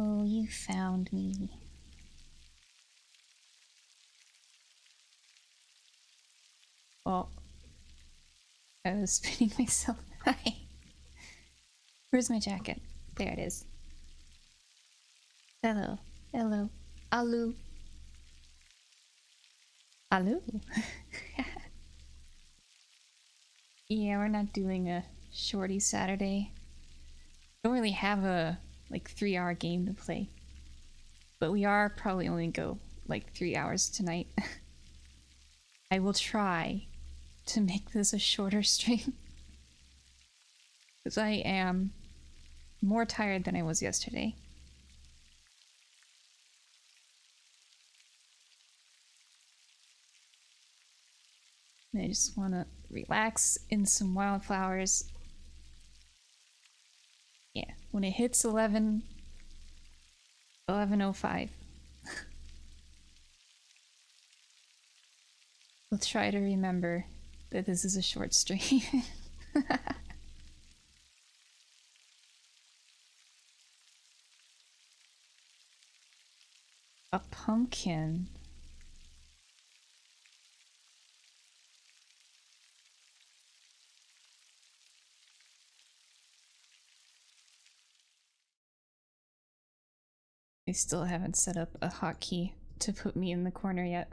Oh, you found me. Oh. I was spinning myself. Hi. Where's my jacket? There it is. Hello. Hello. Alu. Alu. Yeah, we're not doing a shorty Saturday. Don't really have a like 3-hour game to play. But we are probably only go like 3 hours tonight. I will try to make this a shorter stream. Because I am more tired than I was yesterday. And I just want to relax in some Wylde Flowers. Yeah, when it hits 11:05. We'll try to remember that this is a short stream. A pumpkin. I still haven't set up a hotkey to put me in the corner yet.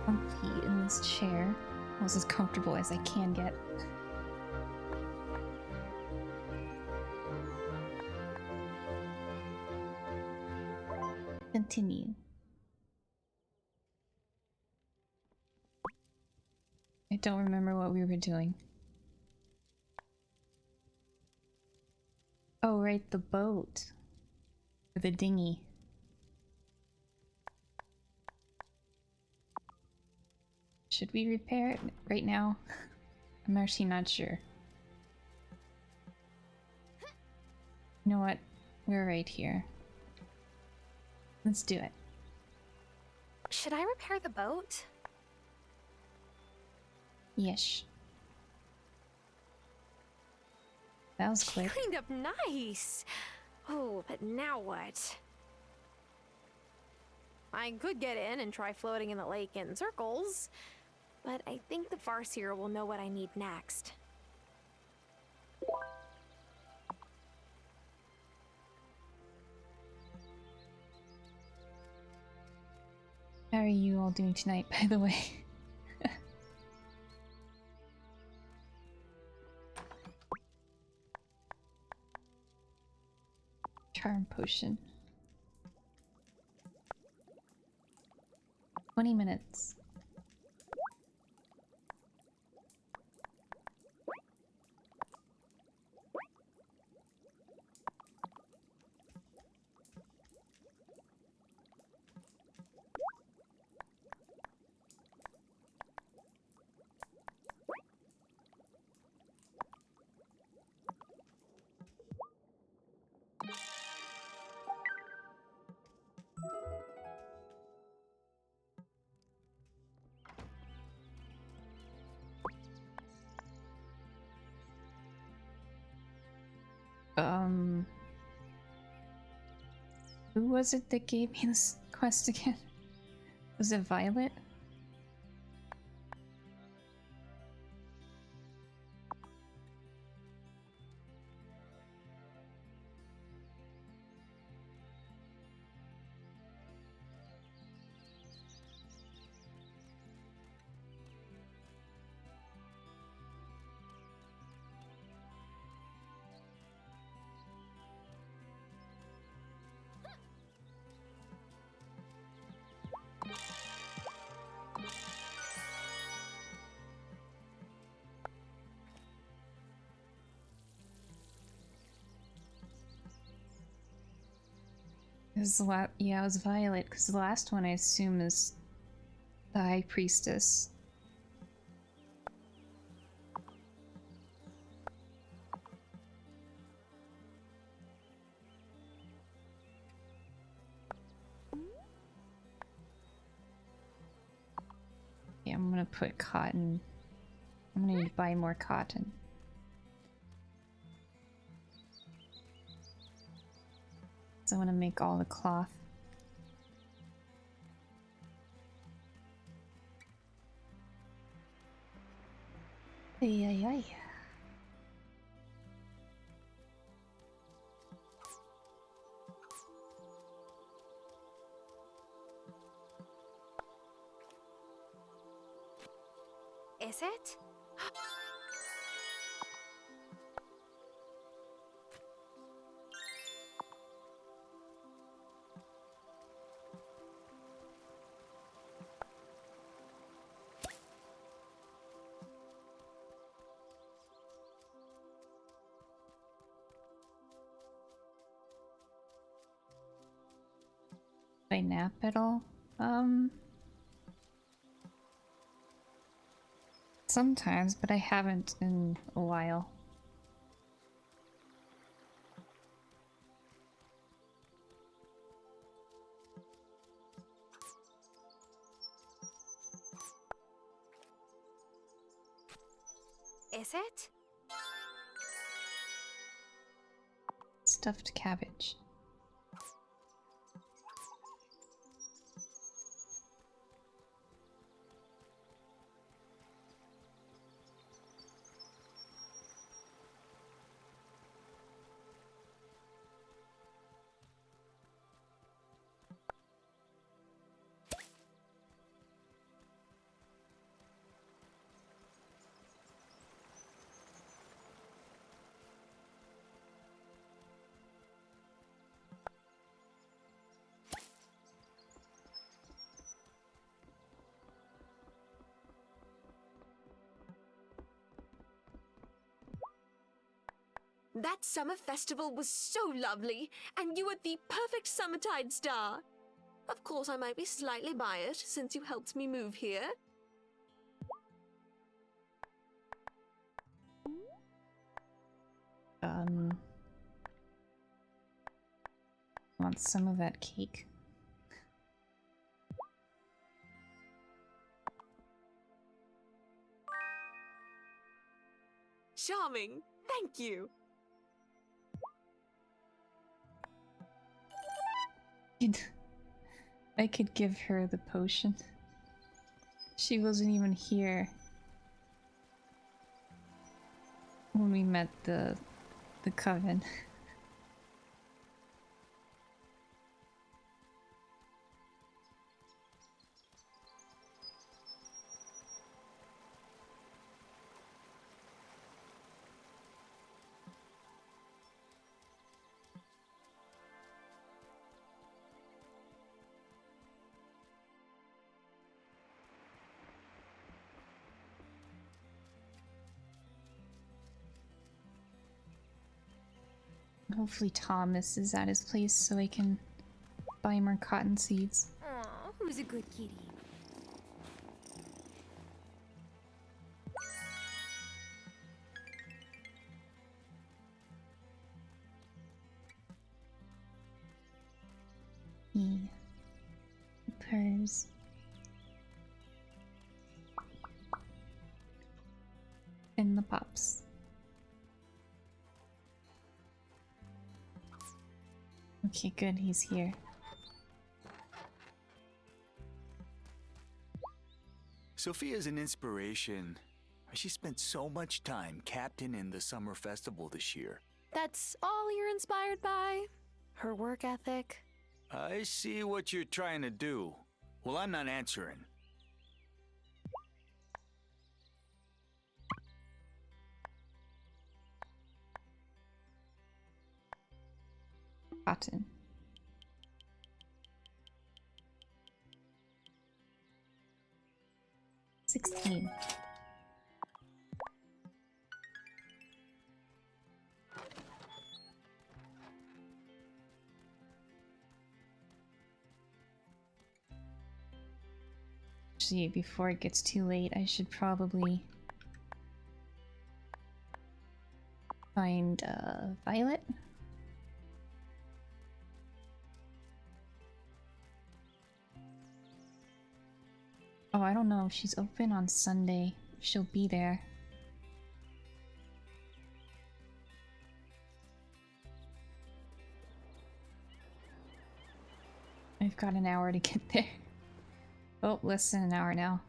Comfy in this chair. Almost as comfortable as I can get. Continue. I don't remember what we were doing. Oh, right, the boat. Or the dinghy. Should we repair it right now? I'm actually not sure. You know what? We're right here. Let's do it. Should I repair the boat? Yes. That was quick. Cleaned up nice. Oh, but now what? I could get in and try floating in the lake in circles, but I think the Farseer will know what I need next. How are you all doing tonight, by the way? Charm potion. 20 minutes. Who was it that gave me this quest again? Was it Violet? It was yeah, it was Violet, because the last one I assume is the High Priestess. put cotton. I'm gonna need to buy more cotton. So I want to make all the cloth. Ay, ay, ay. Is it? Do I nap at all? Sometimes, but I haven't in a while. Is it? Stuffed cabbage. That summer festival was so lovely, and you were the perfect summertide star. Of course, I might be slightly biased since you helped me move here. Want some of that cake? Charming. Thank you. I could give her the potion. She wasn't even here when we met the coven. Hopefully Thomas is at his place so I can buy more cotton seeds. Aw, who's a good kitty? Purrs. And the pops. Okay, good, he's here. Sophia's an inspiration. She spent so much time captaining the summer festival this year. That's all you're inspired by? Her work ethic? I see what you're trying to do. Well, I'm not answering. Cotton. $16. Actually, before it gets too late, I should probably find Violet. Oh, I don't know if she's open on Sunday. She'll be there. I've got an hour to get there. Oh, less than an hour now.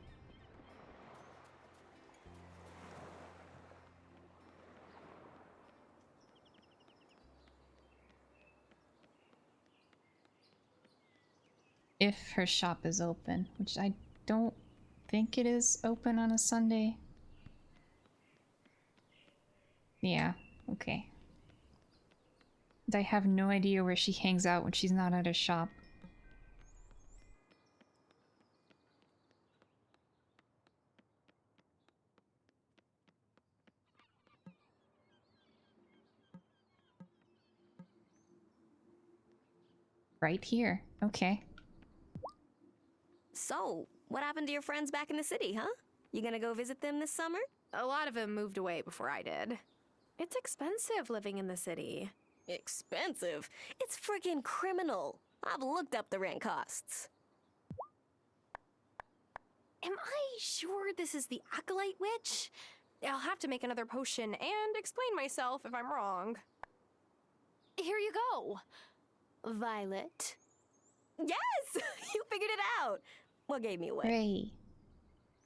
If her shop is open, which I don't think it is open on a Sunday. Yeah, okay. And I have no idea where she hangs out when she's not at her shop. Right here. Okay. So, what happened to your friends back in the city, huh? You gonna go visit them this summer? A lot of them moved away before I did. It's expensive living in the city. Expensive? It's friggin' criminal. I've looked up the rent costs. Am I sure this is the Acolyte Witch? I'll have to make another potion and explain myself if I'm wrong. Here you go, Violet. Yes! You figured it out! What gave me away? Hooray.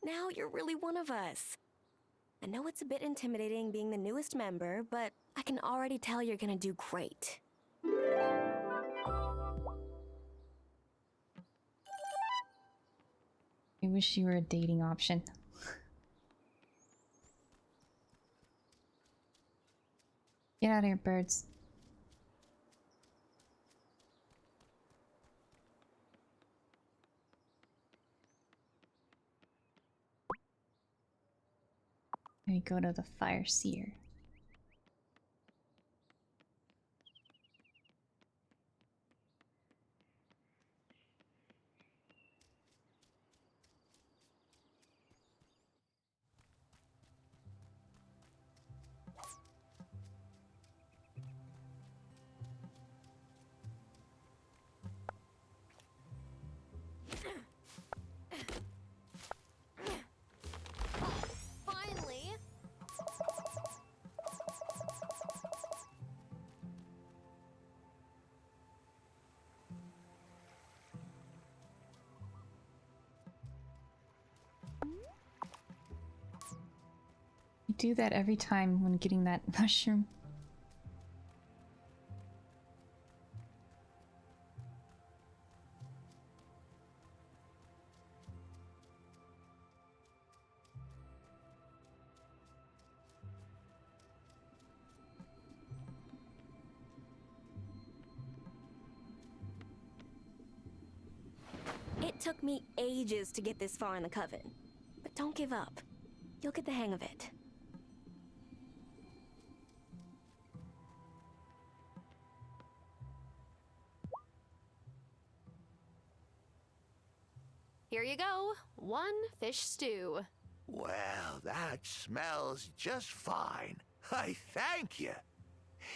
Now you're really one of us. I know it's a bit intimidating being the newest member, but I can already tell you're gonna do great. I wish you were a dating option. Get out of here, birds. We go to the fire seer. Finally! You do that every time when getting that mushroom. It took me ages to get this far in the coven. But don't give up. You'll get the hang of it. Here you go. One fish stew. Well, that smells just fine. I thank you.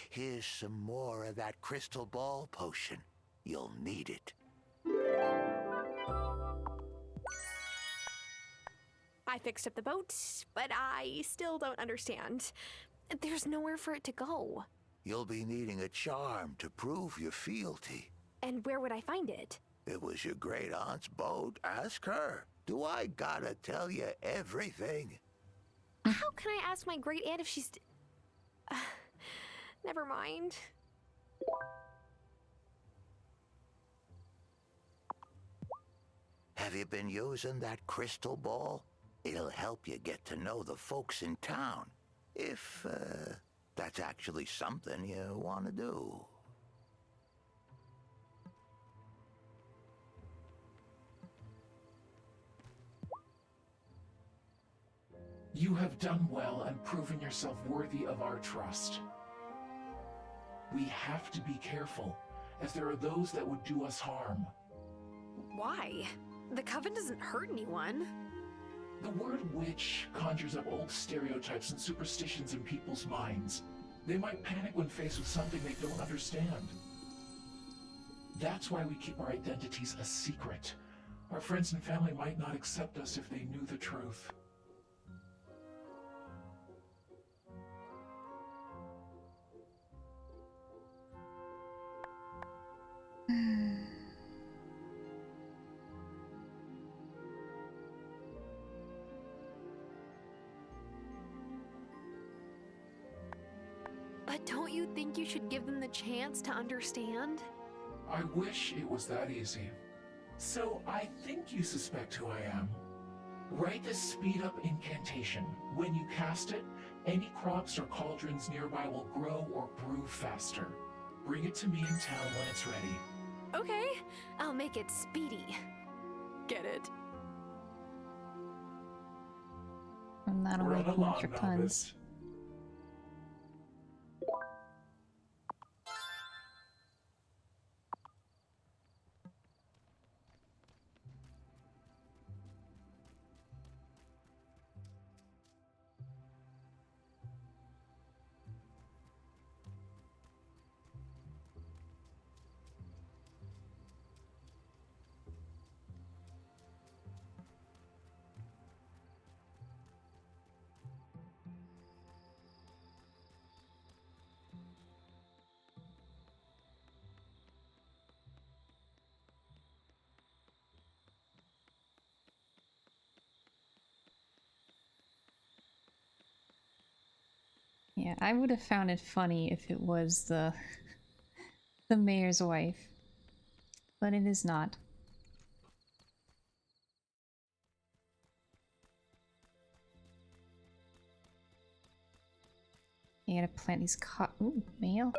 Here's some more of that crystal ball potion. You'll need it. I fixed up the boat, but I still don't understand. There's nowhere for it to go. You'll be needing a charm to prove your fealty. And where would I find it? It was your great aunt's boat. Ask her. Do I gotta tell you everything? How can I ask my great aunt if she's... Never mind. Have you been using that crystal ball? It'll help you get to know the folks in town. If, that's actually something you want to do. You have done well and proven yourself worthy of our trust. We have to be careful, as there are those that would do us harm. Why? The coven doesn't hurt anyone. The word witch conjures up old stereotypes and superstitions in people's minds. They might panic when faced with something they don't understand. That's why we keep our identities a secret. Our friends and family might not accept us if they knew the truth. But don't you think you should give them the chance to understand? I wish it was that easy. So I think you suspect who I am. Write this speed-up incantation. When you cast it, any crops or cauldrons nearby will grow or brew faster. Bring it to me in town when it's ready. Okay, I'll make it speedy. Get it? I'm not Run awake much along, for puns. novice. Yeah, I would have found it funny if it was the the mayor's wife, but it is not. You gotta plant these ooh, mail.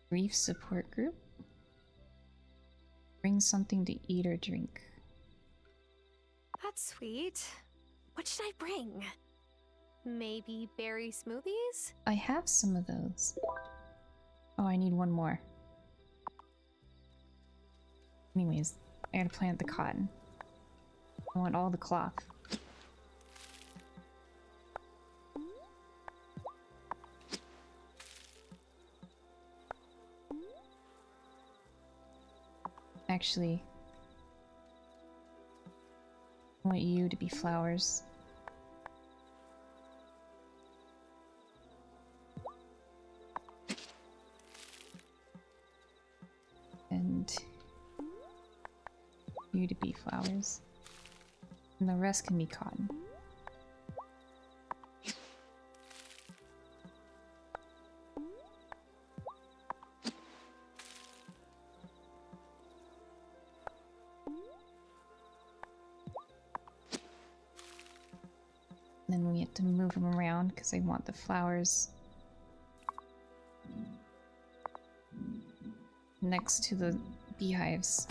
Grief support group. Bring something to eat or drink. That's sweet. What should I bring? Maybe berry smoothies? I have some of those. Oh, I need one more. Anyways, I gotta plant the cotton. I want all the cloth. Actually, I want you to be flowers. And you to be flowers. And the rest can be cotton. Then we have to move them around because I want the flowers next to the beehives.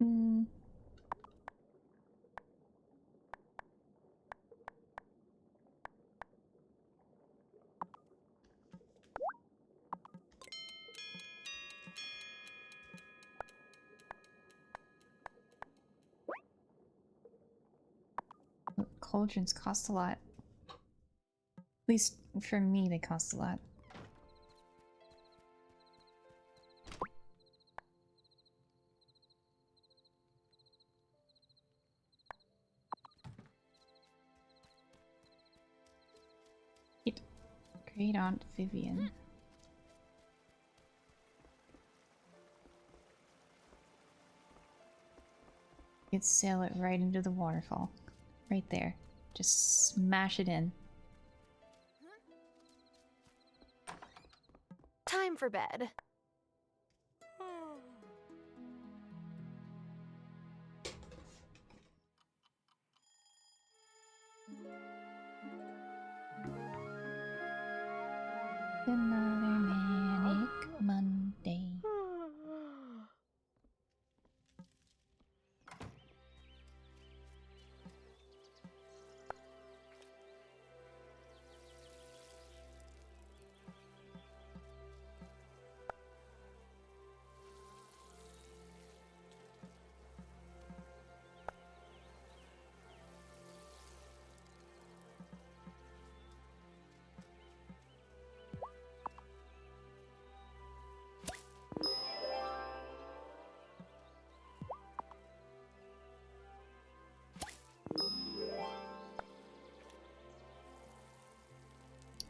Hmm. Cauldrons cost a lot. At least for me, they cost a lot. Great Aunt Vivian. You'd sail it right into the waterfall. Right there. Just smash it in. Time for bed. Another manic Monday.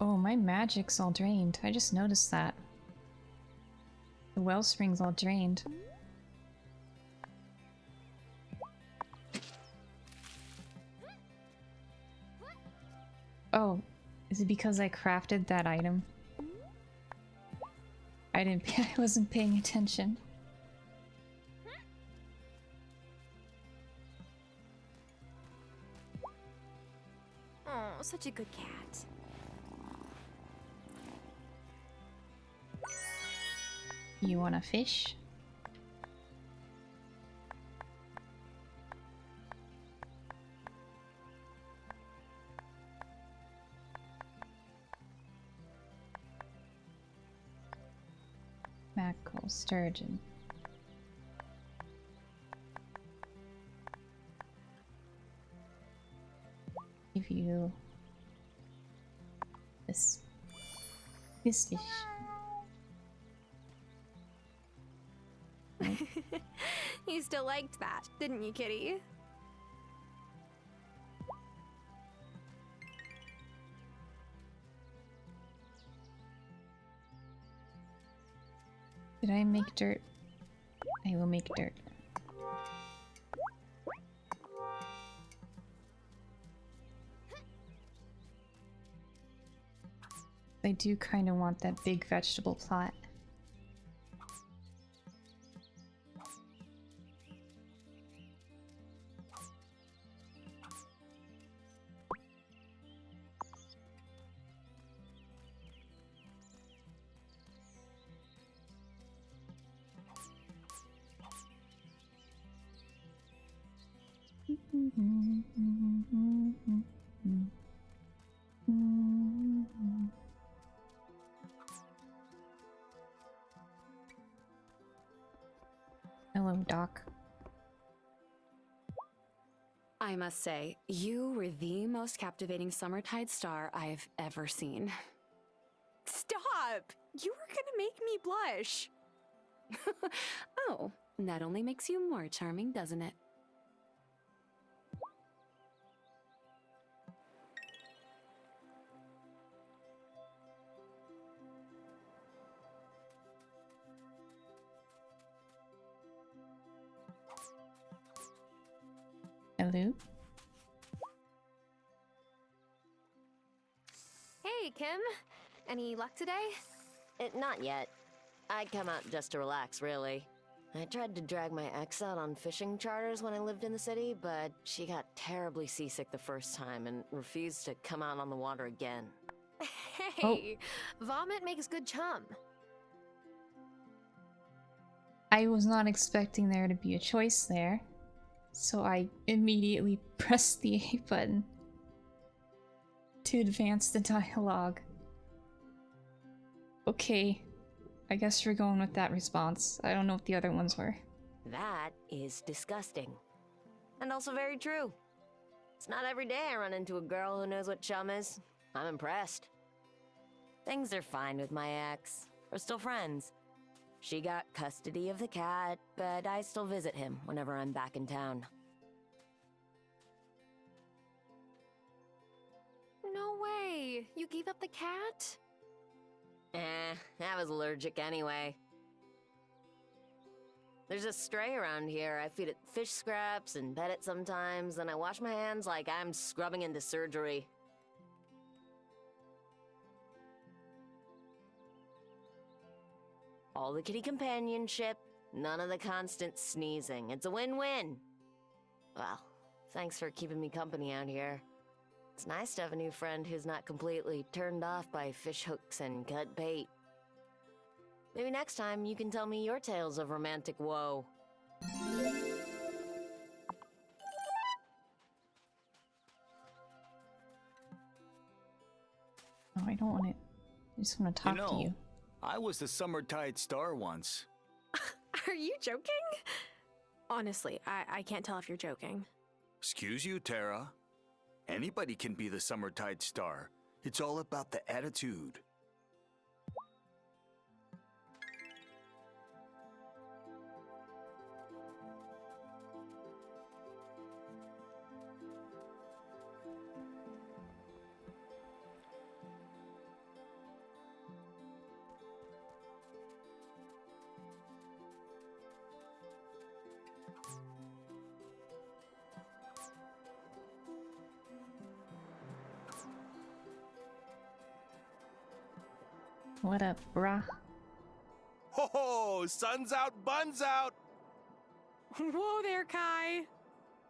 Oh, my magic's all drained. I just noticed that. The wellspring's all drained. Oh, is it because I crafted that item? I wasn't paying attention. Oh, such a good cat. You want a fish? Mackerel, sturgeon. Give you this fish. You still liked that, didn't you, kitty? Did I make dirt? I will make dirt. I do kind of want that big vegetable plot. Hello, Doc. I must say, you were the most captivating summertide star I've ever seen. Stop! You were gonna make me blush. Oh, that only makes you more charming, doesn't it? Hello? Hey, Kim. Any luck today? Not yet. I'd come out just to relax, really. I tried to drag my ex out on fishing charters when I lived in the city, but she got terribly seasick the first time and refused to come out on the water again. Hey, vomit makes good chum. I was not expecting there to be a choice there, so I immediately pressed the A button to advance the dialogue. Okay, I guess we're going with that response. I don't know what the other ones were. That is disgusting. And also very true. It's not every day I run into a girl who knows what chum is. I'm impressed. Things are fine with my ex. We're still friends. She got custody of the cat, but I still visit him whenever I'm back in town. No way! You gave up the cat? I was allergic anyway. There's a stray around here. I feed it fish scraps and pet it sometimes, and I wash my hands like I'm scrubbing into surgery. All the kitty companionship, none of the constant sneezing. It's a win-win. Well, thanks for keeping me company out here. It's nice to have a new friend who's not completely turned off by fish hooks and cut bait. Maybe next time you can tell me your tales of romantic woe. Oh, I don't want to. I just want to talk to you. I was the Summertide Star once. Are you joking? Honestly, I can't tell if you're joking. Excuse you, Tara. Anybody can be the Summertide Star. It's all about the attitude. What up, brah? Ho ho! Sun's out, buns out! Whoa there, Kai.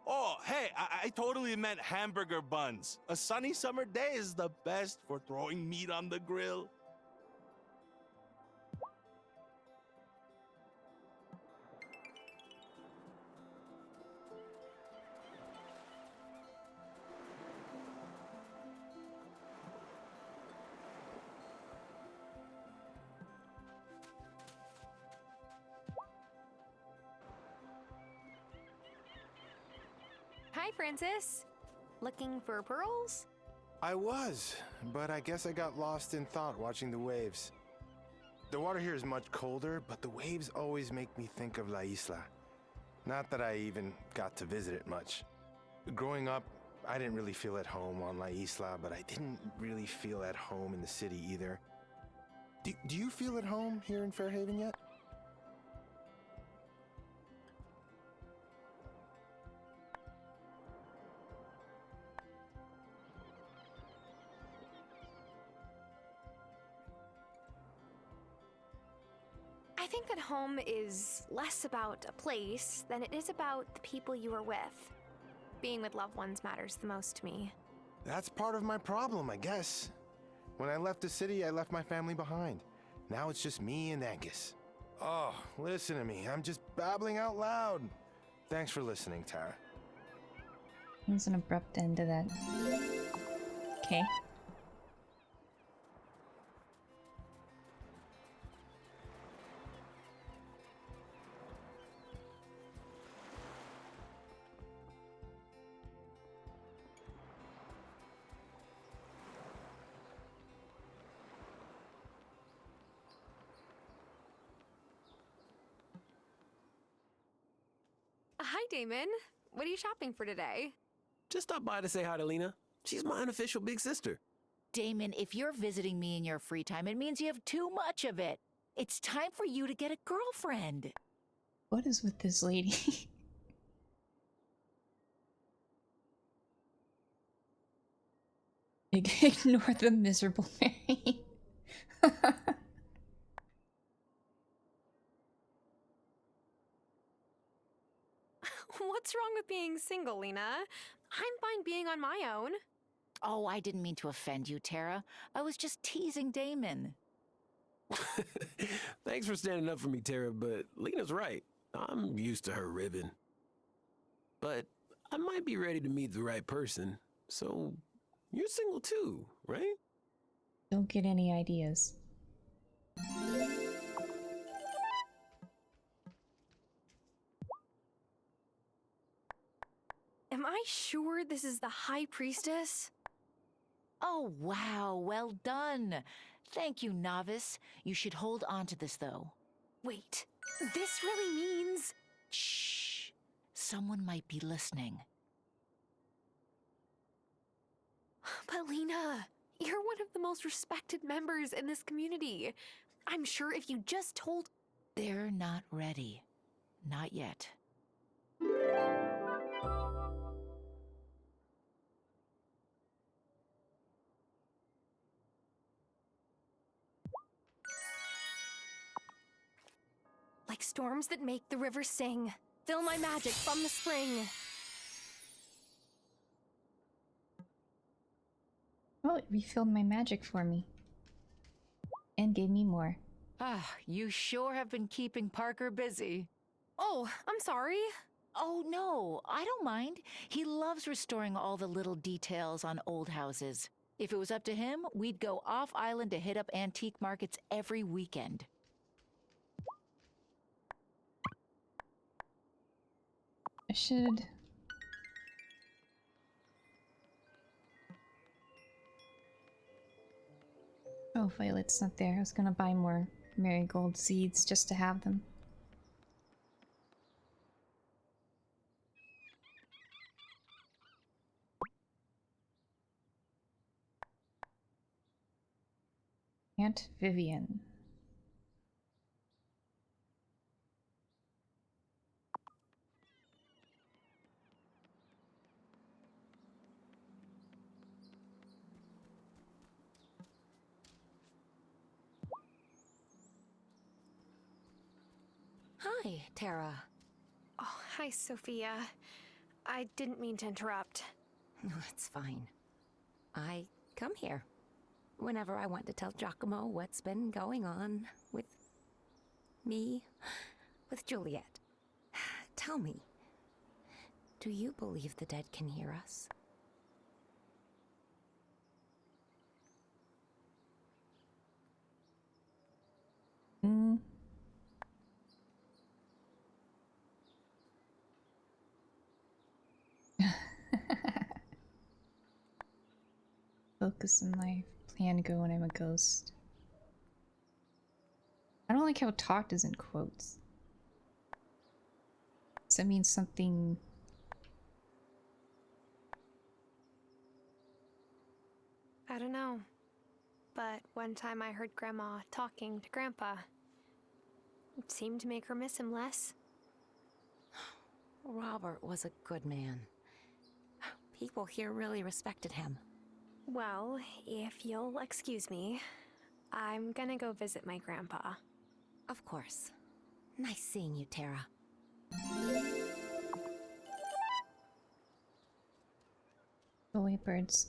Oh, hey, I totally meant hamburger buns. A sunny summer day is the best for throwing meat on the grill. Hi, Francis. Looking for pearls? I was, but I guess I got lost in thought watching the waves. The water here is much colder, but the waves always make me think of La Isla. Not that I even got to visit it much. Growing up, I didn't really feel at home on La Isla, but I didn't really feel at home in the city either. Do you feel at home here in Fairhaven yet? I think that home is less about a place than it is about the people you are with. Being with loved ones matters the most to me. That's part of my problem, I guess. When I left the city, I left my family behind. Now it's just me and Angus. Oh, listen to me. I'm just babbling out loud. Thanks for listening, Tara. There's an abrupt end to that. Okay. Hi, Damon. What are you shopping for today? Just stopped by to say hi to Lena. She's my unofficial big sister. Damon, if you're visiting me in your free time, it means you have too much of it. It's time for you to get a girlfriend. What is with this lady? Ignore the miserable Mary. What's wrong with being single, Lena? I'm fine being on my own. Oh, I didn't mean to offend you, Tara. I was just teasing Damon. Thanks for standing up for me, Tara, but Lena's right. I'm used to her ribbing. But I might be ready to meet the right person. So, you're single too, right? Don't get any ideas. Am I sure this is the High Priestess? Oh, wow. Well done. Thank you, novice. You should hold on to this, though. Wait, this really means... Shh. Someone might be listening. But Lena, you're one of the most respected members in this community. I'm sure if you just told... They're not ready. not yet. Like storms that make the river sing. Fill my magic from the spring. Well, it refilled my magic for me. And gave me more. Ah, you sure have been keeping Parker busy. Oh, I'm sorry. Oh, no, I don't mind. He loves restoring all the little details on old houses. If it was up to him, we'd go off-island to hit up antique markets every weekend. I should... Oh, Violet's not there. I was gonna buy more marigold seeds just to have them. Aunt Vivian. Hi, Tara. Oh, hi, Sophia. I didn't mean to interrupt. No, it's fine. I come here whenever I want to tell Giacomo what's been going on with me, with Juliet. Tell me, do you believe the dead can hear us? Focus on life. Plan to go when I'm a ghost. I don't like how talked is in quotes. Does that mean something... I don't know. But one time I heard Grandma talking to Grandpa. It seemed to make her miss him less. Robert was a good man. People here really respected him. Well, if you'll excuse me, I'm gonna go visit my grandpa. Of course. Nice seeing you, Tara. Oh wait, birds.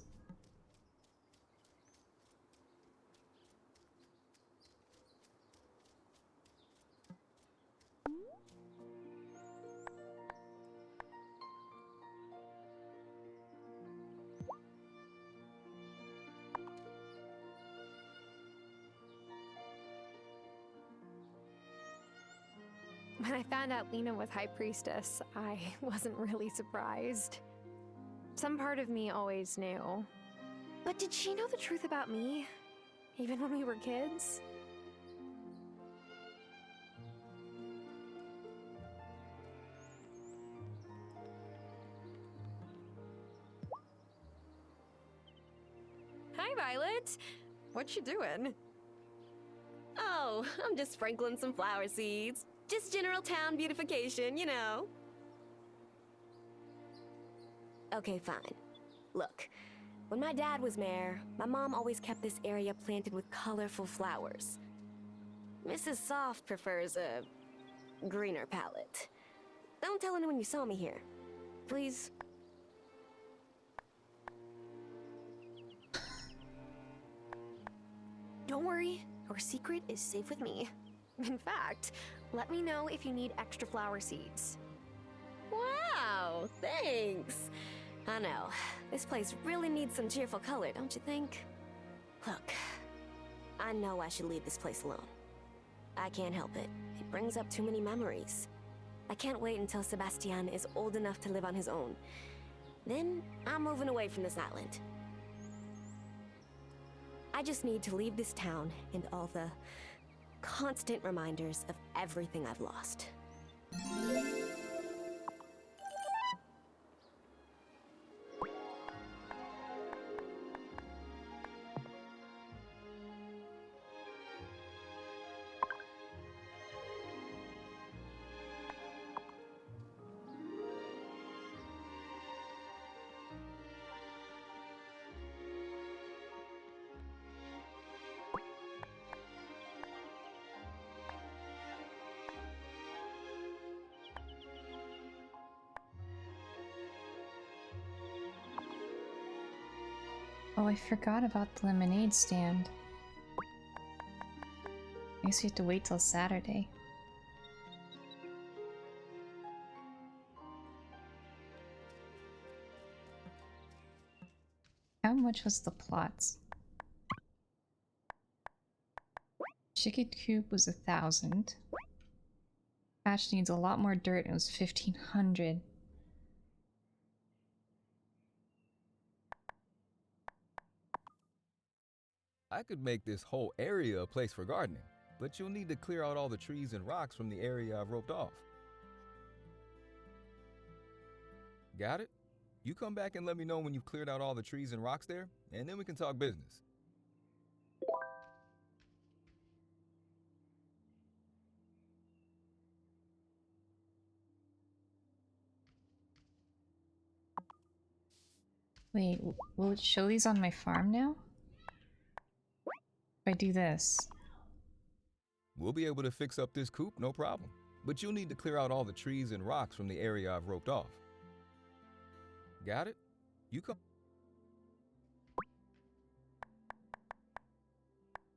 When I found out Lena was High Priestess, I wasn't really surprised. Some part of me always knew. But did she know the truth about me? Even when we were kids? Hi, Violet! What you doing? Oh, I'm just sprinkling some flower seeds. Just general town beautification, you know. Okay, fine. Look, when my dad was mayor, my mom always kept this area planted with colorful flowers. Mrs. Soft prefers a greener palette. Don't tell anyone you saw me here. Please. Don't worry, your secret is safe with me. In fact, let me know if you need extra flower seeds. Wow, thanks. I know. This place really needs some cheerful color, don't you think? Look, I know I should leave this place alone. I can't help it. It brings up too many memories. I can't wait until Sebastian is old enough to live on his own. Then I'm moving away from this island. I just need to leave this town and all the constant reminders of everything I've lost. Oh, I forgot about the lemonade stand. I guess we have to wait till Saturday. How much was the plots? Chicken coop was 1,000. Patch needs a lot more dirt. It was 1,500. I could make this whole area a place for gardening, but you'll need to clear out all the trees and rocks from the area I've roped off. Got it? You come back and let me know when you've cleared out all the trees and rocks there, and then we can talk business. Wait, will it show these on my farm now? If I do this. We'll be able to fix up this coop, no problem. But you'll need to clear out all the trees and rocks from the area I've roped off. Got it? You come.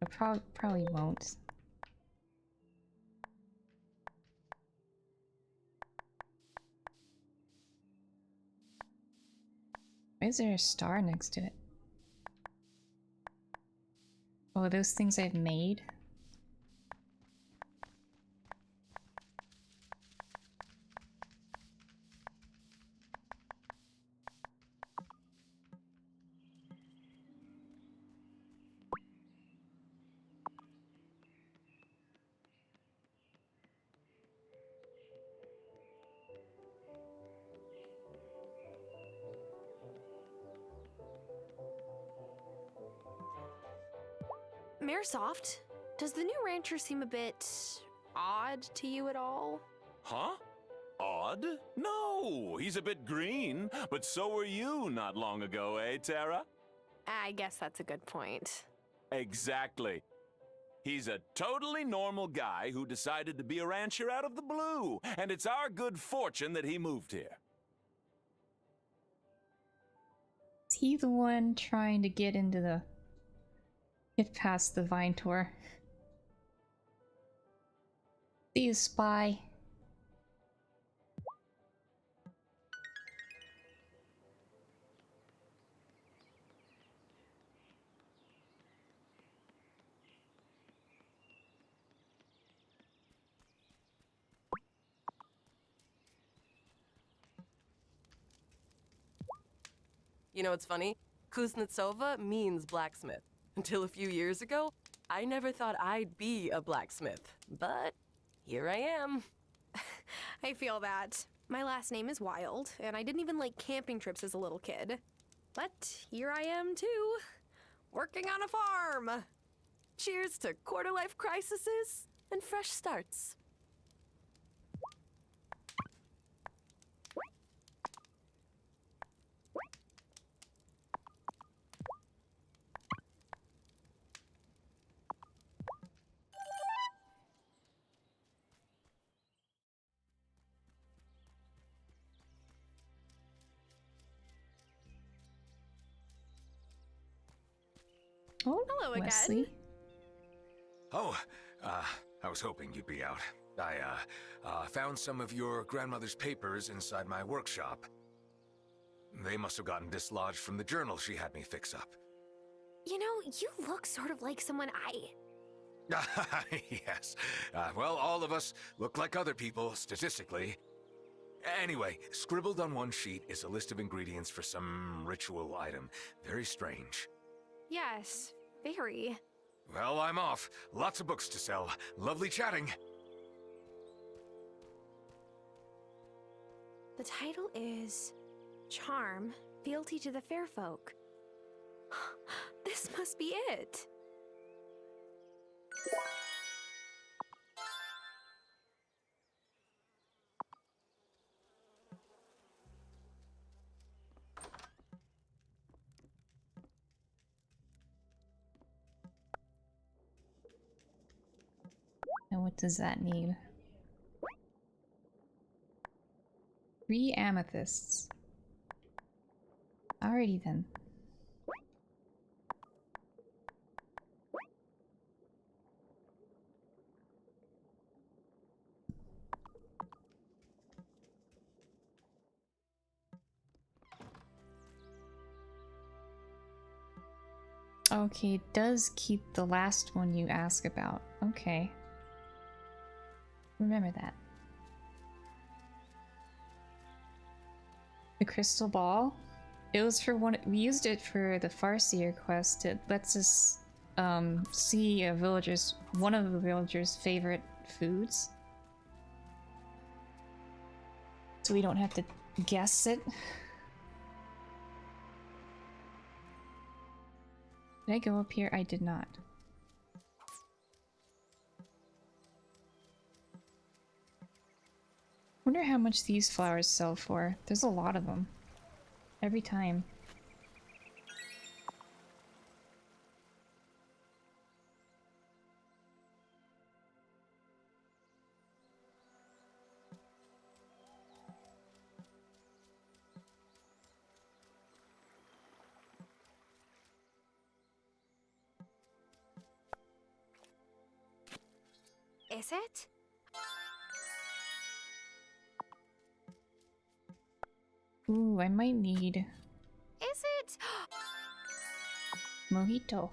I probably won't. Why is there a star next to it? Oh, those things I've made? Maresoft, does the new rancher seem a bit odd to you at all? Huh? Odd? No, he's a bit green, but so were you not long ago, eh, Tara? I guess that's a good point. Exactly. He's a totally normal guy who decided to be a rancher out of the blue, and it's our good fortune that he moved here. Is he the one trying to get past the Vine Tour? See you, spy. You know what's funny? Kuznetsova means blacksmith. Until a few years ago, I never thought I'd be a blacksmith. But here I am. I feel that. My last name is Wylde, and I didn't even like camping trips as a little kid. But here I am too, working on a farm. Cheers to quarter-life crises and fresh starts. Oh, hello Wesley. again. Oh, I was hoping you'd be out. I found some of your grandmother's papers inside my workshop. They must have gotten dislodged from the journal she had me fix up. You know, you look sort of like someone Yes. Well, all of us look like other people, statistically. Anyway, scribbled on one sheet is a list of ingredients for some ritual item. Very strange. Yes, very. Well, I'm off. Lots of books to sell. Lovely chatting. The title is Charm, Fealty to the Fair Folk. This must be it. And what does that need? 3 amethysts. Alrighty then. Okay, it does keep the last one you ask about. Okay. Remember that. The crystal ball? It was for one. We used it for the Farseer quest. It lets us see a villager's, one of the villagers' favorite foods. So we don't have to guess it. Did I go up here? I did not. Wonder how much these flowers sell for. There's a lot of them. Every time. Is it? Ooh, I might need Is it? mojito.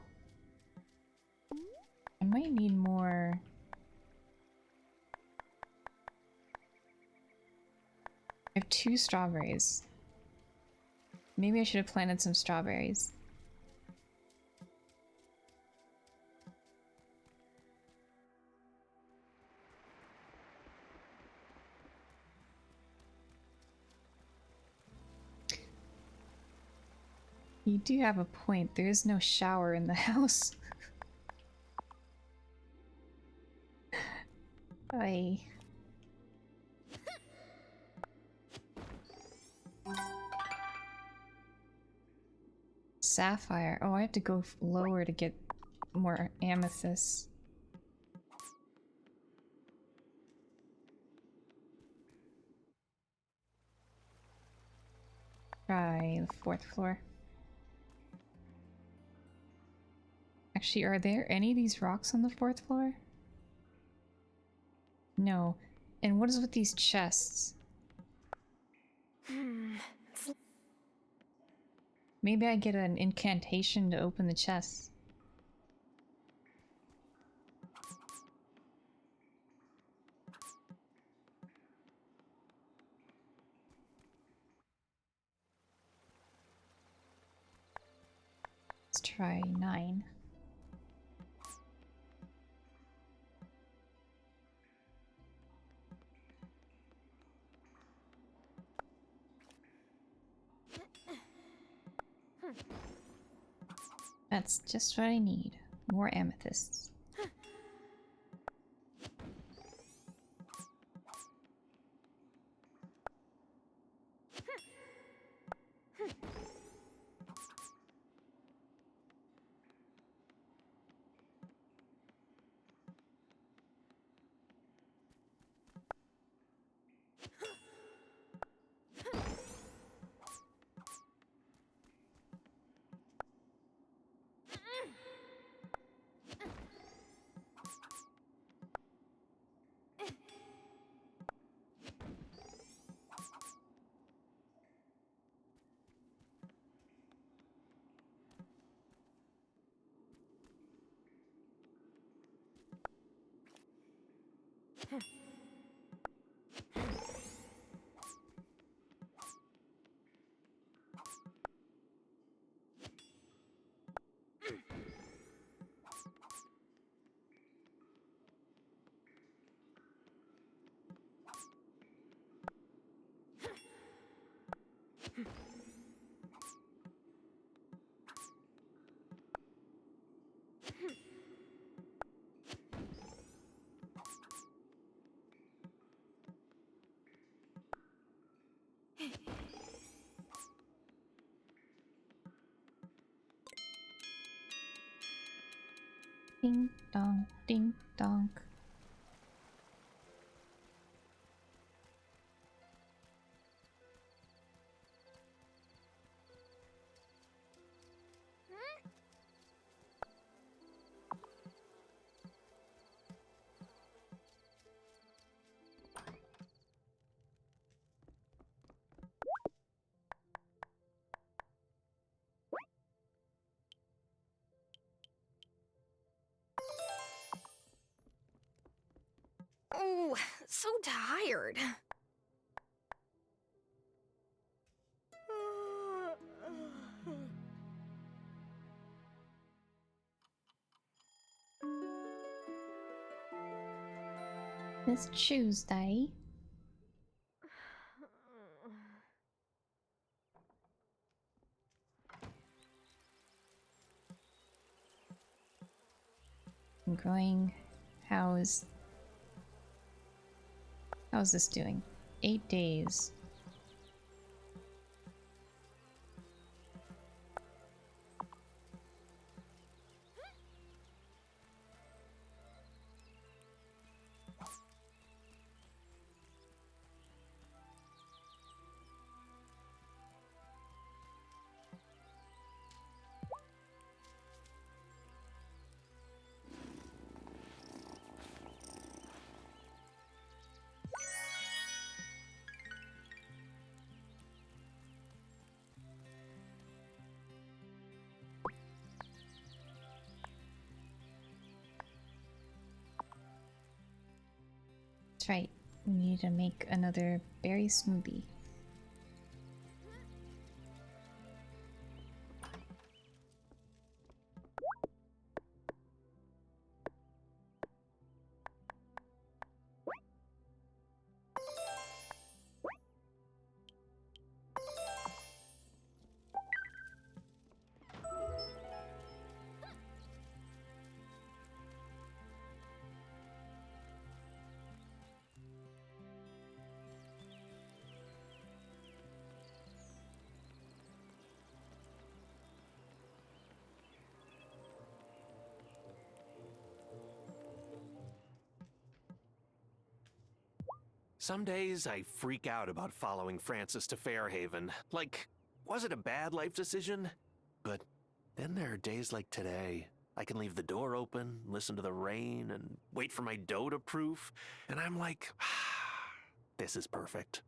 I might need more. I have 2 strawberries. Maybe I should have planted some strawberries. You do have a point. There is no shower in the house. I. Sapphire. Oh, I have to go lower to get more amethyst. Try the 4th floor. Actually, are there any of these rocks on the 4th floor? No. And what is with these chests? Maybe I get an incantation to open the chests. Let's try 9. That's just what I need. More amethysts. Ding dong, ding dong. tired. It's Tuesday. I'm growing. How's this doing? 8 days. That's right. We need to make another berry smoothie. Some days I freak out about following Francis to Fairhaven. Like, was it a bad life decision? But then there are days like today. I can leave the door open, listen to the rain, and wait for my dough to proof. And I'm like, this is perfect.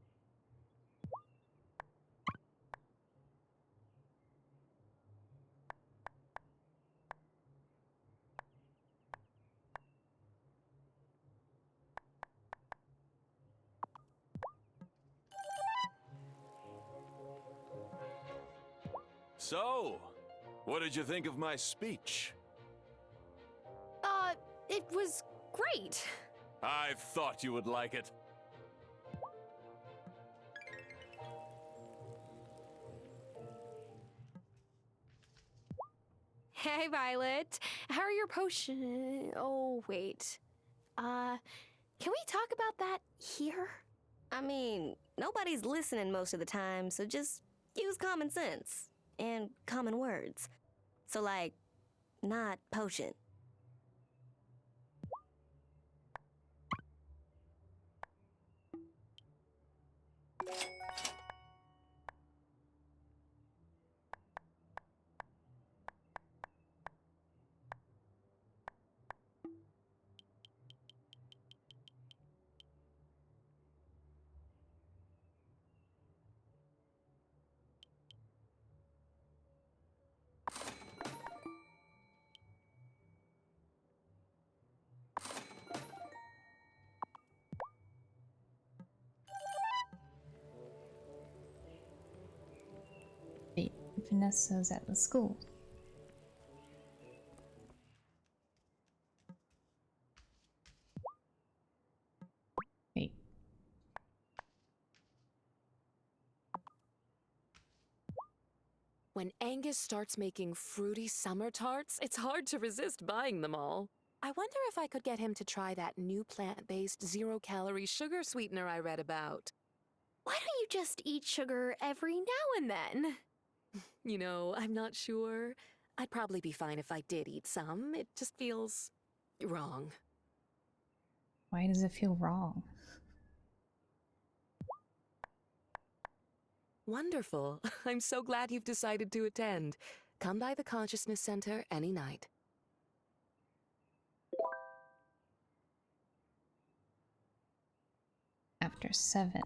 So, what did you think of my speech? It was great. I thought you would like it. Hey, Violet. How are your potions? Oh, wait. Can we talk about that here? I mean, nobody's listening most of the time, so just use common sense and common words. So, like, not potion. Wait, Vanessa's at the school. Wait. When Angus starts making fruity summer tarts, it's hard to resist buying them all. I wonder if I could get him to try that new plant-based zero-calorie sugar sweetener I read about. Why don't you just eat sugar every now and then? You know, I'm not sure. I'd probably be fine if I did eat some. It just feels wrong. Why does it feel wrong? Wonderful. I'm so glad you've decided to attend. Come by the Consciousness Center any night. After 7.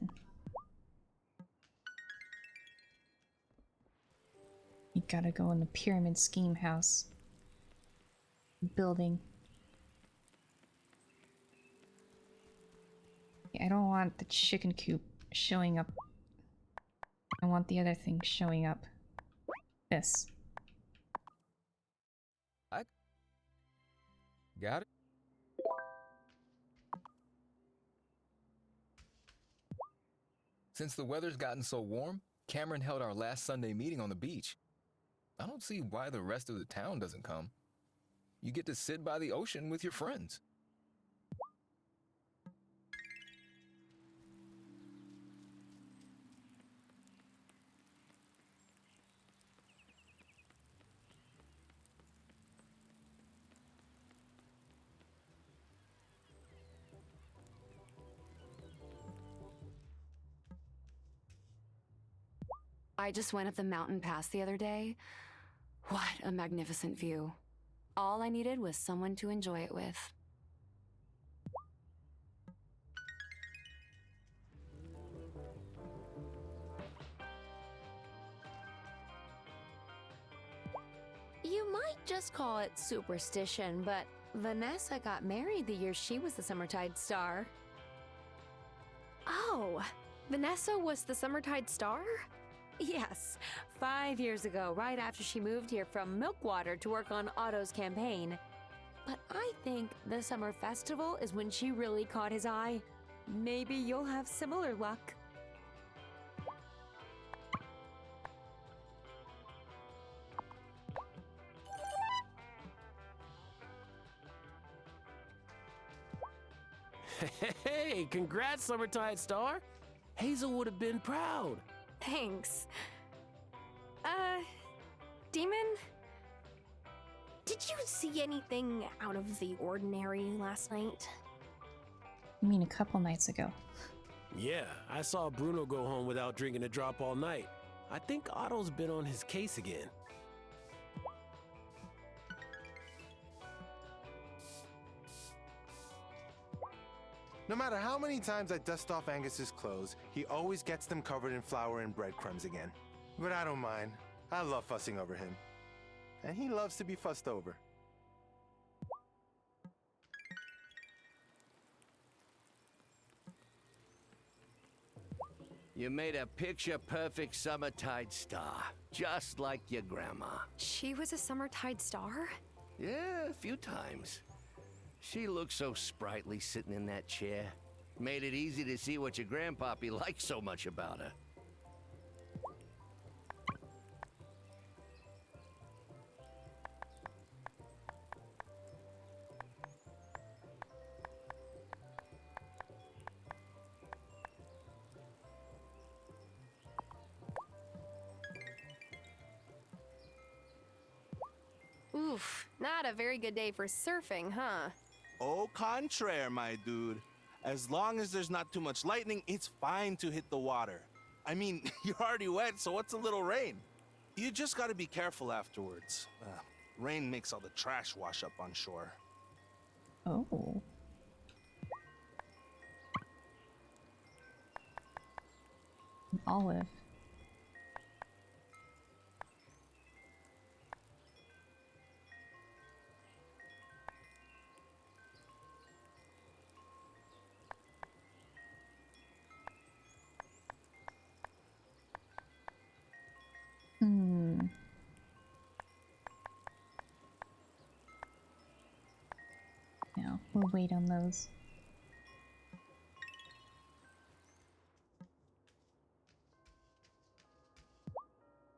You gotta go in the pyramid scheme house. Building. I don't want the chicken coop showing up. I want the other thing showing up. This. I got it. Since the weather's gotten so warm, Cameron held our last Sunday meeting on the beach. I don't see why the rest of the town doesn't come. You get to sit by the ocean with your friends. I just went up the mountain pass the other day. What a magnificent view. All I needed was someone to enjoy it with. You might just call it superstition, but Vanessa got married the year she was the Summertide star. Oh, Vanessa was the Summertide star? Yes, 5 years ago, right after she moved here from Milkwater to work on Otto's campaign. But I think the summer festival is when she really caught his eye. Maybe you'll have similar luck. Hey, congrats, Summertide Star. Hazel would have been proud. Thanks. Demon? Did you see anything out of the ordinary last night? You mean a couple nights ago? Yeah, I saw Bruno go home without drinking a drop all night. I think Otto's been on his case again. No matter how many times I dust off Angus's clothes, he always gets them covered in flour and breadcrumbs again. But I don't mind. I love fussing over him. And he loves to be fussed over. You made a picture-perfect Summertide star, just like your grandma. She was a Summertide star? Yeah, a few times. She looked so sprightly sitting in that chair. Made it easy to see what your grandpappy liked so much about her. Oof, not a very good day for surfing, huh? Au contraire, my dude. As long as there's not too much lightning, it's fine to hit the water. I mean, you're already wet, so what's a little rain? You just gotta be careful afterwards. Rain makes all the trash wash up on shore. Oh. An olive. No, we'll wait on those.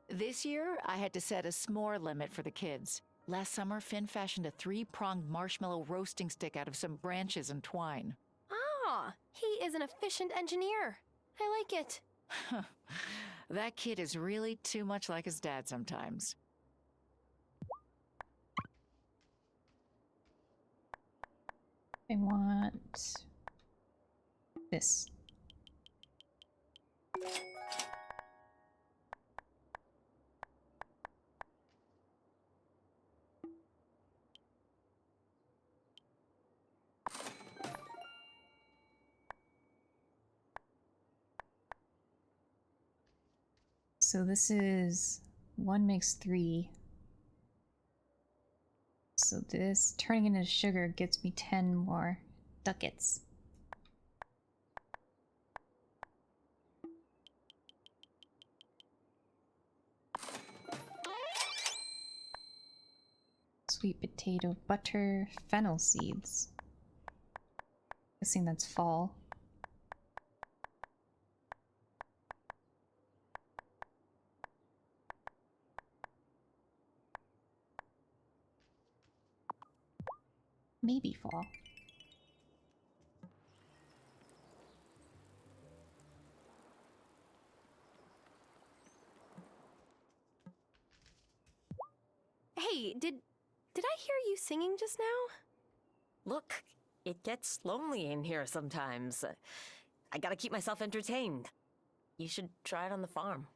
This year, I had to set a s'more limit for the kids. Last summer, Finn fashioned a 3-pronged marshmallow roasting stick out of some branches and twine. Ah, he is an efficient engineer. I like it. That kid is really too much like his dad sometimes. I want this. So this is 1 makes 3. So this turning into sugar gets me 10 more ducats. sweet potato, butter, fennel seeds. Guessing that's fall. Maybe fall. Hey, did I hear you singing just now? Look, it gets lonely in here sometimes. I gotta keep myself entertained. You should try it on the farm.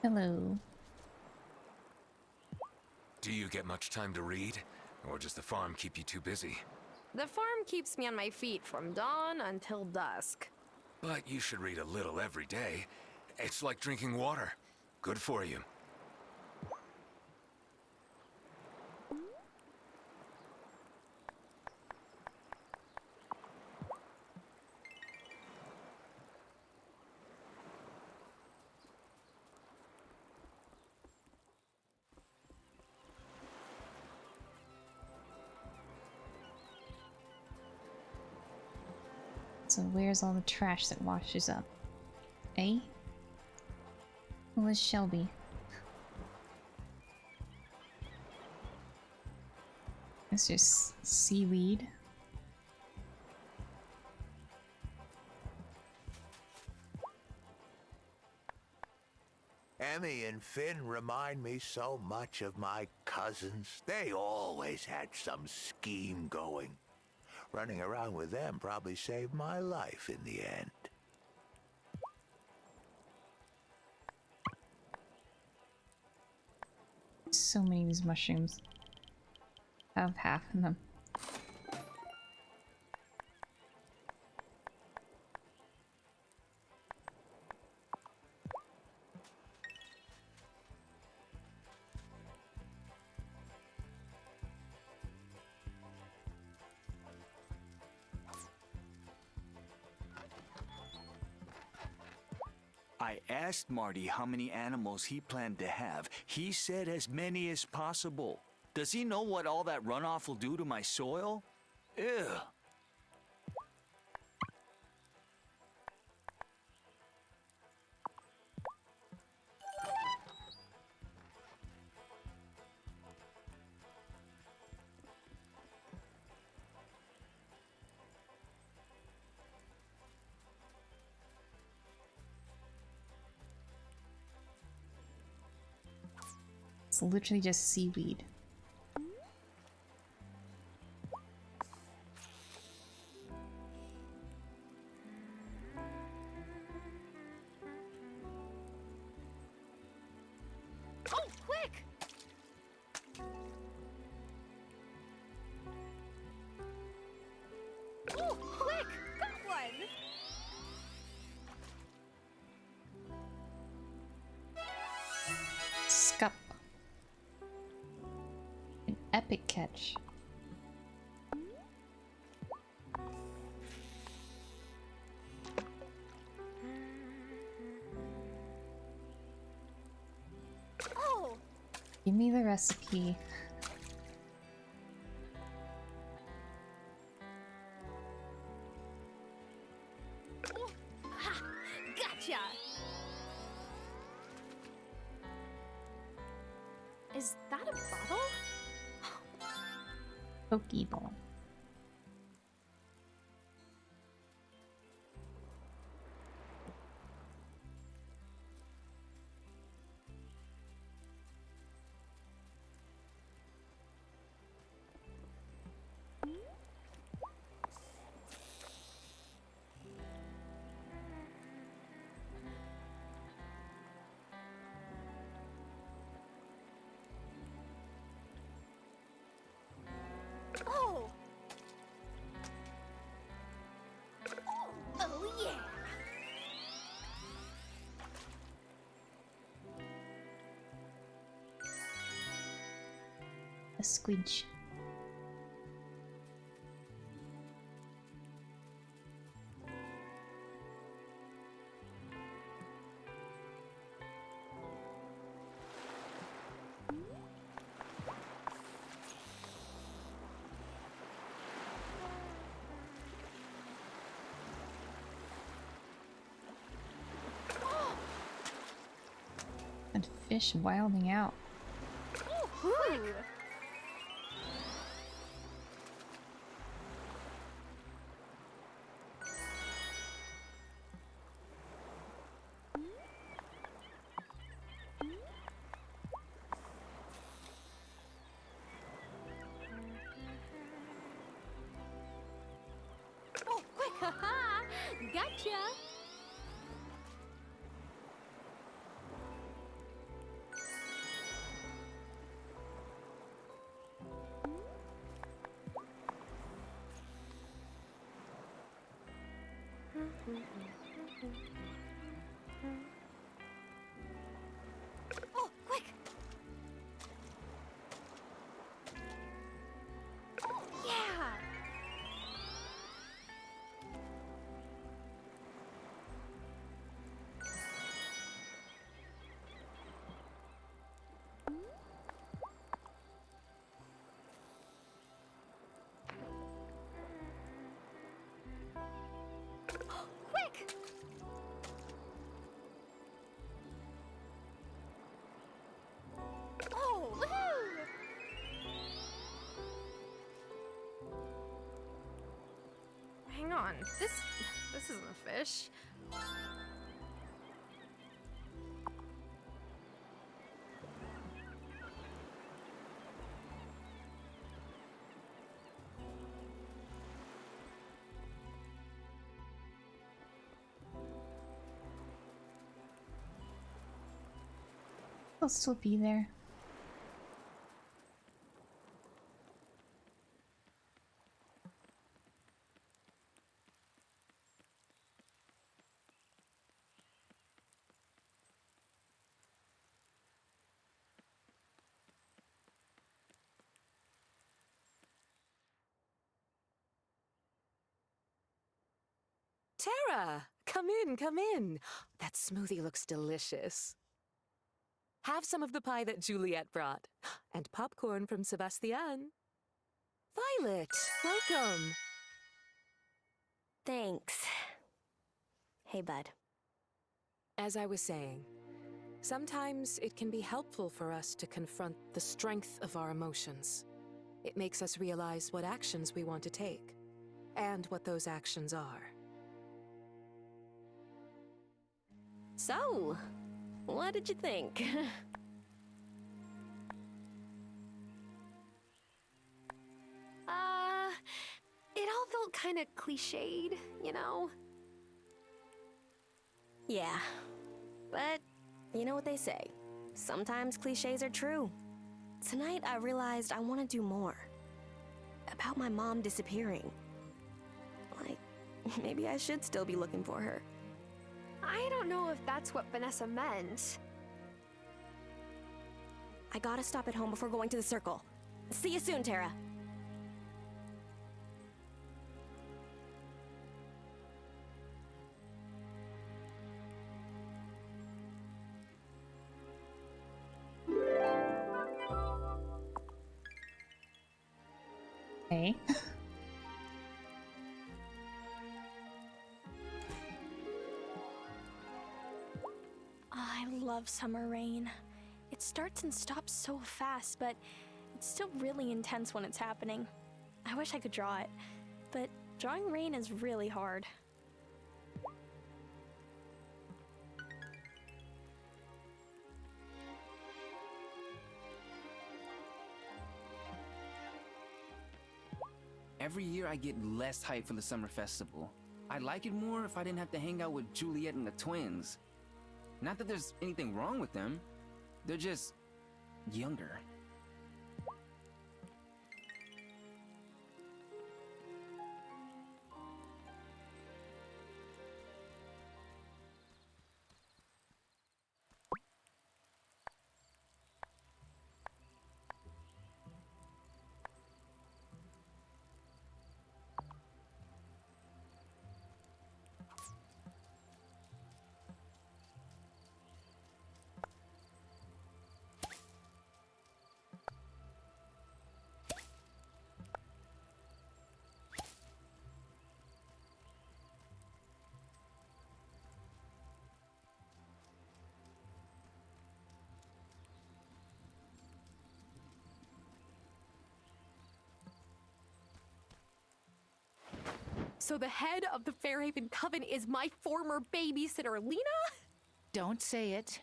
Hello. Do you get much time to read? Or does the farm keep you too busy? The farm keeps me on my feet from dawn until dusk. But you should read a little every day. It's like drinking water. Good for you. So where's all the trash that washes up? Eh? Who is Shelby? It's just seaweed. Emmy and Finn remind me so much of my cousins. They always had some scheme going. Running around with them probably saved my life in the end. So many of these mushrooms. I have half of them. I asked Marty how many animals he planned to have. He said as many as possible. Does he know what all that runoff will do to my soil? Ew. It's literally just seaweed. Oh, quick! Oh, quick! Got one! Scup. An epic catch. Oh! Give me the recipe. Oh, ha! Gotcha! Is that a bottle? Pokeball. Oh! a squidge. And fish wilding out. Ooh. Oh, quick! Haha! Gotcha! Oh, quick! Yeah! Quick! Oh, woohoo! Hang on, this isn't a fish. They'll still be there. Tara, come in, come in. That smoothie looks delicious. Have some of the pie that Juliet brought, and popcorn from Sebastian. Violet, welcome. Thanks. Hey, bud. As I was saying, sometimes it can be helpful for us to confront the strength of our emotions. It makes us realize what actions we want to take, and what those actions are. So, what did you think? It all felt kind of cliched, you know? Yeah, but you know what they say. Sometimes cliches are true. Tonight I realized I want to do more. About my mom disappearing. Like, maybe I should still be looking for her. I don't know if that's what Vanessa meant. I gotta stop at home before going to the circle. See you soon, Tara. Okay. I love summer rain. It starts and stops so fast, but it's still really intense when it's happening. I wish I could draw it, but drawing rain is really hard. Every year I get less hype for the summer festival. I'd like it more if I didn't have to hang out with Juliet and the twins. Not that there's anything wrong with them. They're just younger. So the head of the Fairhaven Coven is my former babysitter, Lena? Don't say it.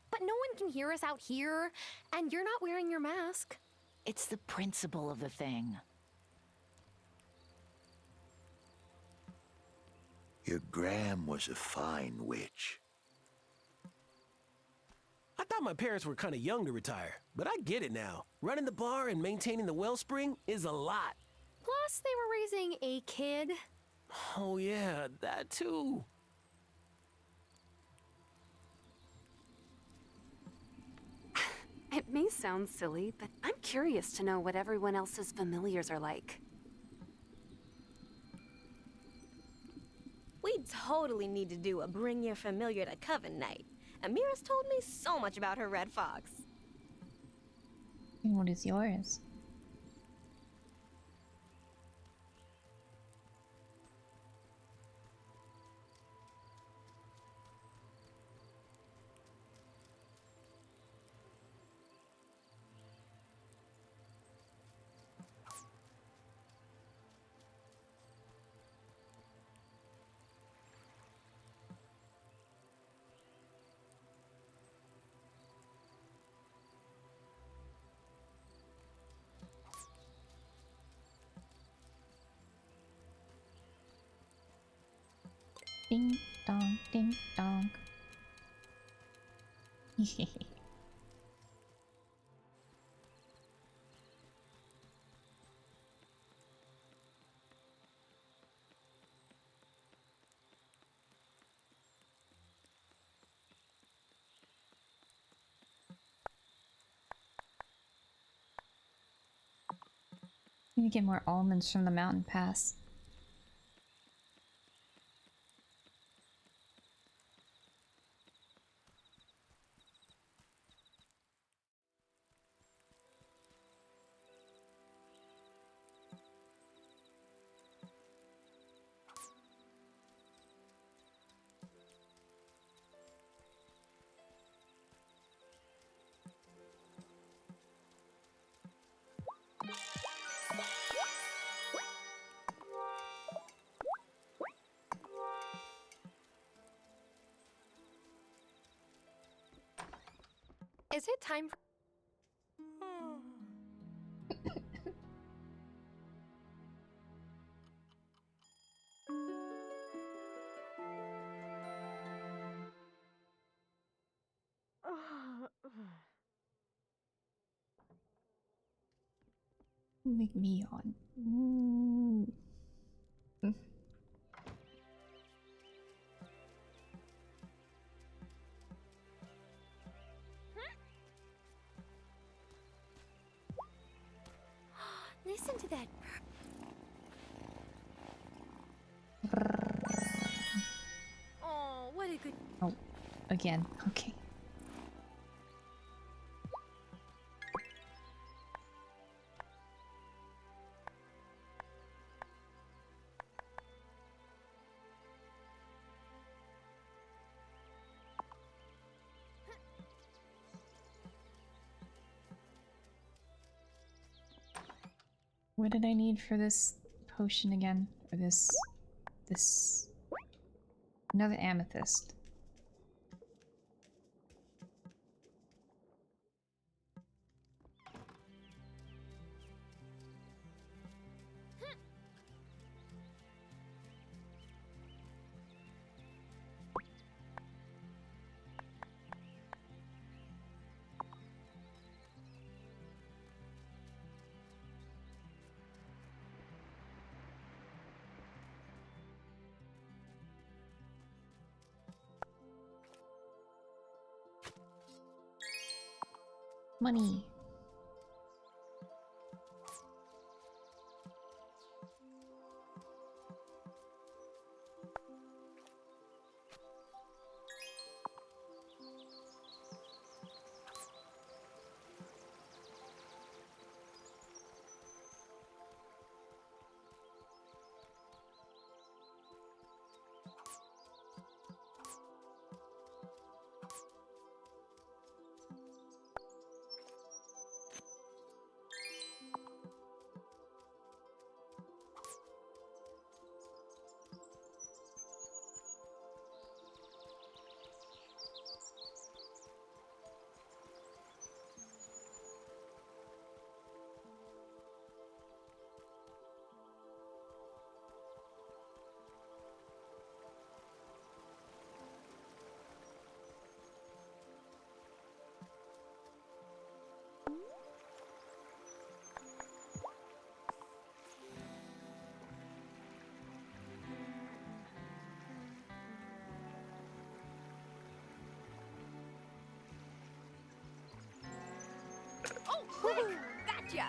But no one can hear us out here, and you're not wearing your mask. It's the principle of the thing. Your Gram was a fine witch. I thought my parents were kind of young to retire, but I get it now. Running the bar and maintaining the wellspring is a lot. Plus, they were raising a kid. Oh yeah, that too. It may sound silly, but I'm curious to know what everyone else's familiars are like. We totally need to do a Bring Your Familiar to Coven night. Amira's told me so much about her red fox. And what is yours? Ding dong, ding dong. Need to get more almonds from the mountain pass. Is it time for... Make me yawn. Ooh. Listen to that. Oh, what a good... Oh, again. Okay. What did I need for this potion again? Or this... Another amethyst. Money. Oh, quick! Gotcha!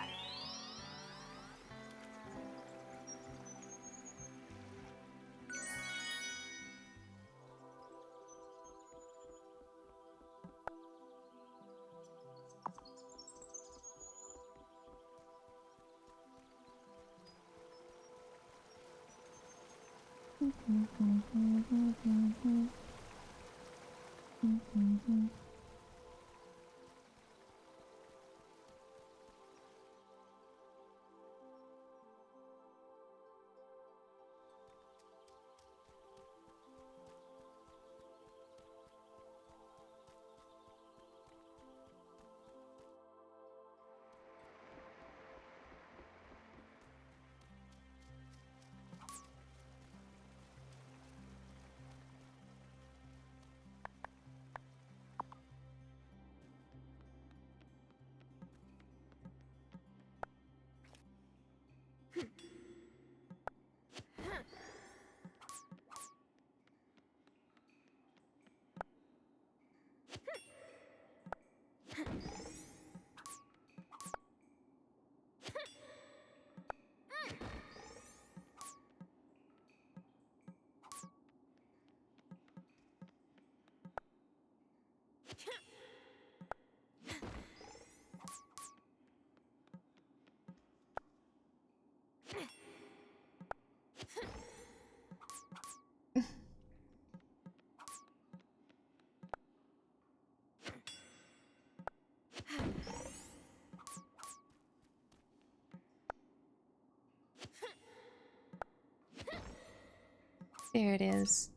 There it is.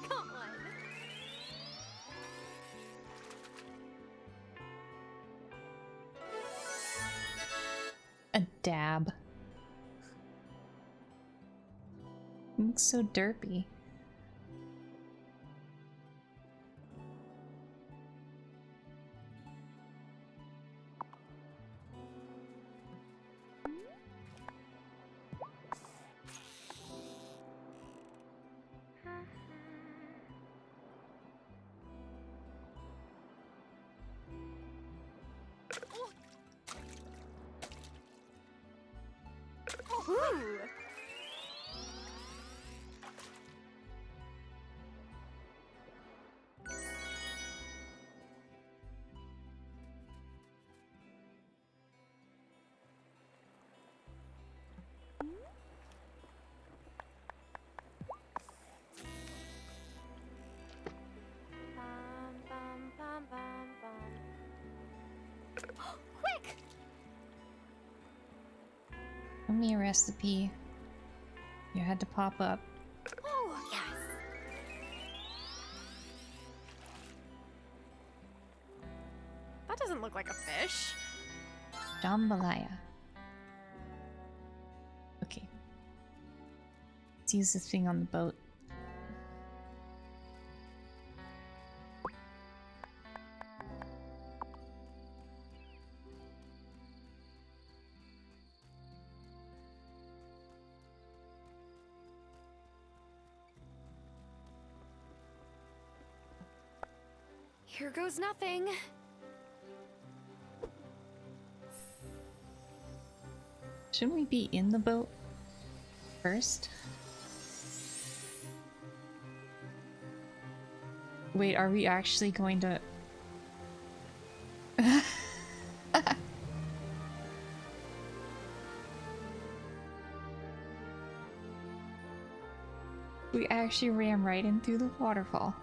Come on! A dab. It looks so derpy. Woo! Quick! Give me a recipe. You had to pop up. Oh, yes. That doesn't look like a fish. Jambalaya. Okay. Let's use this thing on the boat. Here goes nothing. Shouldn't we be in the boat first? Wait, are we actually going to... We actually ran right in through the waterfall.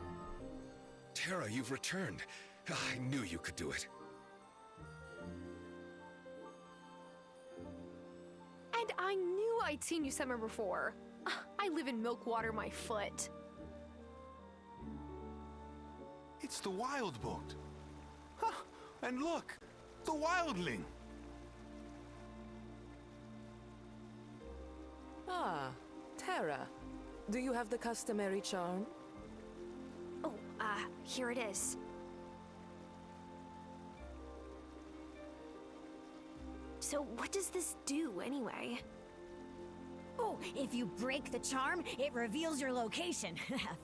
Terra, you've returned. I knew you could do it. And I knew I'd seen you somewhere before. I live in Milkwater, my foot. It's the wild boat. Huh. And look, the wildling. Ah, Terra. Do you have the customary charm? Oh, here it is. So what does this do, anyway? Oh, if you break the charm, it reveals your location.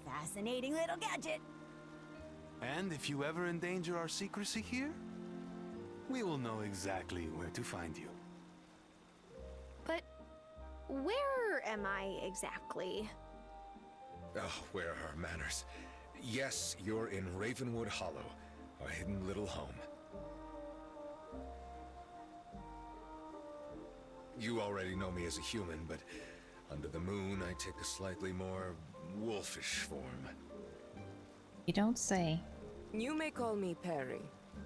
Fascinating little gadget. And if you ever endanger our secrecy here, we will know exactly where to find you. But where am I exactly? Oh, where are manners? Yes, you're in Ravenwood Hollow, our hidden little home. You already know me as a human, but under the moon I take a slightly more wolfish form. You don't say. You may call me Perry.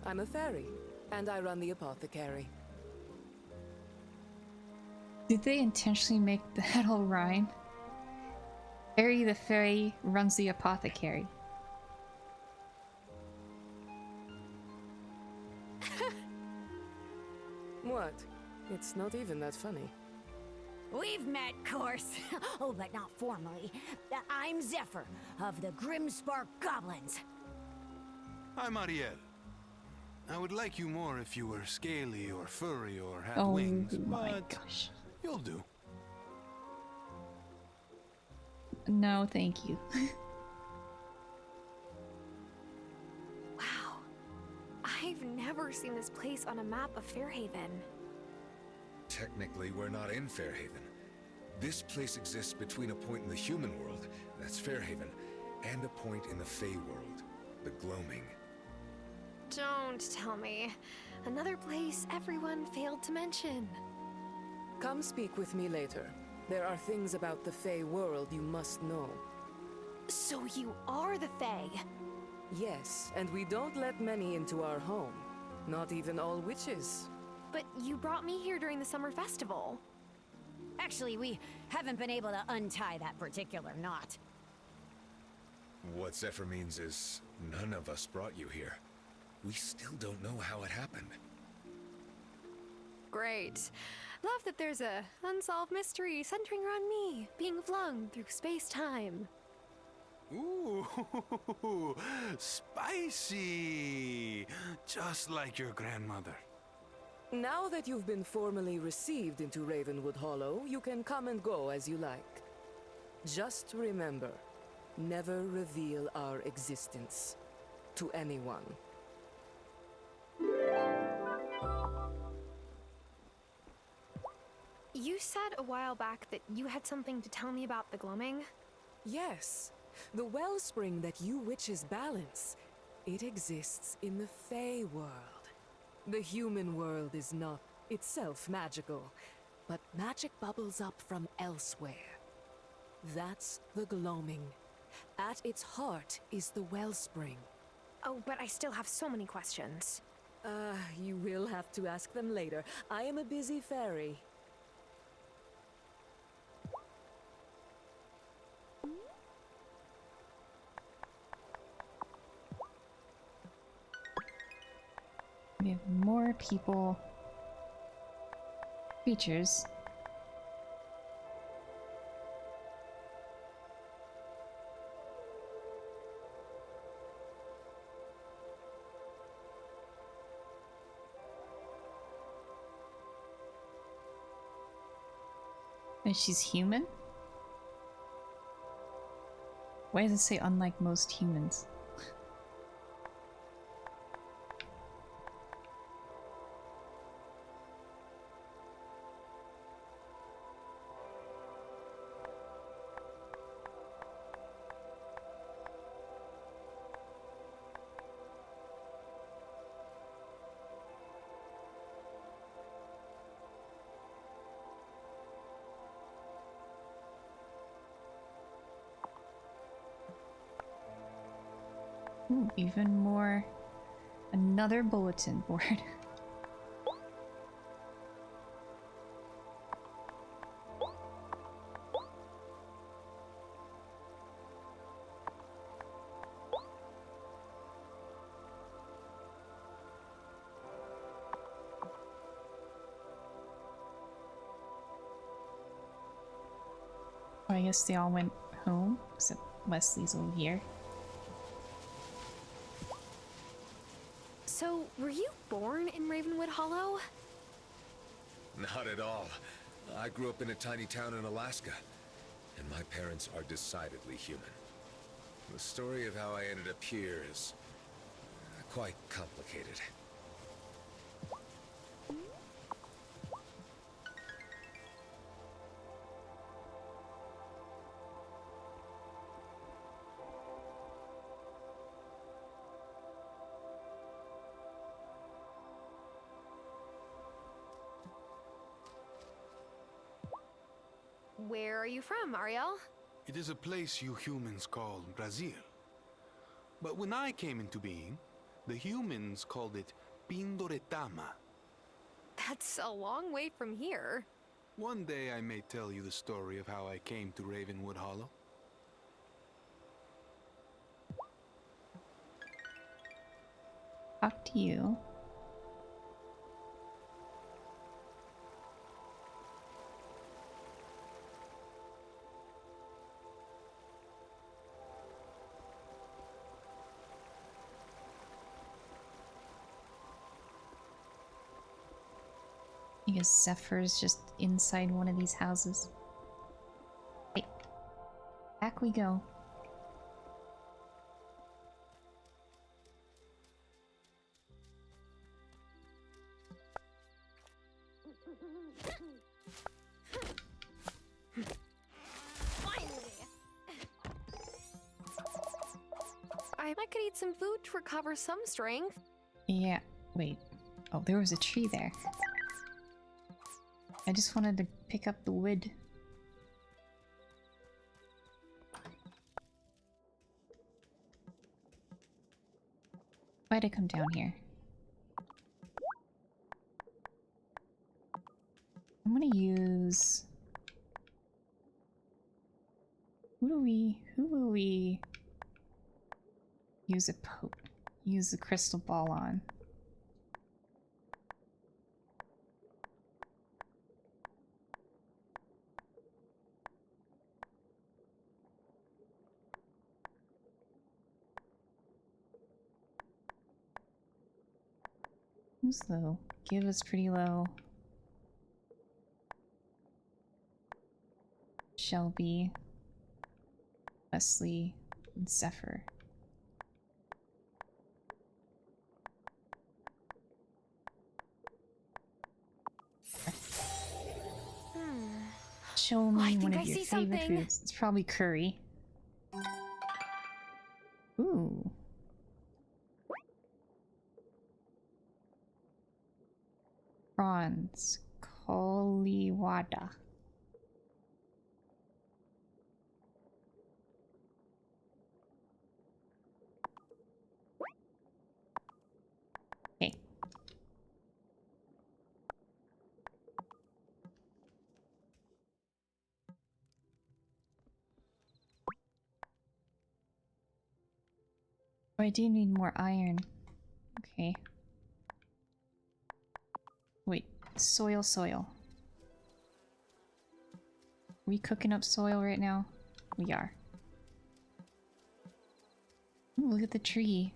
I'm a fairy, and I run the apothecary. Did they intentionally make that all rhyme? Harry the fairy runs the apothecary. What? It's not even that funny. We've met, course. Oh, but not formally. I'm Zephyr, of the Grimspark Goblins. I'm Ariel. I would like you more if you were scaly or furry or had Oh wings, my but gosh. you'll do. No, thank you. Wow. I've never seen this place on a map of Fairhaven. Technically, we're not in Fairhaven. This place exists between a point in the human world, that's Fairhaven, and a point in the Fey world, the Gloaming. Don't tell me. Another place everyone failed to mention. Come speak with me later. There are things about the Fey world you must know. So you are the Fey? Yes, and we don't let many into our home. Not even all witches. But you brought me here during the summer festival. Actually, we haven't been able to untie that particular knot. What Zephyr means is, none of us brought you here. We still don't know how it happened. Great. Love that there's a unsolved mystery centering around me, being flung through space-time. Ooh, spicy! Just like your grandmother. Now that you've been formally received into Ravenwood Hollow, you can come and go as you like. Just remember, never reveal our existence to anyone. You said a while back that you had something to tell me about the gloaming? Yes. The wellspring that you witches balance. It exists in the Fey world. The human world is not itself magical, but magic bubbles up from elsewhere. That's the gloaming. At its heart is the wellspring. Oh, but I still have so many questions. You will have to ask them later. I am a busy fairy. We have more people, creatures. And she's human? Why does it say unlike most humans? Ooh, even more. Another bulletin board. Oh, I guess they all went home, except Wesley's over here. So, were you born in Ravenwood Hollow? Not at all. I grew up in a tiny town in Alaska, and my parents are decidedly human. The story of how I ended up here is quite complicated. Where are you from, Ariel? It is a place you humans call Brazil. But when I came into being, the humans called it Pindoretama. That's a long way from here. One day I may tell you the story of how I came to Ravenwood Hollow. Talk to you. I guess Zephyr's just inside one of these houses. Hey, back we go. I could eat some food to recover some strength. Yeah, wait. Oh, there was a tree there. I just wanted to pick up the wood. Why'd I come down here? I'm gonna use... Who will we use use the crystal ball on? Who's low? Give us pretty low. Shelby, Wesley, and Zephyr. Show me I one think of I your see favorite something. foods. It's probably curry. Ooh. Prawns. Koliwada. Okay. Oh, I do need more iron. Okay. Wait, soil. We cooking up soil right now? We are. Ooh, look at the tree.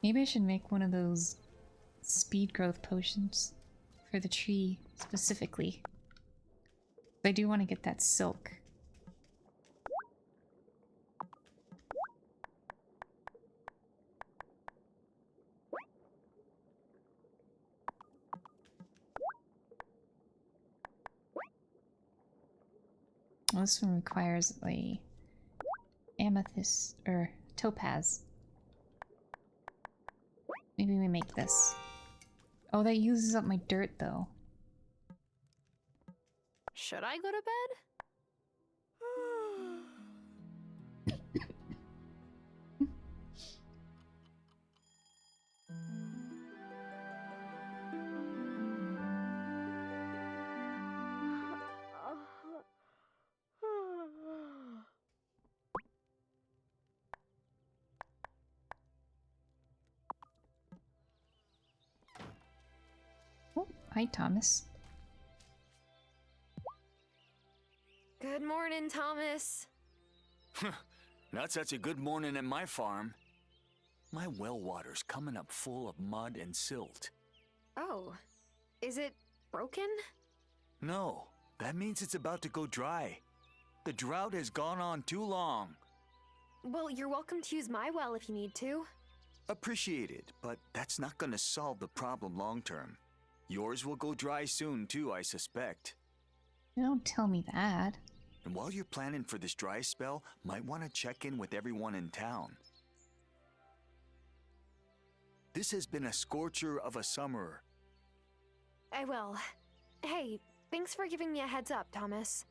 Maybe I should make one of those speed growth potions for the tree specifically. I do want to get that silk. Well, this one requires a amethyst or topaz. Maybe we make this. Oh, that uses up my dirt though. Should I go to bed? Oh, hi Thomas. Good morning, Thomas. Not such a good morning at my farm. My well water's coming up full of mud and silt. Oh, is it broken? No, that means it's about to go dry. The drought has gone on too long. Well, you're welcome to use my well if you need to. Appreciate it, but that's not gonna solve the problem long term. Yours will go dry soon too, I suspect. Don't tell me that. And while you're planning for this dry spell, might want to check in with everyone in town. This has been a scorcher of a summer. I will. Hey, thanks for giving me a heads up, Thomas.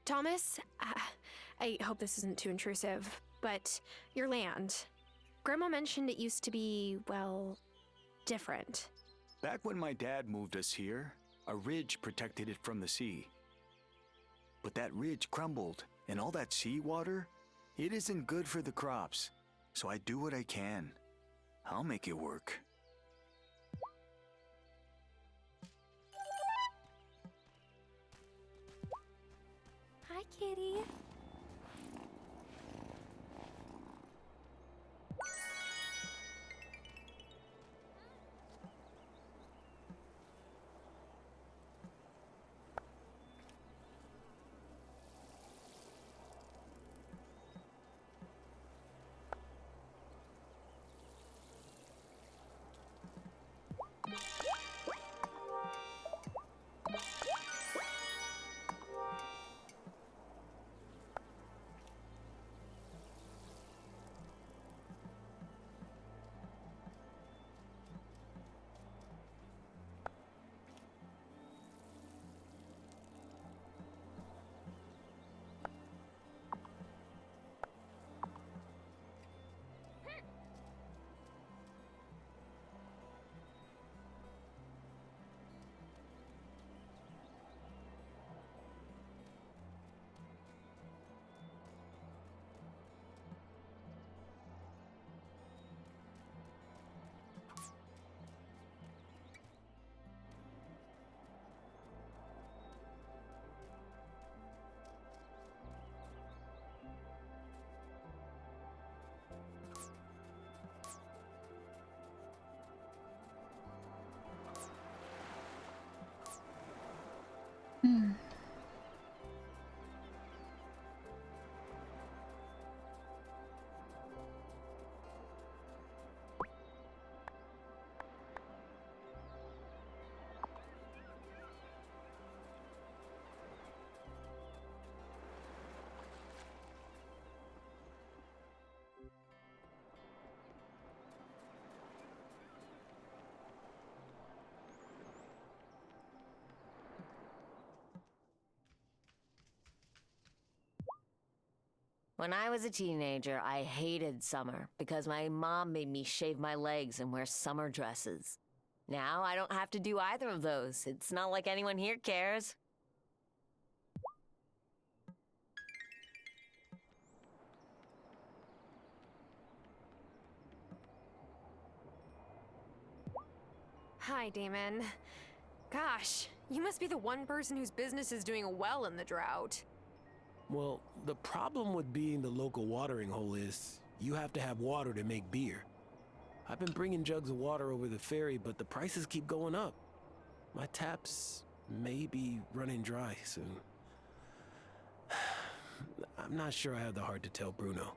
Thomas, I hope this isn't too intrusive, but your land. Grandma mentioned it used to be, well, different. Back when my dad moved us here, a ridge protected it from the sea. But that ridge crumbled, and all that seawater, it isn't good for the crops. So I do what I can. I'll make it work. Hi, kitty. When I was a teenager, I hated summer because my mom made me shave my legs and wear summer dresses. Now I don't have to do either of those. It's not like anyone here cares. Hi, Damon. Gosh, you must be the one person whose business is doing well in the drought. Well, the problem with being the local watering hole is you have to have water to make beer. I've been bringing jugs of water over the ferry, but the prices keep going up. My taps may be running dry soon. I'm not sure I have the heart to tell Bruno.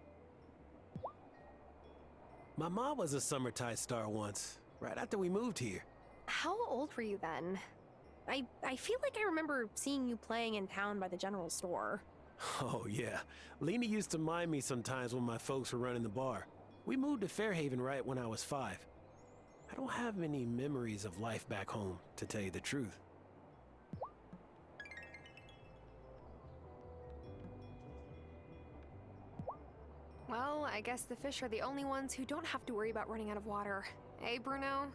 My mom was a summer tide star once, right after we moved here. How old were you then? I feel like I remember seeing you playing in town by the general store. Oh, yeah. Lena used to mind me sometimes when my folks were running the bar. We moved to Fairhaven right when I was 5. I don't have many memories of life back home, to tell you the truth. Well, I guess the fish are the only ones who don't have to worry about running out of water. Hey, Bruno?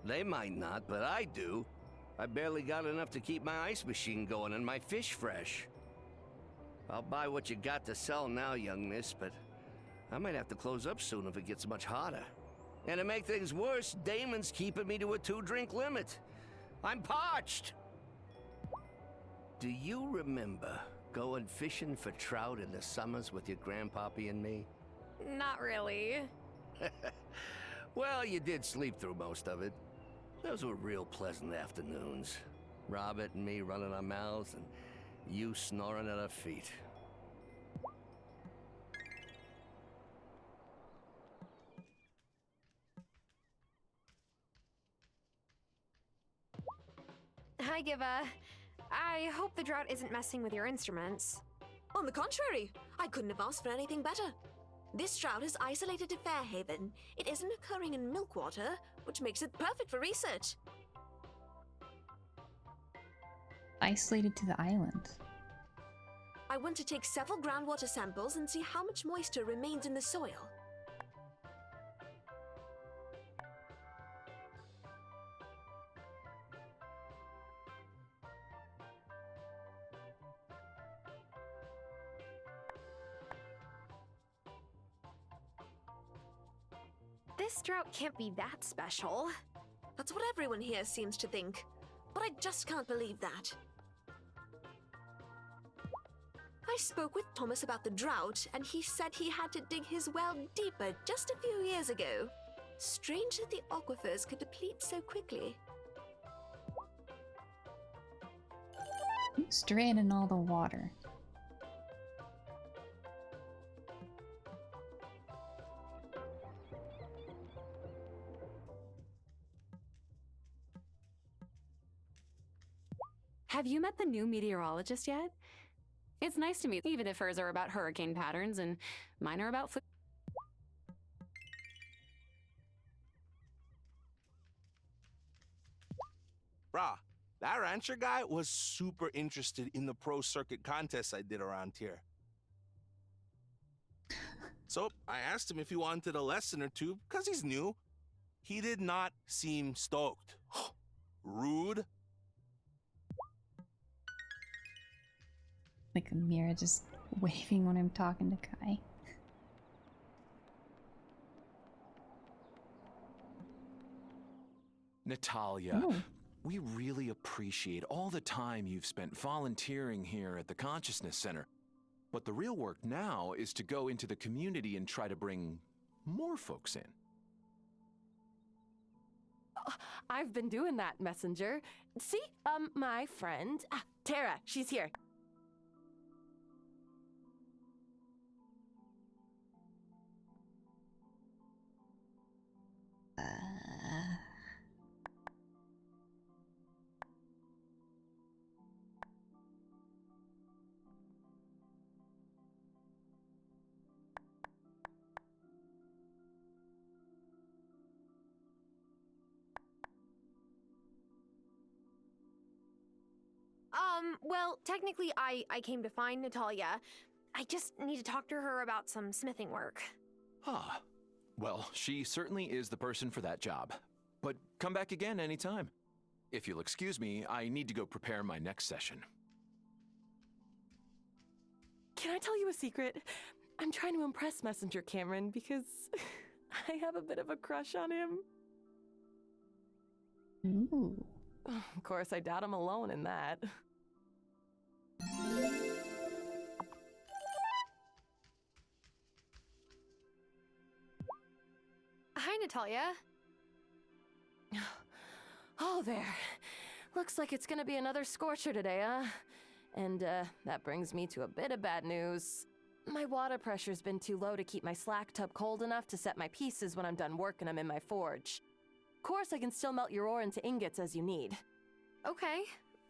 They might not, but I do. I barely got enough to keep my ice machine going and my fish fresh. I'll buy what you got to sell now, young miss, but I might have to close up soon if it gets much hotter. And to make things worse, Damon's keeping me to a 2-drink limit. I'm parched! Do you remember going fishing for trout in the summers with your grandpappy and me? Not really. Well, you did sleep through most of it. Those were real pleasant afternoons. Robert and me running our mouths and you snoring at our feet. Hi, Giva. I hope the drought isn't messing with your instruments. On the contrary, I couldn't have asked for anything better. This drought is isolated to Fairhaven. It isn't occurring in Milkwater, which makes it perfect for research. Isolated to the island. I want to take several groundwater samples and see how much moisture remains in the soil. This drought can't be that special. That's what everyone here seems to think, but I just can't believe that. I spoke with Thomas about the drought, and he said he had to dig his well deeper just a few years ago. Strange that the aquifers could deplete so quickly. Who's draining all the water? Have you met the new meteorologist yet? It's nice to meet, even if hers are about hurricane patterns and mine are about Brah, that rancher guy was super interested in the pro circuit contests I did around here. So I asked him if he wanted a lesson or two, because he's new. He did not seem stoked. Rude. Like Mira just waving when I'm talking to Kai. Natalia, Oh. we really appreciate all the time you've spent volunteering here at the Consciousness Center. But the real work now is to go into the community and try to bring more folks in. I've been doing that, Messenger. See, my friend, Tara, she's here. Well, technically I came to find Natalia. I just need to talk to her about some smithing work. Ah, well, she certainly is the person for that job. But come back again anytime. If you'll excuse me, I need to go prepare my next session. Can I tell you a secret? I'm trying to impress Messenger Cameron because I have a bit of a crush on him. Ooh. Of course, I doubt I'm alone in that. Hi, Natalia. Oh, there. Looks like it's gonna be another scorcher today, huh? And, that brings me to a bit of bad news. My water pressure's been too low to keep my slack tub cold enough to set my pieces when I'm done working them in my forge. Of course, I can still melt your ore into ingots as you need. Okay.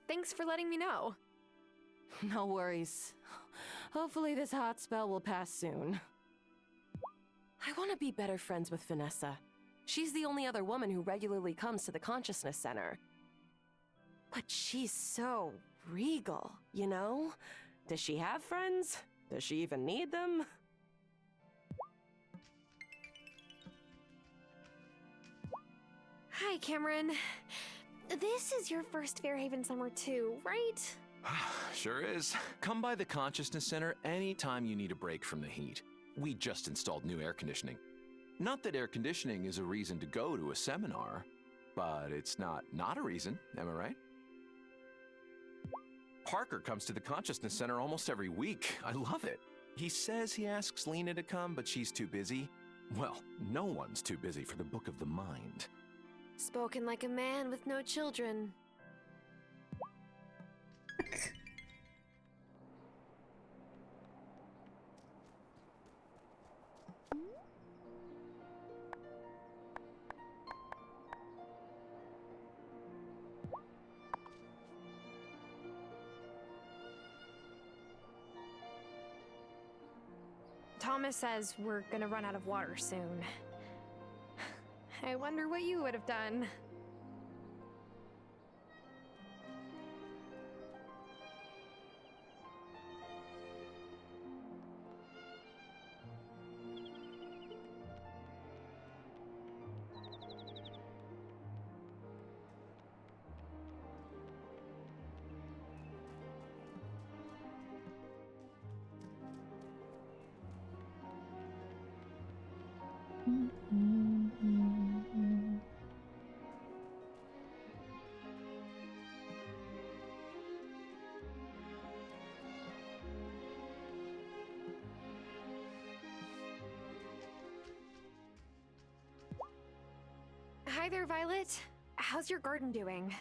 Thanks for letting me know. No worries. Hopefully this hot spell will pass soon. I want to be better friends with Vanessa. She's the only other woman who regularly comes to the Consciousness Center. But she's so regal, you know? Does she have friends? Does she even need them? Hi, Cameron. This is your first Fairhaven summer too, right? Sure is. Come by the Consciousness Center anytime you need a break from the heat. We just installed new air conditioning. Not that air conditioning is a reason to go to a seminar, but it's not a reason, am I right? Parker comes to the Consciousness Center almost every week. I love it. He says he asks Lena to come, but she's too busy. Well, no one's too busy for the Book of the Mind. Spoken like a man with no children. Thomas says we're gonna run out of water soon. I wonder what you would have done. Hi there, Violet. How's your garden doing?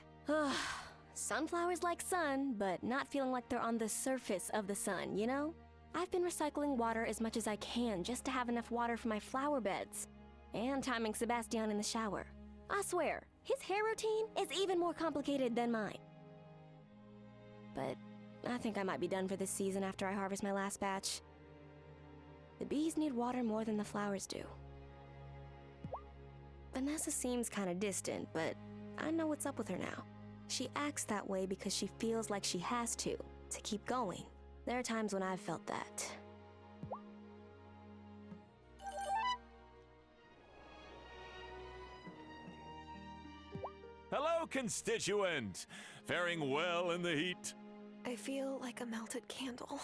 Sunflowers like sun, but not feeling like they're on the surface of the sun, you know? I've been recycling water as much as I can just to have enough water for my flower beds. And timing Sebastian in the shower. I swear, his hair routine is even more complicated than mine. But I think I might be done for this season after I harvest my last batch. The bees need water more than the flowers do. Vanessa seems kinda distant, but I know what's up with her now. She acts that way because she feels like she has to keep going. There are times when I've felt that. Hello, constituent! Faring well in the heat? I feel like a melted candle.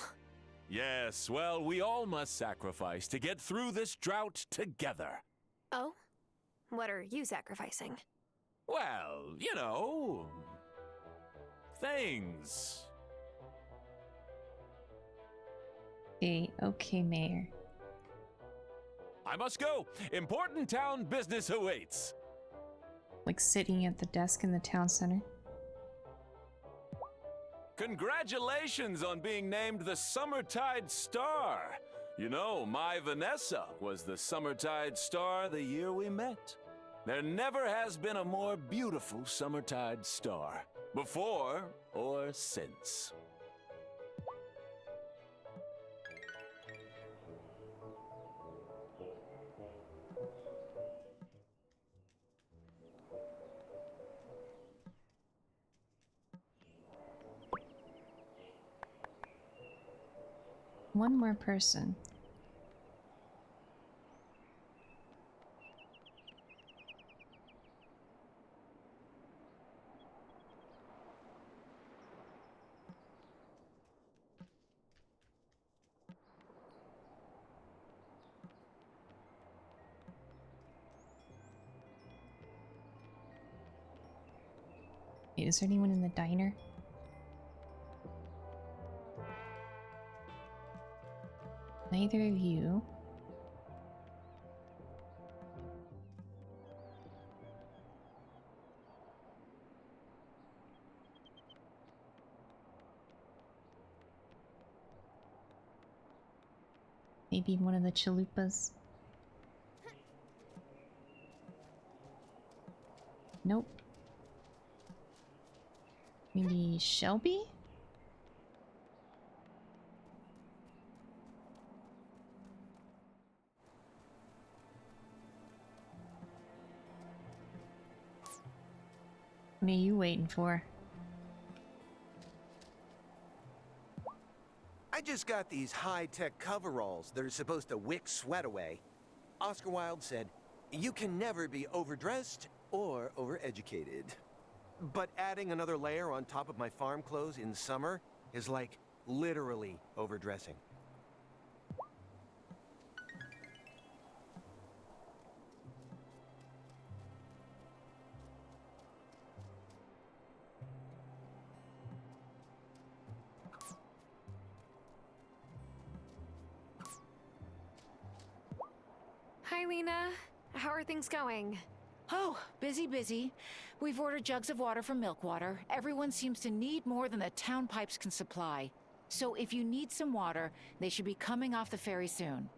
Yes, well, we all must sacrifice to get through this drought together. Oh? What are you sacrificing? Well, you know... things. Okay, Mayor. I must go. Important town business awaits. Like sitting at the desk in the town center. Congratulations on being named the Summertide Star. You know, my Vanessa was the Summertide Star the year we met. There never has been a more beautiful Summertide Star, before or since. one more person. Wait, is there anyone in the diner? Neither of you. Maybe one of the chalupas. Nope. Maybe Shelby? What are you waiting for? I just got these high-tech coveralls that are supposed to wick sweat away. Oscar Wilde said, "You can never be overdressed or overeducated." But adding another layer on top of my farm clothes in summer is like literally overdressing. Hi, Lena. How are things going? Oh, busy, busy. We've ordered jugs of water from Milkwater. Everyone seems to need more than the town pipes can supply. So if you need some water, they should be coming off the ferry soon.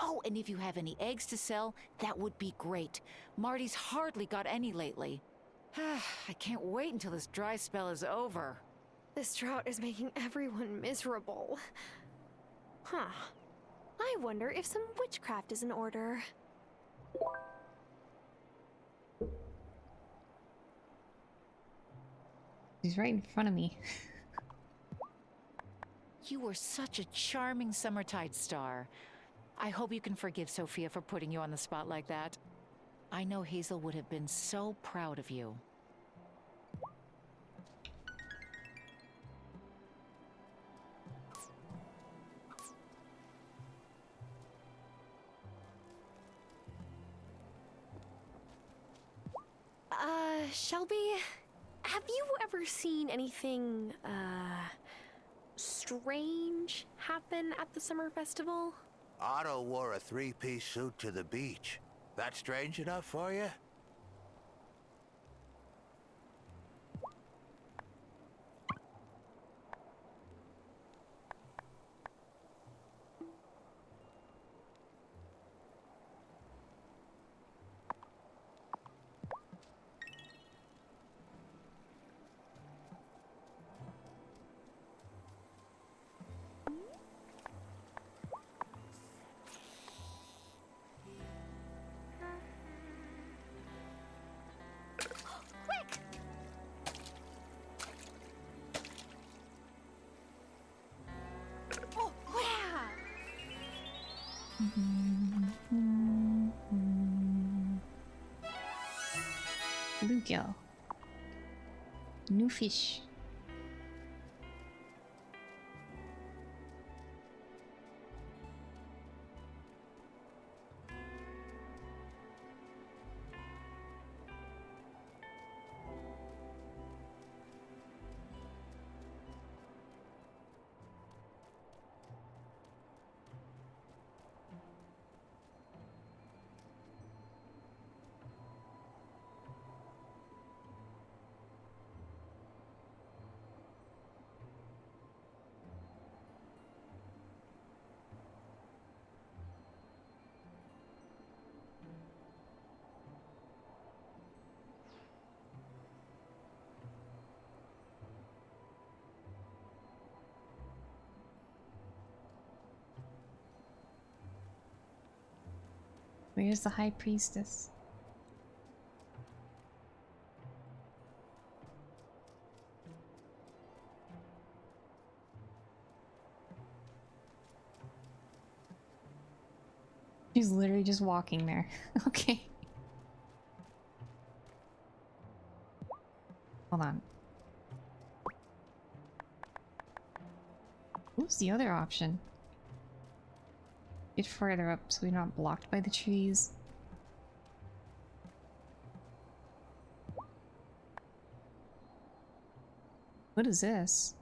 Oh, and if you have any eggs to sell, that would be great. Marty's hardly got any lately. I can't wait until this dry spell is over. This drought is making everyone miserable. Huh. I wonder if some witchcraft is in order. He's right in front of me. You were such a charming Summertide star. I hope you can forgive Sophia for putting you on the spot like that. I know Hazel would have been so proud of you. Shelby, have you ever seen anything, strange happen at the summer festival? Otto wore a three-piece suit to the beach. That strange enough for you? Bluegill. New fish. Where's the High Priestess? She's literally just walking there. Okay. Hold on. What's the other option? Get further up so we're not blocked by the trees. What is this?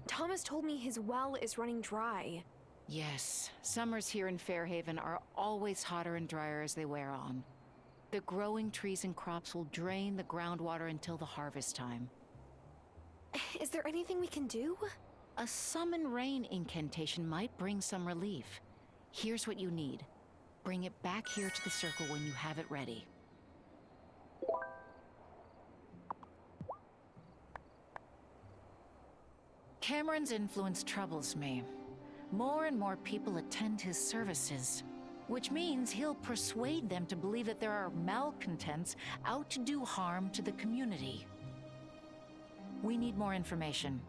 Thomas told me his well is running dry. Yes, summers here in Fairhaven are always hotter and drier as they wear on. The growing trees and crops will drain the groundwater until the harvest time. Is there anything we can do? A summon rain incantation might bring some relief. Here's what you need. Bring it back here to the circle when you have it ready. Cameron's influence troubles me. More and more people attend his services, which means he'll persuade them to believe that there are malcontents out to do harm to the community. We need more information.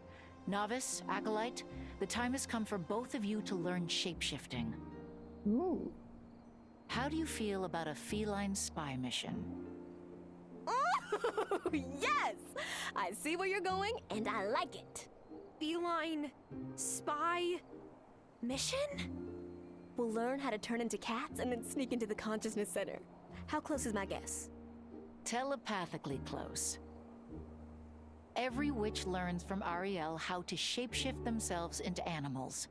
Novice, Acolyte, the time has come for both of you to learn shapeshifting. Ooh. How do you feel about a feline spy mission? Oh, yes! I see where you're going, and I like it. Feline spy mission? We'll learn how to turn into cats and then sneak into the consciousness center. How close is my guess? Telepathically close. Every witch learns from Ariel how to shapeshift themselves into animals.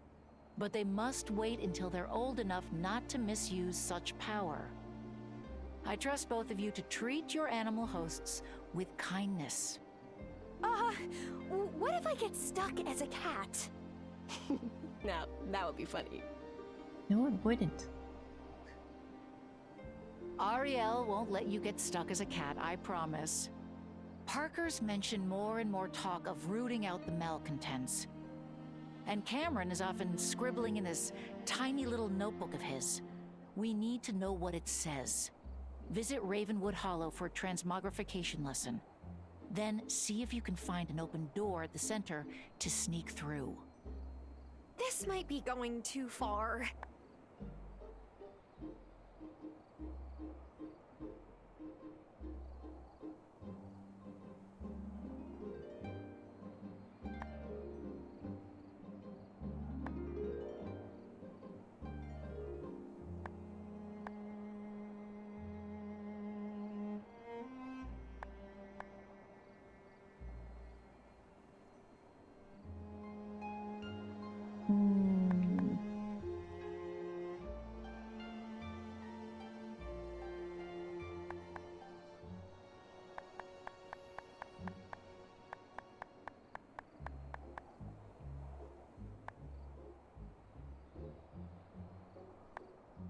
But they must wait until they're old enough not to misuse such power. I trust both of you to treat your animal hosts with kindness. What if I get stuck as a cat? Now, that would be funny. No, it wouldn't. Ariel won't let you get stuck as a cat, I promise. Parker's mentioned more and more talk of rooting out the malcontents. And Cameron is often scribbling in this tiny little notebook of his. We need to know what it says. Visit Ravenwood Hollow for a transmogrification lesson. Then see if you can find an open door at the center to sneak through. This might be going too far.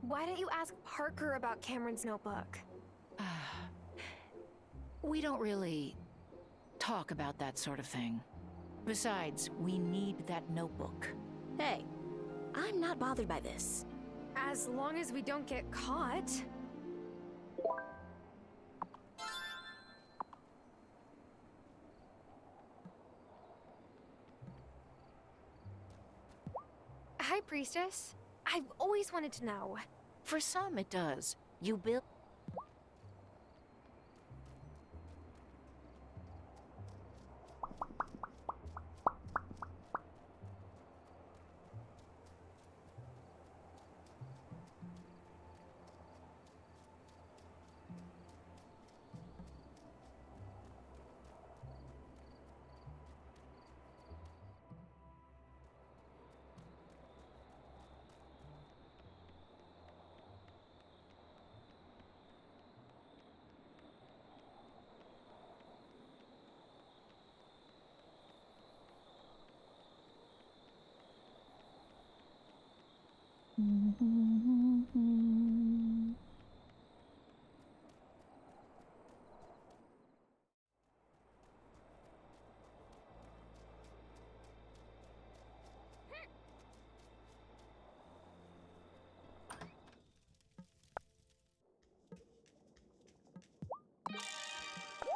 Why don't you ask Parker about Cameron's notebook? We don't really talk about that sort of thing. Besides, we need that notebook. Hey, I'm not bothered by this. As long as we don't get caught. Hi, Priestess. I've always wanted to know. For some, it does. You build...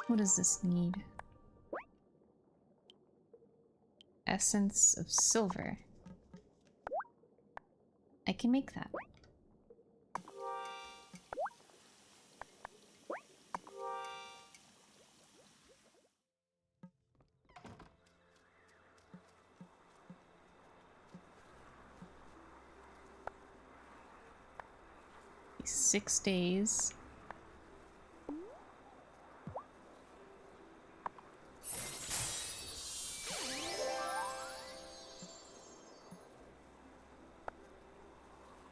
What does this need? essence of silver. I can make that. Six days.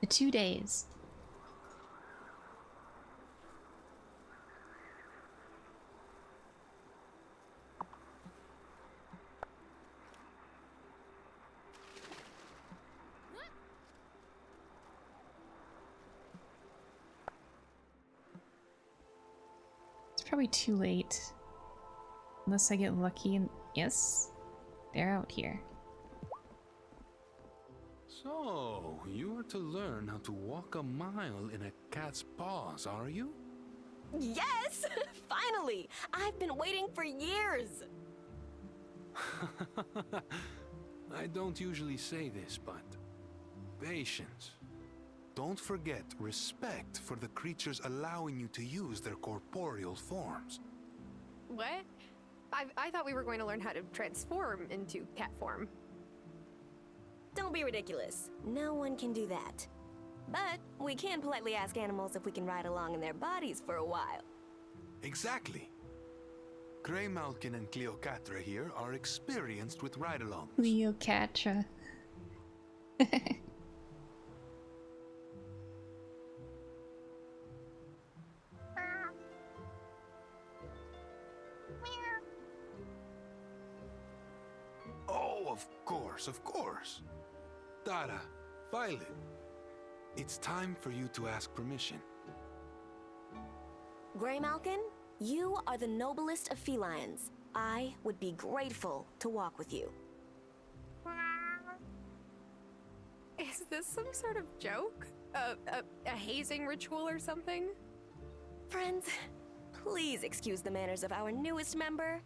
The 2 days. It's probably too late. Unless I get lucky and yes, they're out here. So, you are to learn how to walk a mile in a cat's paws, are you? Yes! Finally! I've been waiting for years! I don't usually say this, but patience. Don't forget respect for the creatures allowing you to use their corporeal forms. What? I thought we were going to learn how to transform into cat form. Don't be ridiculous. No one can do that. But we can politely ask animals if we can ride along in their bodies for a while. Exactly. Greymalkin and Cleocatra here are experienced with ride-alongs. Cleocatra. Oh, of course. Tara, Vylde, it's time for you to ask permission. Greymalkin, you are the noblest of felines. I would be grateful to walk with you. Is this some sort of joke? A hazing ritual or something? Friends, please excuse the manners of our newest member.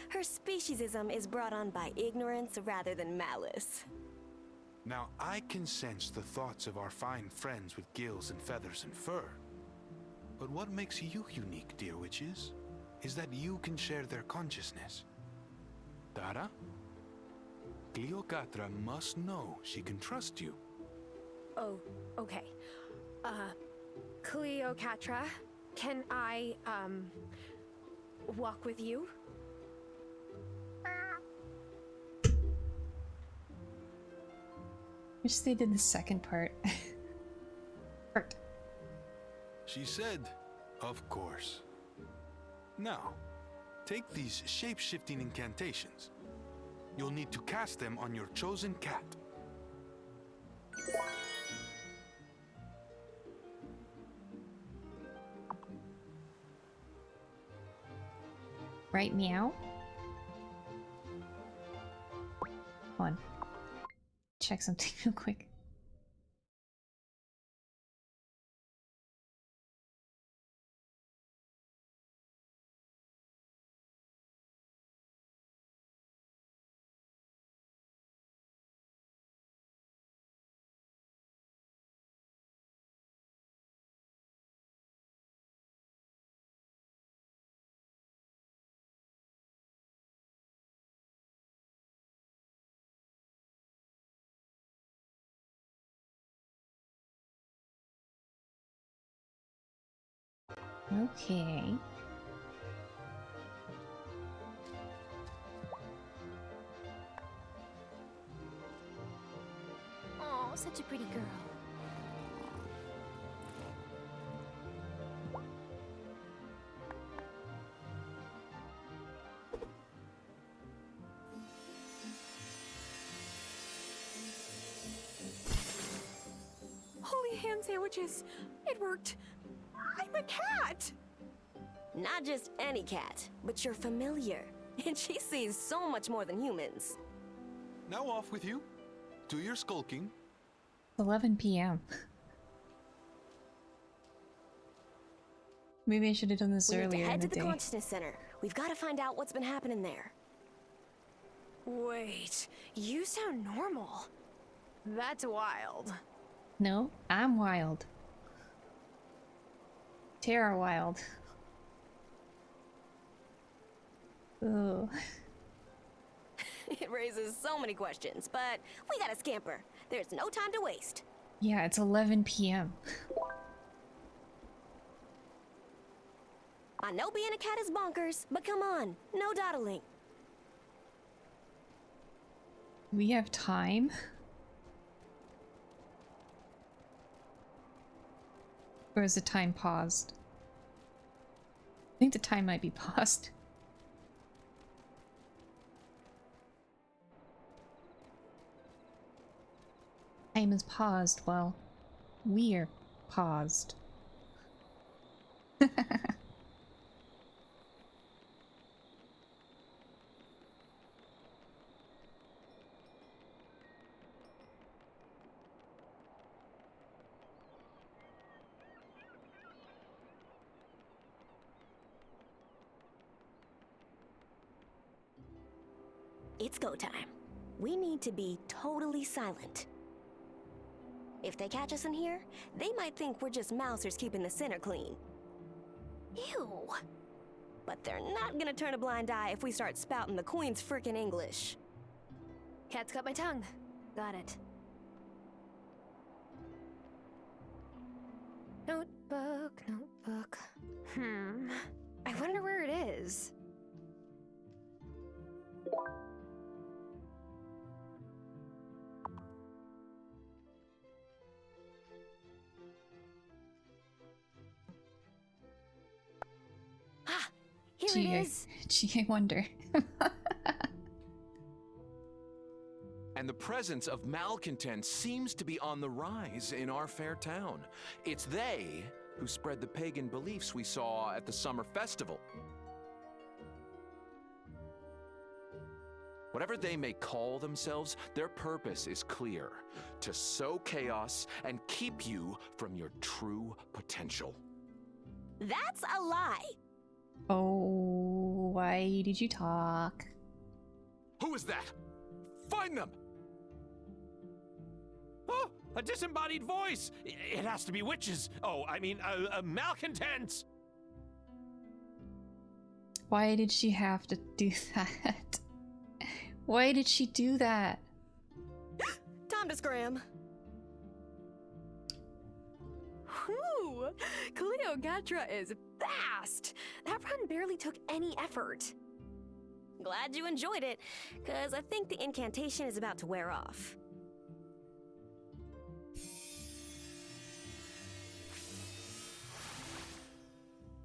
Her speciesism is brought on by ignorance rather than malice. Now, I can sense the thoughts of our fine friends with gills and feathers and fur. But what makes you unique, dear witches, is that you can share their consciousness. Tara? Cleocatra must know she can trust you. Oh, okay. Cleocatra, can I, walk with you? Wish they did the second part. She said, of course. Now, take these shape-shifting incantations. You'll need to cast them on your chosen cat. Right, meow? Hold on. Check something real quick. Okay. Oh, such a pretty girl. Holy hand sandwiches! It worked! I'm a cat! Not just any cat, but your familiar. And she sees so much more than humans. Now off with you. Do your skulking. 11 p.m. Maybe I should have done this We need to earlier in head the to the day. consciousness center. We've got to find out what's been happening there. Wait, you sound normal. That's wild. No, I'm wild. Tara wild. Ugh. It raises so many questions, but we gotta scamper. There's no time to waste. Yeah, it's 11 p.m. I know being a cat is bonkers, but come on, no dawdling. We have time? Or is the time paused? I think the time might be paused. Time is paused while we're paused. It's go time. We need to be totally silent. If they catch us in here, they might think we're just mousers keeping the center clean. Ew. But they're not gonna turn a blind eye if we start spouting the Queen's frickin' English. Cat's got my tongue. Got it. Notebook, notebook. I wonder where it is. Here it is. Gee, I wonder. And the presence of malcontents seems to be on the rise in our fair town. It's they who spread the pagan beliefs we saw at the summer festival. Whatever they may call themselves, their purpose is clear: to sow chaos and keep you from your true potential. That's a lie. Oh, why did you talk? Who is that? Find them! Oh, a disembodied voice! It has to be witches. Oh, I mean, malcontents! Why did she have to do that? Why did she do that? Time to scram. Whew! Cleopatra is fast! That run barely took any effort. Glad you enjoyed it, cause I think the incantation is about to wear off.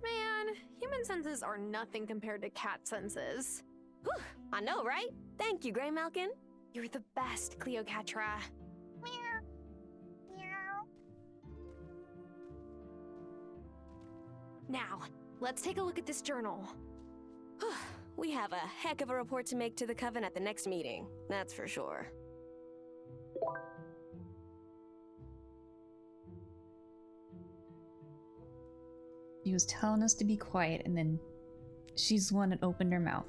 Man, human senses are nothing compared to cat senses. Whew, I know, right? Thank you, Grey Malkin. You're the best, Cleopatra. Now, let's take a look at this journal. We have a heck of a report to make to the Coven at the next meeting, that's for sure. She was telling us to be quiet, and then she's the one that opened her mouth.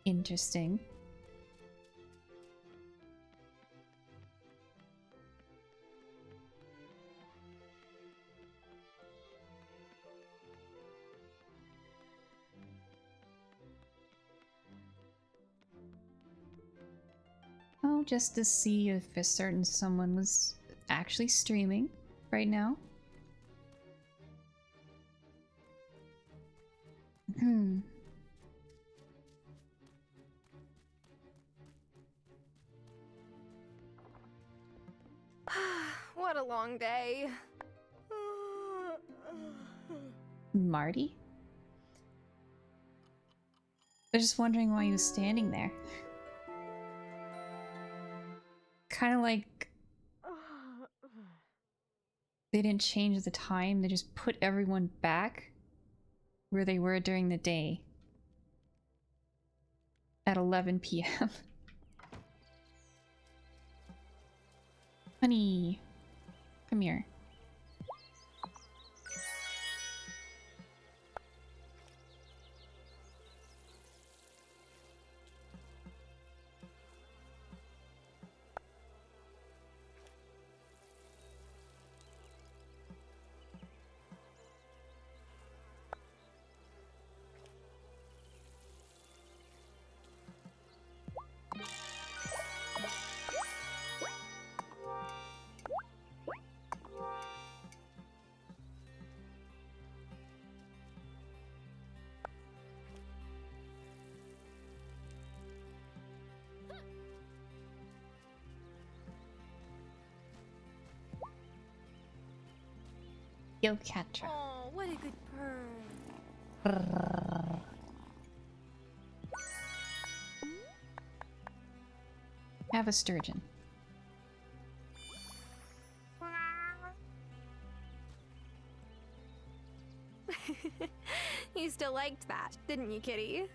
Interesting. Oh, just to see if a certain someone was actually streaming right now. a long day. Marty? I was just wondering why he was standing there. Kind of like they didn't change the time, they just put everyone back where they were during the day at 11 p.m. Honey, come here. Yo, Catra. Oh, what a good purr. Have a sturgeon. You still liked that, didn't you, kitty?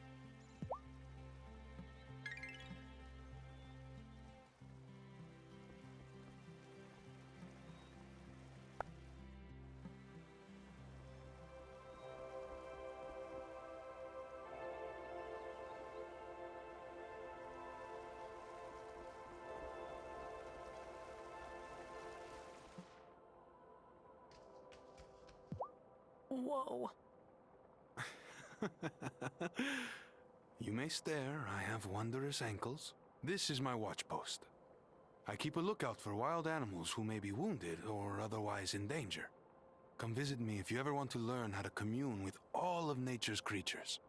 Whoa. You may stare, I have wondrous ankles. This is my watch post. I keep a lookout for wild animals who may be wounded or otherwise in danger. Come visit me if you ever want to learn how to commune with all of nature's creatures.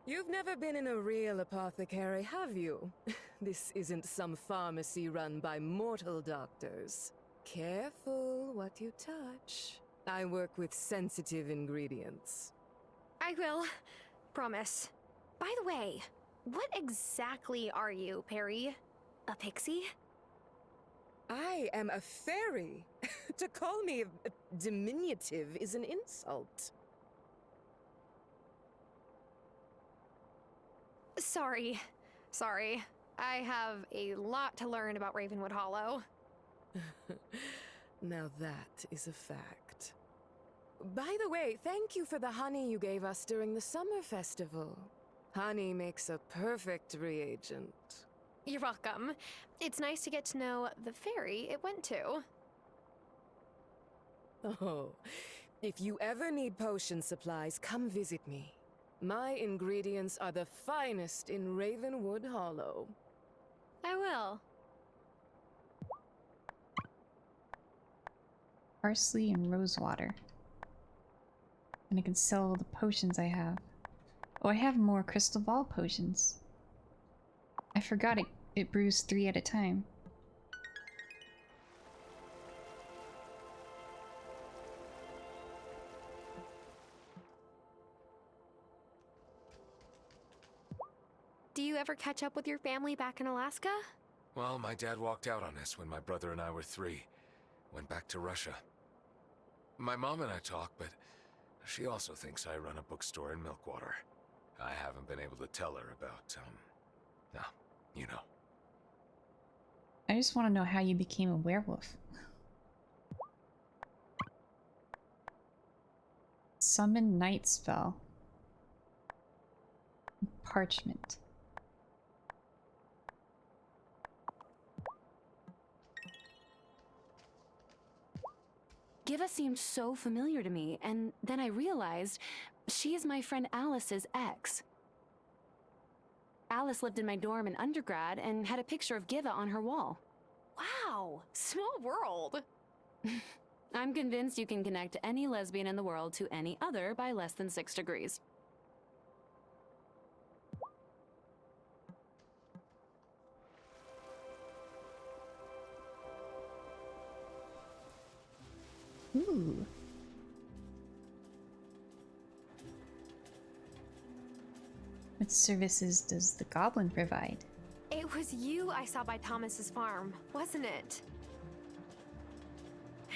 You've never been in a real apothecary, have you? This isn't some pharmacy run by mortal doctors. Careful what you touch. I work with sensitive ingredients. I will. Promise. By the way, what exactly are you, Perry? A pixie? I am a fairy. To call me diminutive is an insult. Sorry. I have a lot to learn about Ravenwood Hollow. Now that is a fact. By the way, thank you for the honey you gave us during the summer festival. Honey makes a perfect reagent. You're welcome. It's nice to get to know the fairy it went to. Oh, if you ever need potion supplies, come visit me. My ingredients are the finest in Ravenwood Hollow. I will. Parsley and rosewater. And I can sell the potions I have. Oh, I have more crystal ball potions. I forgot it brews 3 at a time. Do you ever catch up with your family back in Alaska? Well, my dad walked out on us when my brother and I were 3. Went back to Russia. My mom and I talk, but she also thinks I run a bookstore in Milkwater. I haven't been able to tell her about, no, you know. I just want to know how you became a werewolf. Summon night spell. Parchment. Giva seemed so familiar to me, and then I realized she is my friend Alice's ex. Alice lived in my dorm in undergrad and had a picture of Giva on her wall. Wow, small world. I'm convinced you can connect any lesbian in the world to any other by less than 6 degrees. Ooh. What services does the goblin provide? It was you I saw by Thomas's farm, wasn't it?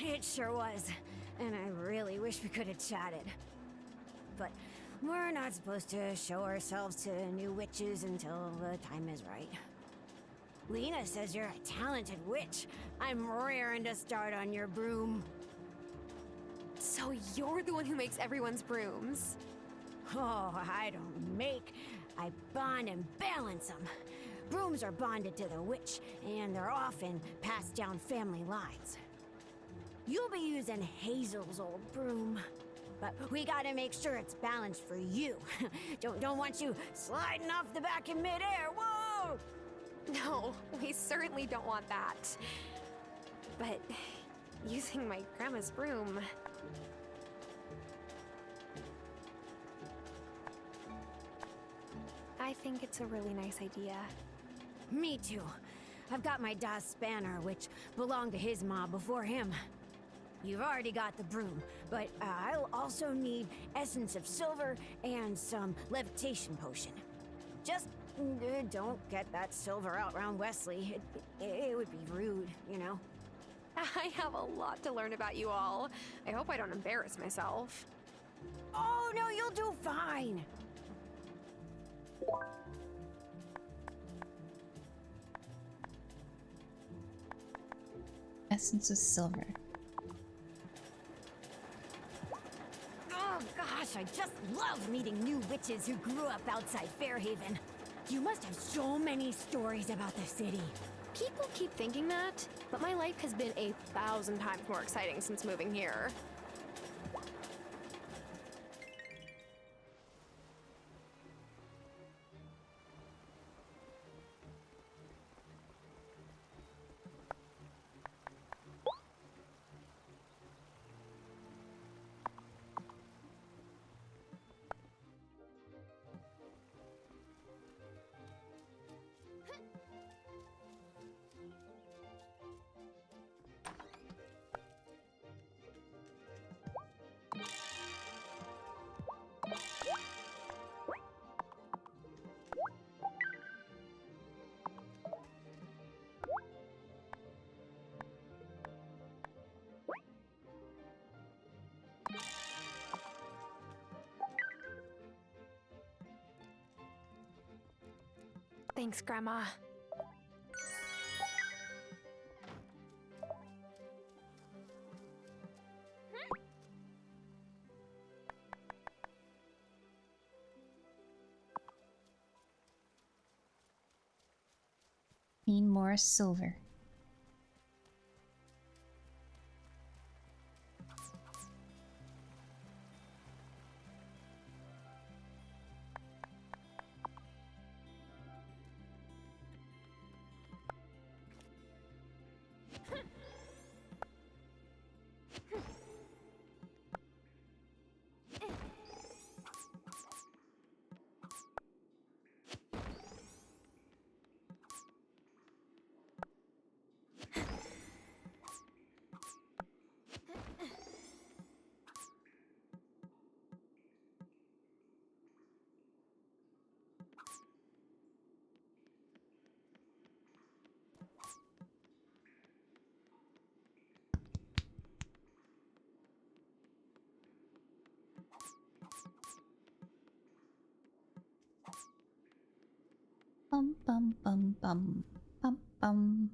It sure was. And I really wish we could have chatted. But we're not supposed to show ourselves to new witches until the time is right. Lena says you're a talented witch. I'm raring to start on your broom. So you're the one who makes everyone's brooms? Oh, I don't make. I bond and balance them. Brooms are bonded to the witch, and they're often passed down family lines. You'll be using Hazel's old broom. But we gotta make sure it's balanced for you. Don't want you sliding off the back in midair. Whoa! No, we certainly don't want that. But using my grandma's broom... I think it's a really nice idea. Me too. I've got my Das Spanner, which belonged to his ma before him. You've already got the broom, but I'll also need essence of silver and some levitation potion. Just don't get that silver out round Wesley. It would be rude, you know? I have a lot to learn about you all. I hope I don't embarrass myself. Oh, no, you'll do fine. Essence of silver. Oh gosh, I just love meeting new witches who grew up outside Fairhaven. You must have so many stories about the city. People keep thinking that, but my life has been 1,000 times more exciting since moving here. Thanks, Grandma. Need more silver. Bum bum bum bum bum bum.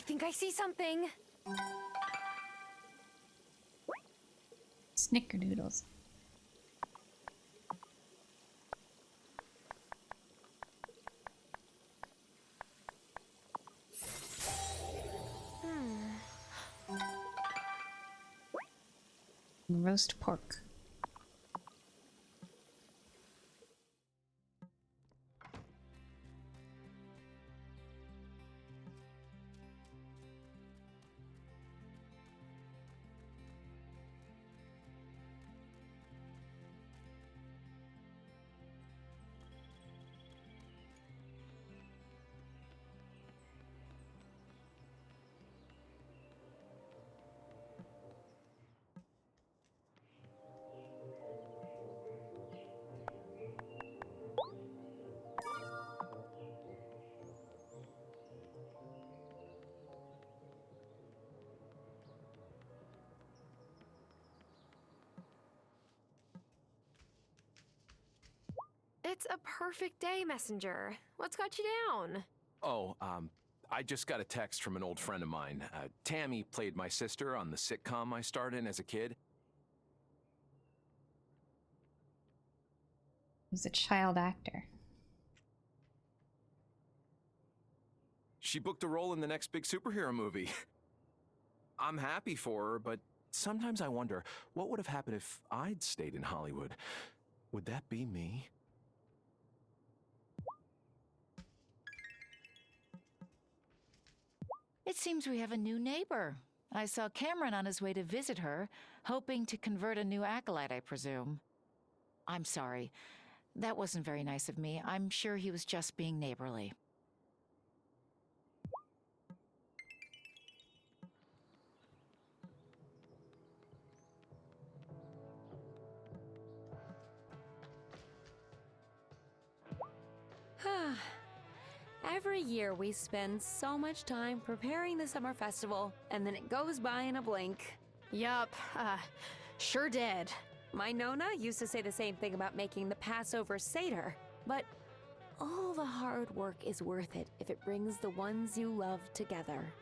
think I see something. Snickerdoodles. Roast pork. It's a perfect day, Messenger. What's got you down? Oh, I just got a text from an old friend of mine. Tammy played my sister on the sitcom I starred in as a kid. Was a child actor. She booked a role in the next big superhero movie. I'm happy for her, but sometimes I wonder, what would have happened if I'd stayed in Hollywood? Would that be me? It seems we have a new neighbor. I saw Cameron on his way to visit her, hoping to convert a new acolyte, I presume. I'm sorry. That wasn't very nice of me. I'm sure he was just being neighborly. Every year we spend so much time preparing the summer festival, and then it goes by in a blink. Yup, sure did. My Nona used to say the same thing about making the Passover Seder, but all the hard work is worth it if it brings the ones you love together.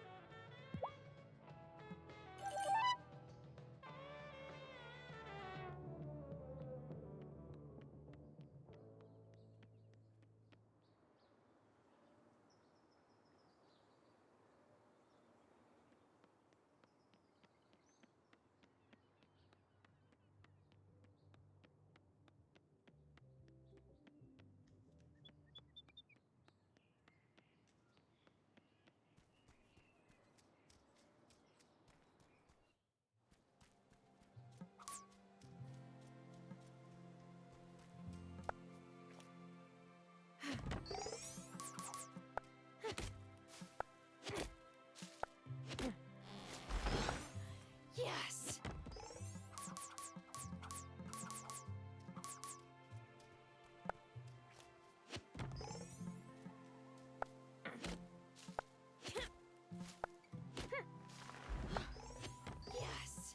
Yes! Yes!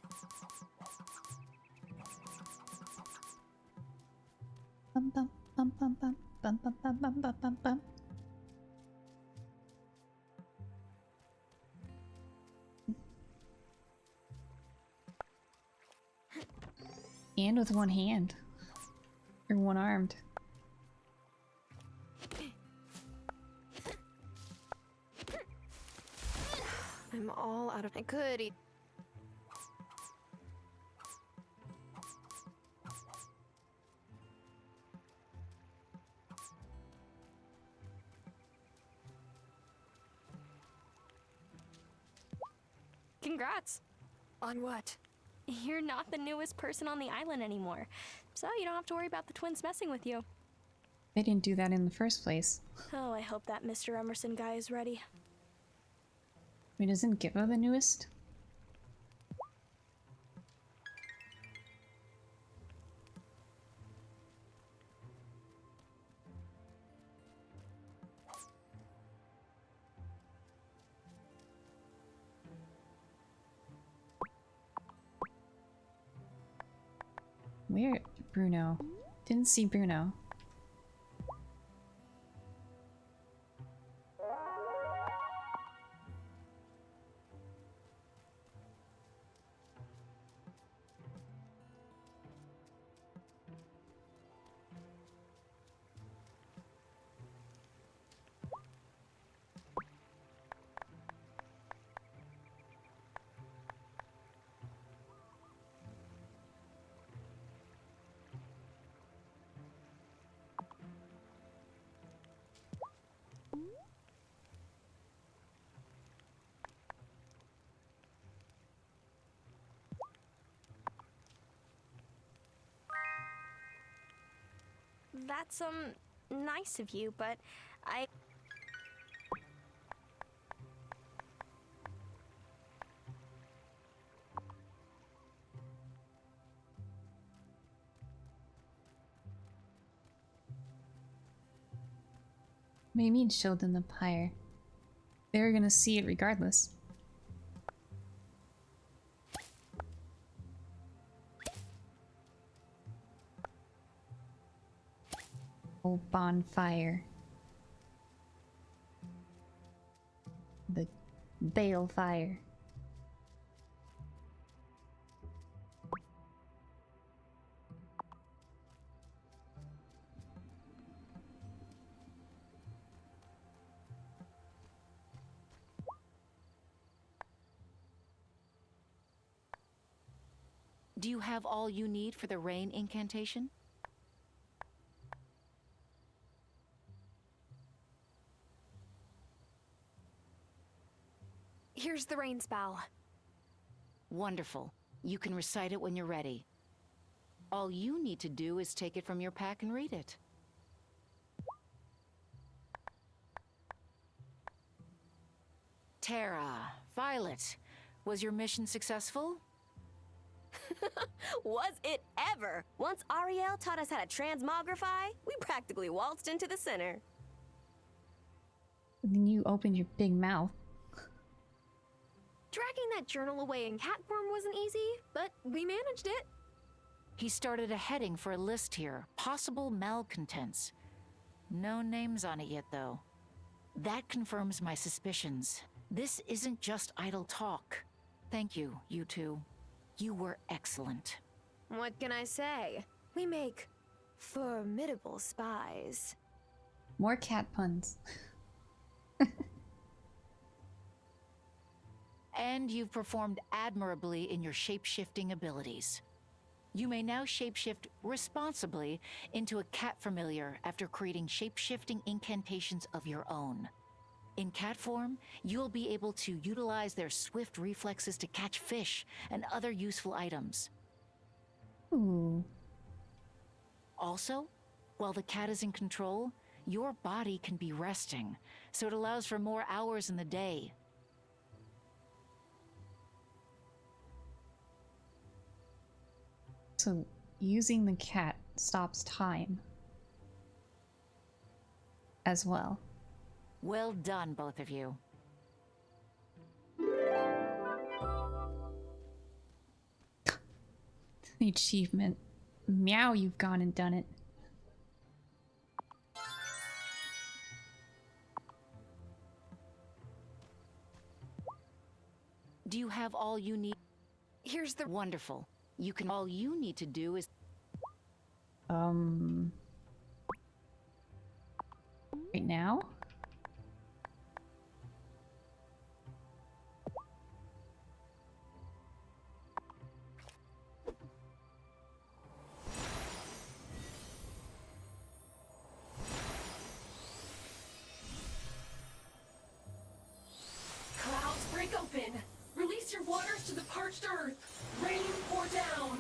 Bum bum bum bum bum bum bum bum bum bum bum bum. And with one hand. Or one armed. I'm all out of my goodie. Congrats! On what? You're not the newest person on the island anymore, so you don't have to worry about the twins messing with you. They didn't do that in the first place. Oh, I hope that Mr. Emerson guy is ready. Wait, isn't Giva the newest? Where? Bruno. Didn't see Bruno. That's, nice of you, but I... What do you mean showed them the pyre? They were gonna see it regardless. Oh, bonfire. The balefire. Do you have all you need for the rain incantation? Here's the rain spell. Wonderful. You can recite it when you're ready. All you need to do is take it from your pack and read it. Terra, Violet, was your mission successful? Was it ever? Once Ariel taught us how to transmogrify, we practically waltzed into the center. And then you opened your big mouth. Dragging that journal away in cat form wasn't easy, but we managed it. He started a heading for a list here. Possible malcontents. No names on it yet, though. That confirms my suspicions. This isn't just idle talk. Thank you, you two. You were excellent. What can I say? We make formidable spies. More cat puns. And you've performed admirably in your shape-shifting abilities. You may now shapeshift responsibly into a cat familiar after creating shape-shifting incantations of your own. In cat form, you'll be able to utilize their swift reflexes to catch fish and other useful items. Ooh. Also, while the cat is in control, your body can be resting, so it allows for more hours in the day. So, using the cat stops time. As well. Well done, both of you. The achievement. Meow, you've gone and done it. Do you have all you need? Here's the... Wonderful. You can... All you need to do is... Right now? Clouds break open. Release your waters to the parched earth. Rain pour down.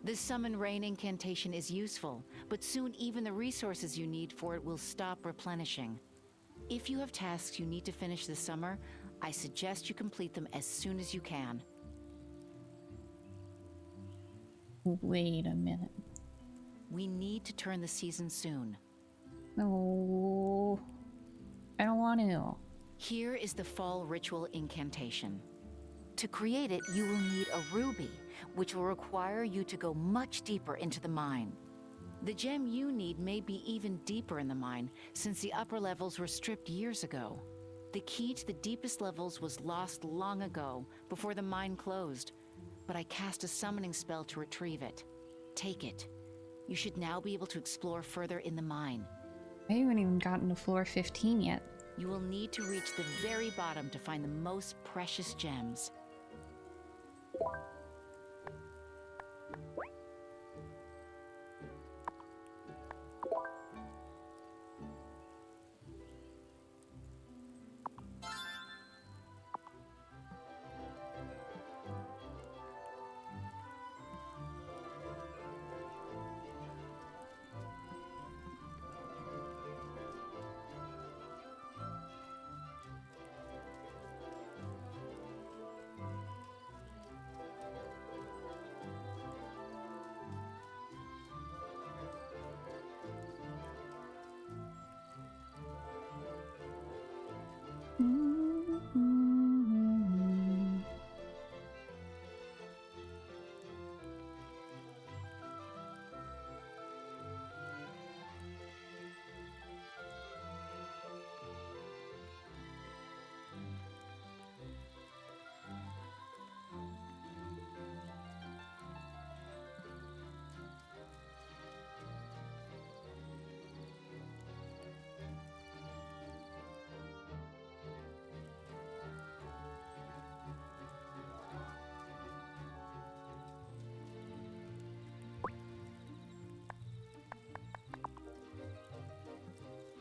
This summon rain incantation is useful, but soon even the resources you need for it will stop replenishing. If you have tasks you need to finish this summer, I suggest you complete them as soon as you can. Wait a minute. We need to turn the season soon. No. I don't want to. Here is the fall ritual incantation. To create it, you will need a ruby, which will require you to go much deeper into the mine. The gem you need may be even deeper in the mine, since the upper levels were stripped years ago. The key to the deepest levels was lost long ago, before the mine closed, but I cast a summoning spell to retrieve it. Take it. You should now be able to explore further in the mine. I haven't even gotten to floor 15 yet. You will need to reach the very bottom to find the most precious gems.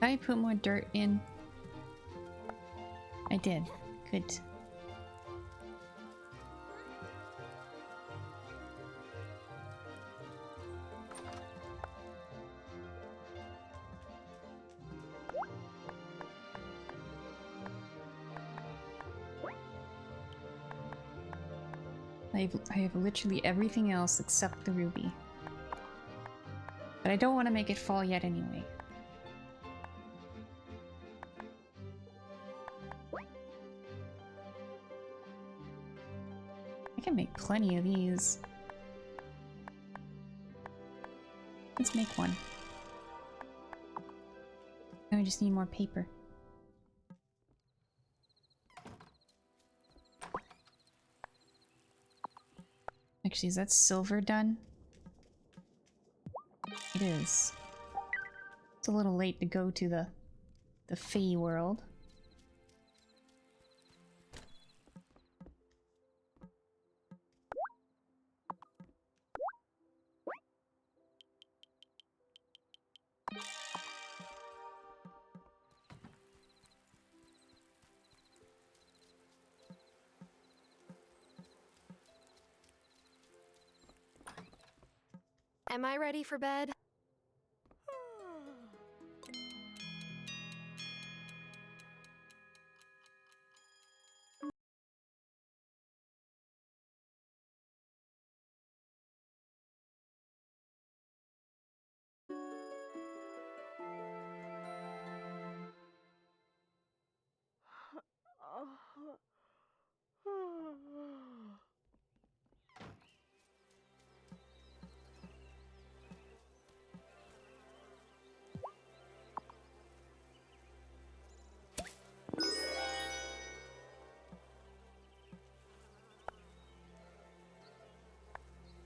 Did I put more dirt in? I did. Good. I have literally everything else except the ruby. But I don't want to make it fall yet anyway. I can make plenty of these. Let's make one. Now we just need more paper. Actually, is that silver done? It is. It's a little late to go to the Fey world. Am I ready for bed?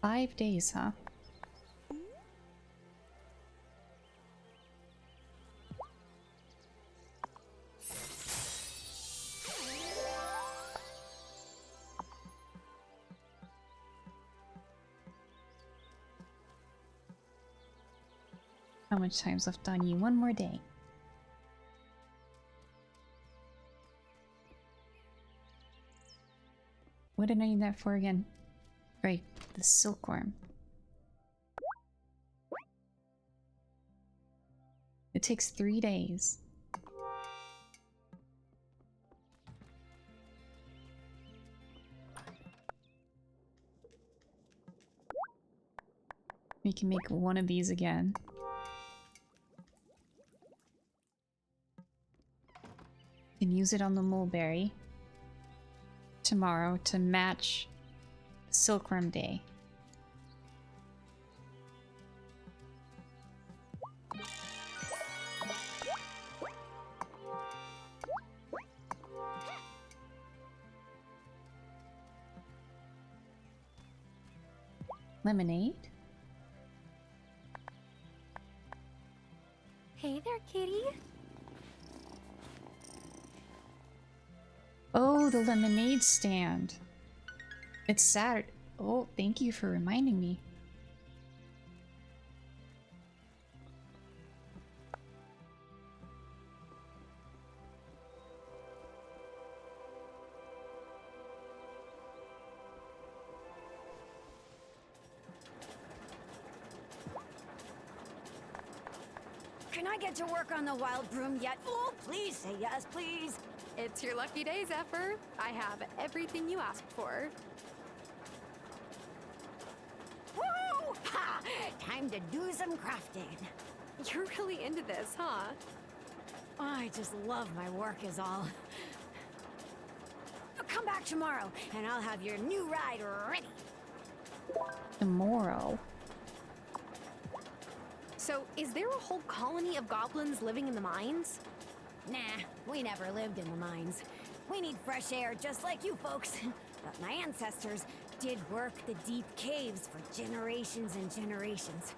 Five days, huh? How much time's left on you? One more day. What did I need that for again? Right, the silkworm. It takes 3 days. We can make one of these again. And use it on the mulberry tomorrow to match Silkworm Day. Lemonade. Hey there, kitty. Oh, the lemonade stand. It's Saturday. Oh, thank you for reminding me. Can I get to work on the wild broom yet? Oh, please say yes, please. It's your lucky day, Zephyr. I have everything you asked for. Woo! Ha! Time to do some crafting. You're really into this, huh? I just love my work is all. come back tomorrow, and I'll have your new ride ready. Tomorrow. So, is there a whole colony of goblins living in the mines? Nah, we never lived in the mines. We need fresh air just like you folks. But my ancestors did work the deep caves for generations and generations.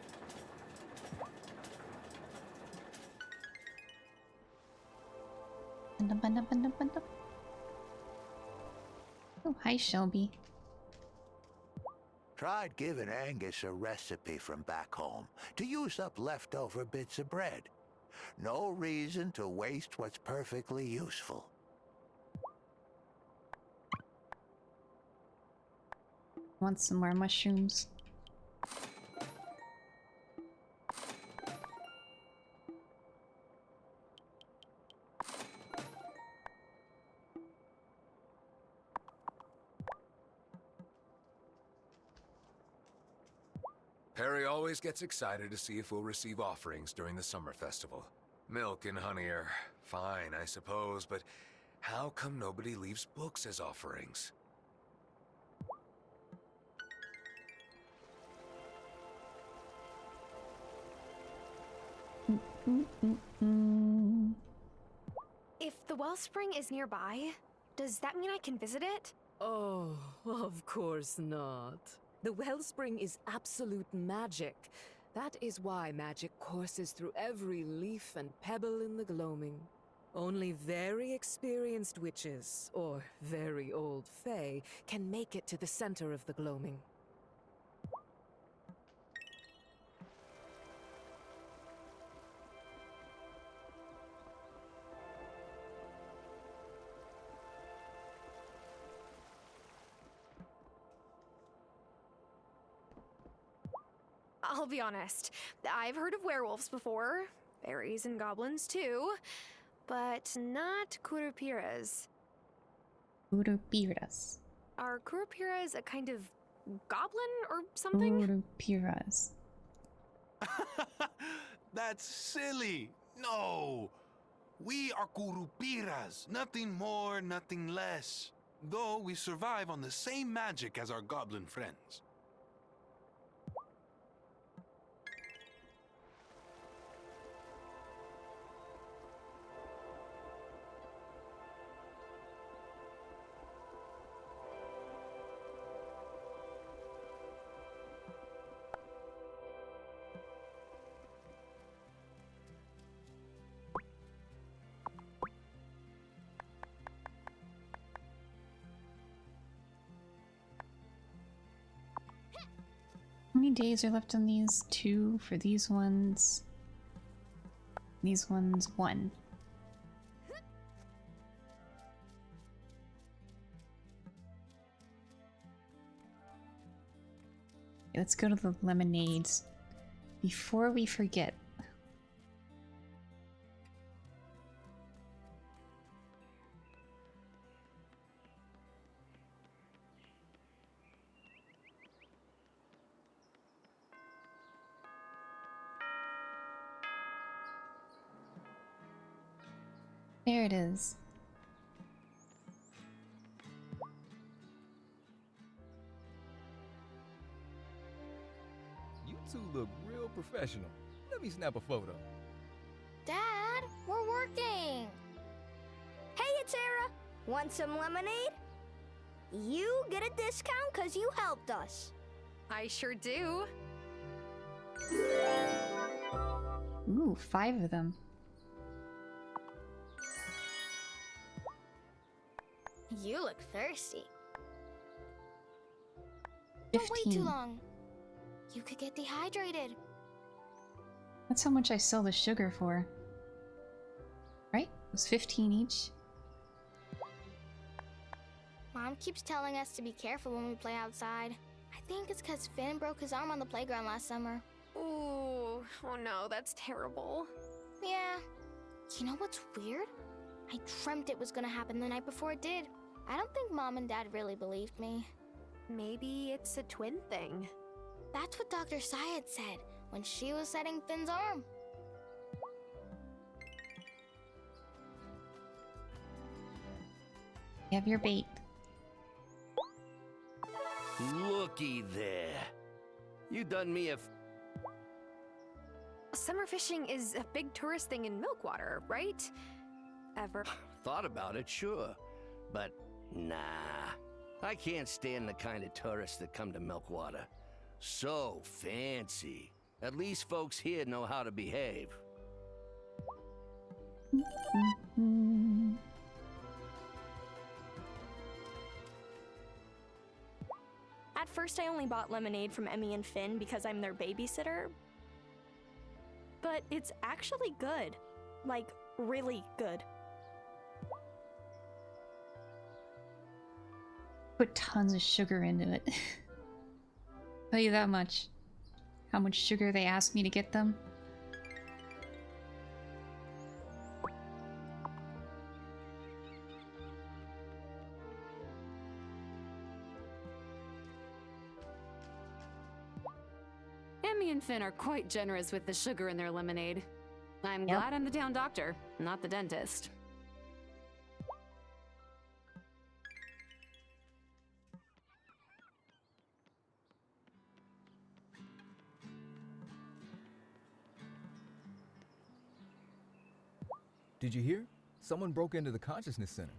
Oh, hi, Shelby. Tried giving Angus a recipe from back home to use up leftover bits of bread. No reason to waste what's perfectly useful. Want some more mushrooms? Harry always gets excited to see if we'll receive offerings during the summer festival. Milk and honey are fine, I suppose, but how come nobody leaves books as offerings? If the wellspring is nearby, does that mean I can visit it? Oh, of course not. The wellspring is absolute magic. That is why magic courses through every leaf and pebble in the gloaming. Only very experienced witches, or very old fae, can make it to the center of the gloaming. I'll be honest, I've heard of werewolves before, fairies and goblins too, but not kurupiras. Kurupiras. Are kurupiras a kind of goblin or something? Kurupiras. That's silly. No. We are Kurupiras. Nothing more, nothing less. Though we survive on the same magic as our goblin friends. How many days are left on these? 2 for these ones. These ones, 1. Okay, let's go to the lemonades before we forget. There it is. You two look real professional. Let me snap a photo. Dad, we're working. Hey, it's Sarah. Want some lemonade? You get a discount because you helped us. I sure do. Ooh, 5 of them. You look thirsty. 15. Don't wait too long. You could get dehydrated. That's how much I sell the sugar for. Right? It was 15 each. Mom keeps telling us to be careful when we play outside. I think it's because Finn broke his arm on the playground last summer. Ooh, oh no, that's terrible. Yeah. You know what's weird? I dreamt it was gonna happen the night before it did. I don't think Mom and Dad really believed me. Maybe it's a twin thing. That's what Dr. Syed said when she was setting Finn's arm. You have your bait. looky there. You done me a Summer fishing is a big tourist thing in Milkwater, right? Ever. thought about it, sure. But nah, I can't stand the kind of tourists that come to Milkwater. So fancy. At least folks here know how to behave. At first, I only bought lemonade from Emmy and Finn because I'm their babysitter. But it's actually good. Like, really good. Put tons of sugar into it. Tell you that much. How much sugar they asked me to get them. Emmy and Finn are quite generous with the sugar in their lemonade. I'm glad I'm the town doctor, not the dentist. Did you hear? Someone broke into the consciousness center.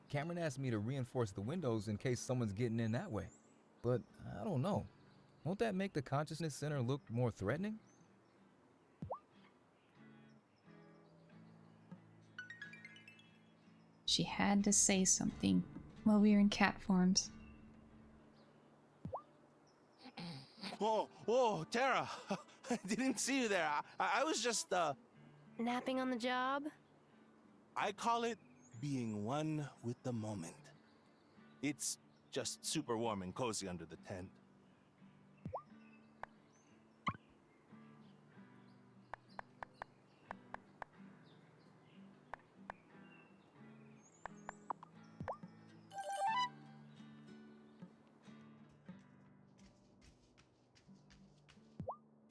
Cameron asked me to reinforce the windows in case someone's getting in that way. But I don't know. Won't that make the consciousness center look more threatening? She had to say something while we were in cat forms. Whoa, whoa, Tara! I didn't see you there. I was just, Napping on the job? I call it being one with the moment. It's just super warm and cozy under the tent.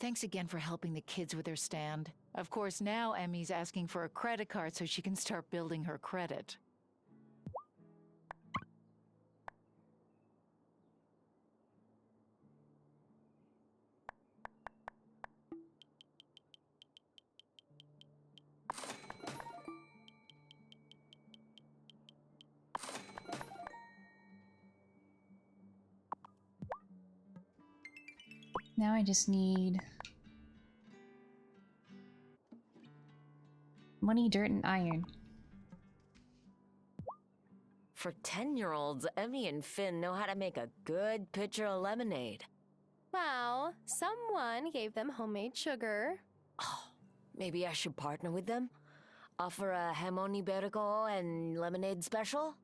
Thanks again for helping the kids with their stand. Of course, now Emmy's asking for a credit card so she can start building her credit. Now I just need money, dirt, and iron. For 10-year-olds, Emmy and Finn know how to make a good pitcher of lemonade. Well, someone gave them homemade sugar. Maybe I should partner with them? Offer a jamon iberico and lemonade special?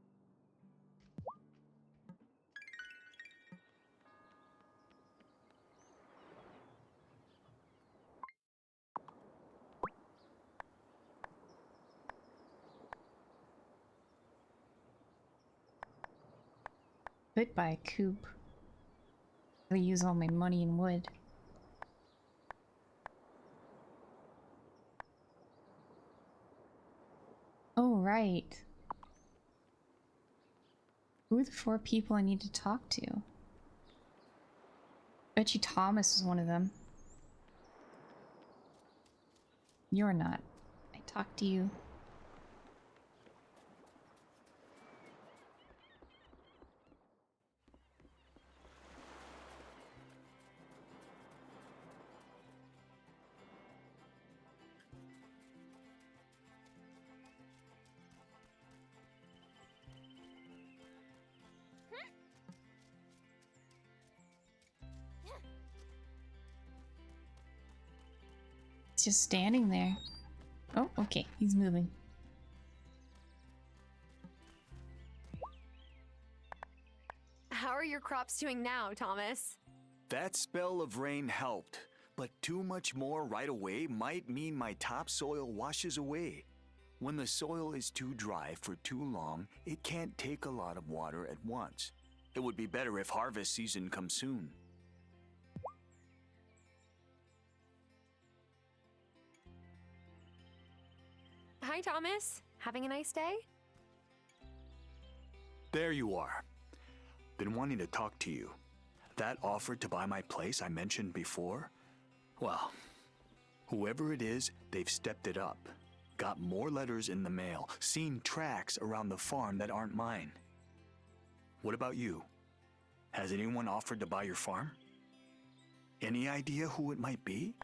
Could buy a coop. I'll use all my money and wood. Oh, right. Who are the 4 people I need to talk to? Bet you Thomas is one of them. You're not. I talked to you. He's just standing there. Oh, okay. He's moving. How are your crops doing now, Thomas? That spell of rain helped, but too much more right away might mean my topsoil washes away. When the soil is too dry for too long, it can't take a lot of water at once. It would be better if harvest season comes soon. Hi, Thomas. Having a nice day? There you are. Been wanting to talk to you. That offer to buy my place I mentioned before? Well, whoever it is, they've stepped it up. Got more letters in the mail, seen tracks around the farm that aren't mine. What about you? Has anyone offered to buy your farm? Any idea who it might be?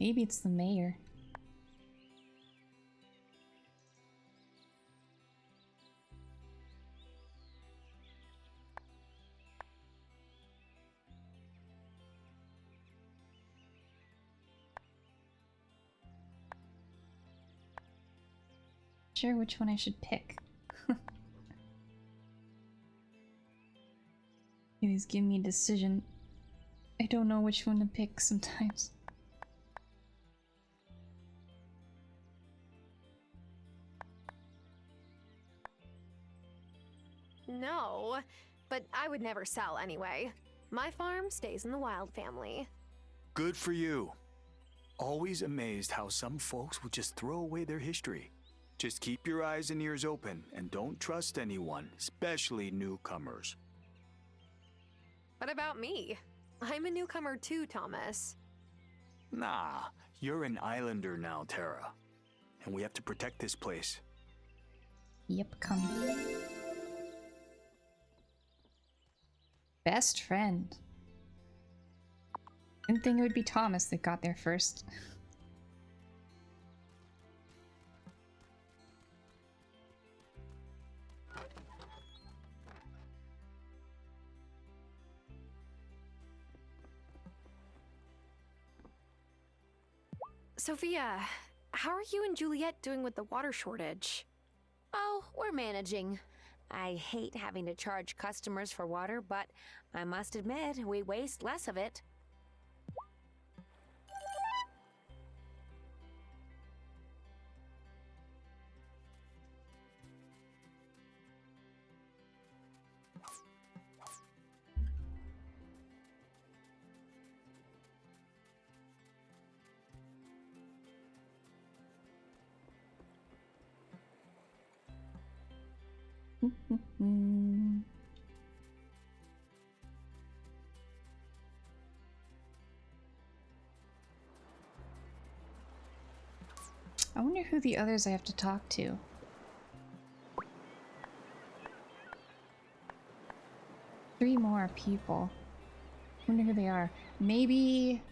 Maybe it's the mayor. Sure which one I should pick. Please give me a decision. I don't know which one to pick sometimes. No, but I would never sell anyway. My farm stays in the Wylde family. Good for you. Always amazed how some folks will just throw away their history. Just keep your eyes and ears open and don't trust anyone, especially newcomers. What about me? I'm a newcomer too, Thomas. Nah, you're an islander now, Tara. And we have to protect this place. Yep, come. Best friend. Didn't think it would be Thomas that got there first. Sophia, how are you and Juliet doing with the water shortage? Oh, we're managing. I hate having to charge customers for water, but I must admit, we waste less of it. I wonder who the others I have to talk to. Three more people. Wonder who they are. Maybe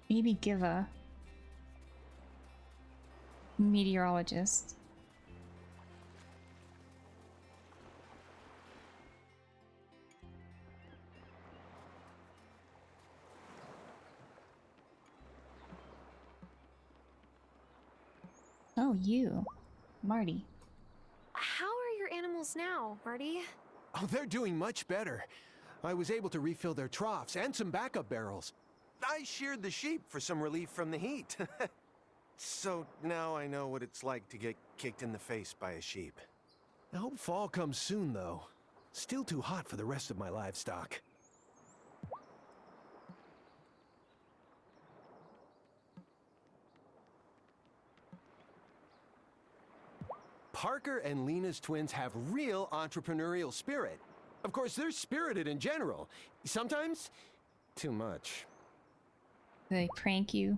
Giva. Meteorologist. Oh, you. Marty. How are your animals now, Marty? Oh, they're doing much better. I was able to refill their troughs and some backup barrels. I sheared the sheep for some relief from the heat. So now I know what it's like to get kicked in the face by a sheep. I hope fall comes soon, though. Still too hot for the rest of my livestock. Parker and Lena's twins have real entrepreneurial spirit. Of course, they're spirited in general. Sometimes, too much. They prank you.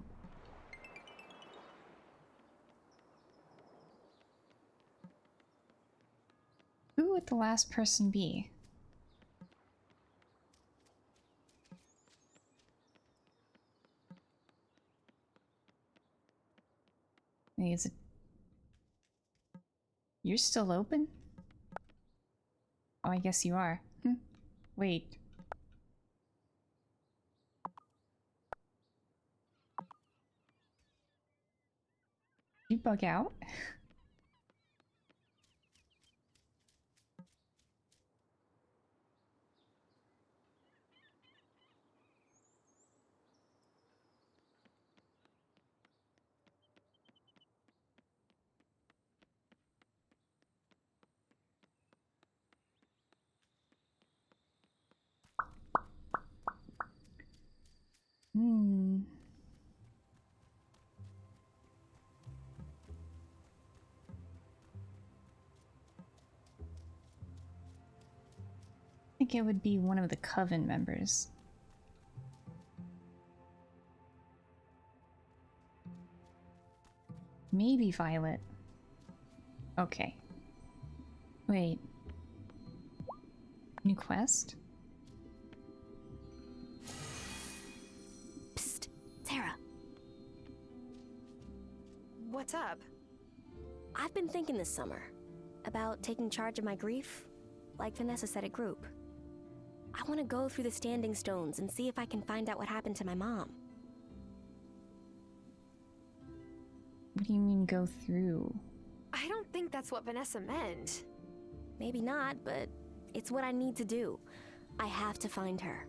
Who would the last person be? Wait, is it... You're still open? Oh, I guess you are. Wait. You bug out? think it would be one of the coven members. Maybe Violet. Okay. Wait. New quest? Psst, Sarah. What's up? I've been thinking this summer about taking charge of my grief, like Vanessa said at group. I want to go through the standing stones and see if I can find out what happened to my mom. What do you mean go through? I don't think that's what Vanessa meant. Maybe not, but it's what I need to do. I have to find her.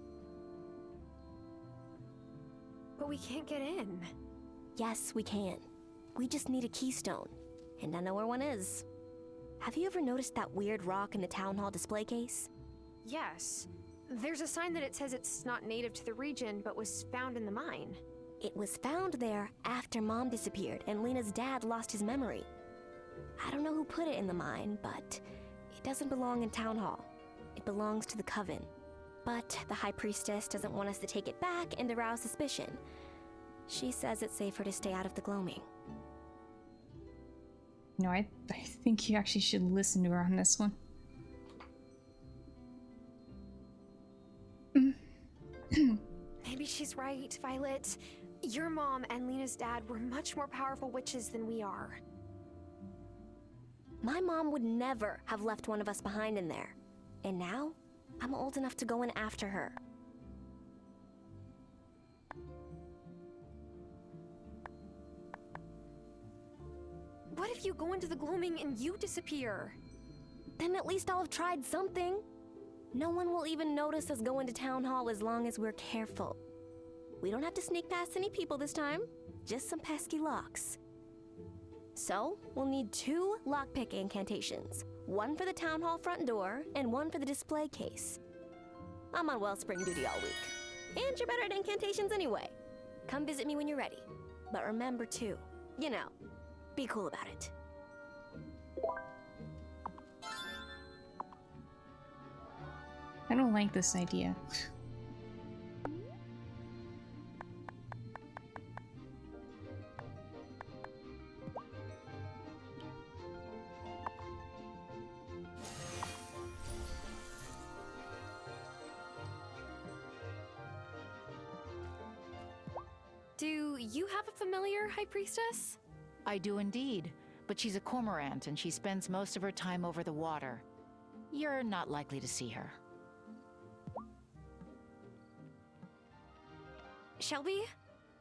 But we can't get in. Yes, we can. We just need a keystone, and I know where one is. Have you ever noticed that weird rock in the town hall display case? Yes. There's a sign that it says it's not native to the region, but was found in the mine. It was found there after Mom disappeared and Lena's dad lost his memory. I don't know who put it in the mine, but it doesn't belong in Town Hall. It belongs to the Coven. But the High Priestess doesn't want us to take it back and arouse suspicion. She says it's safer to stay out of the gloaming. No, I think you actually should listen to her on this one. Maybe she's right, Violet. Your mom and Lena's dad were much more powerful witches than we are. My mom would never have left one of us behind in there. And now, I'm old enough to go in after her. What if you go into the gloaming and you disappear? Then at least I'll have tried something. No one will even notice us going to Town Hall as long as we're careful. We don't have to sneak past any people this time, just some pesky locks. So, we'll need 2 lockpick incantations. One for the Town Hall front door, and one for the display case. I'm on Wellspring duty all week. And you're better at incantations anyway. Come visit me when you're ready. But remember to, you know, be cool about it. I don't like this idea. Do you have a familiar, High Priestess? I do indeed, but she's a cormorant and she spends most of her time over the water. You're not likely to see her. Shelby,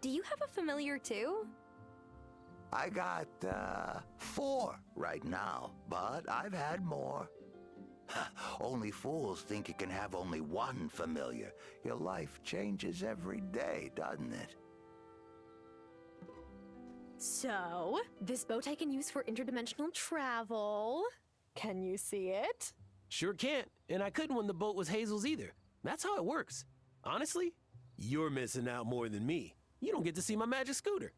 do you have a familiar too? I got, 4 right now, but I've had more. Only fools think you can have only one familiar. Your life changes every day, doesn't it? So, this boat I can use for interdimensional travel. Can you see it? Sure can't, and I couldn't when the boat was Hazel's either. That's how it works. Honestly, you're missing out more than me. You don't get to see my magic scooter.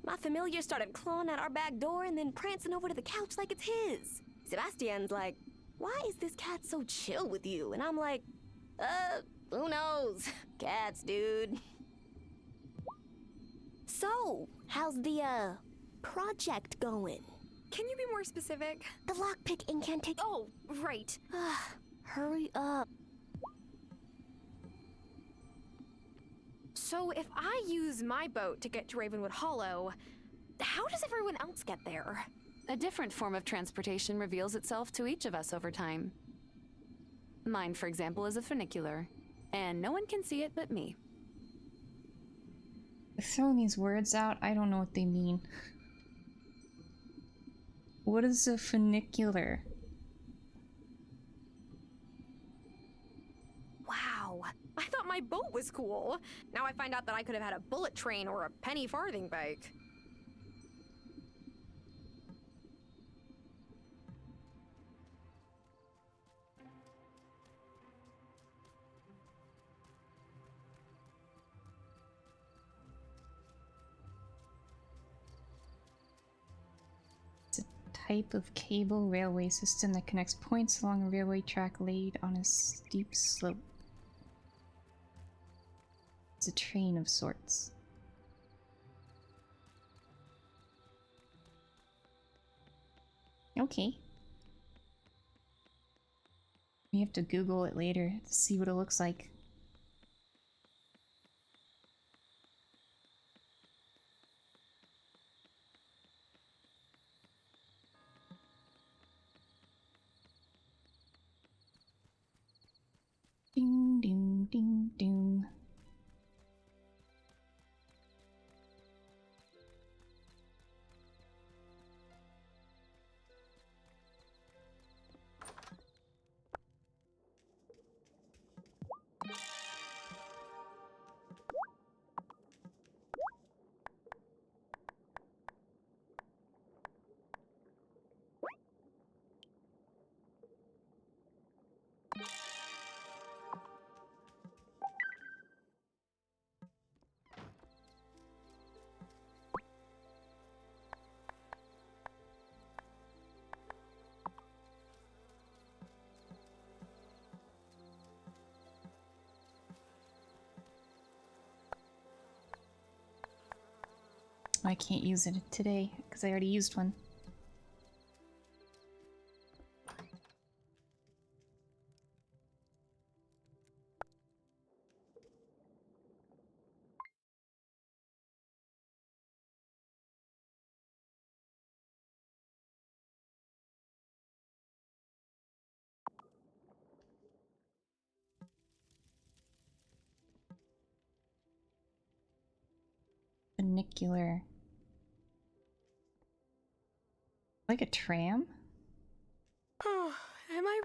My familiar started clawing at our back door and then prancing over to the couch like it's his. Sebastian's like, "Why is this cat so chill with you?" And I'm like, who knows? Cats, dude. So, how's the, project going? Can you be more specific? The lockpick incantation. Oh, right. Hurry up. So if I use my boat to get to Ravenwood Hollow, how does everyone else get there? A different form of transportation reveals itself to each of us over time. Mine, for example, is a funicular, and no one can see it but me. Throwing these words out, I don't know what they mean. What is a funicular? Wow, I thought my boat was cool. Now I find out that I could have had a bullet train or a penny farthing bike. type of cable railway system that connects points along a railway track laid on a steep slope. It's a train of sorts. Okay. We have to Google it later to see what it looks like. Ding, ding, ding, ding. I can't use it today because I already used one. Funicular. Like a tram? Oh, am I?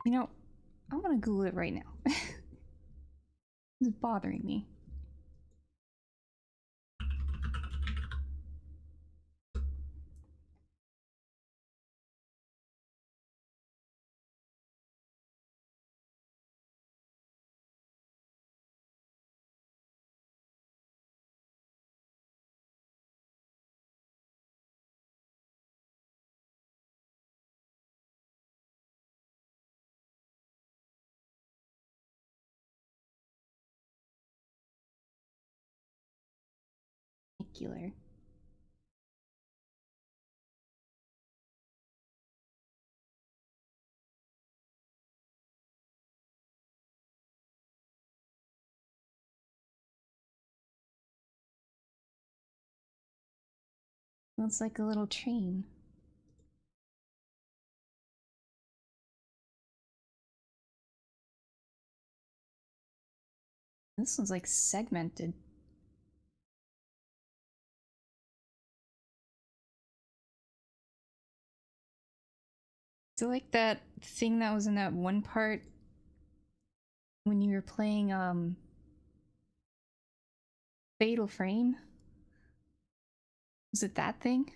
You know, I'm gonna Google it right now. It's bothering me. Funicular. Looks like a little train. This one's like segmented. Is it like that thing that was in that one part when you were playing Fatal Frame? Was it that thing?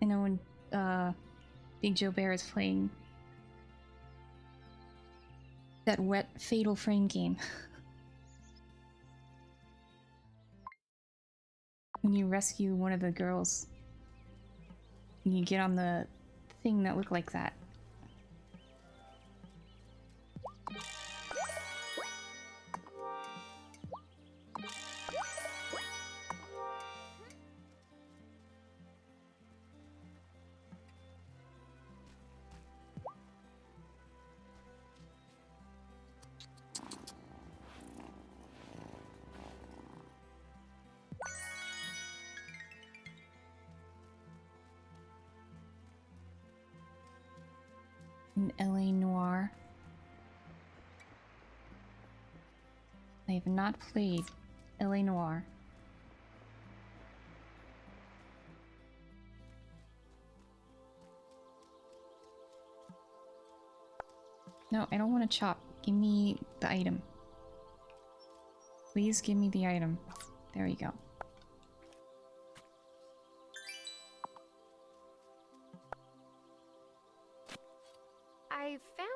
I know when Big Joe Bear is playing that wet Fatal Frame game. When you rescue one of the girls, and you get on the thing that looked like that. In LA Noire. I have not played LA Noire. No, I don't want to chop. Give me the item. Please give me the item. There you go. I found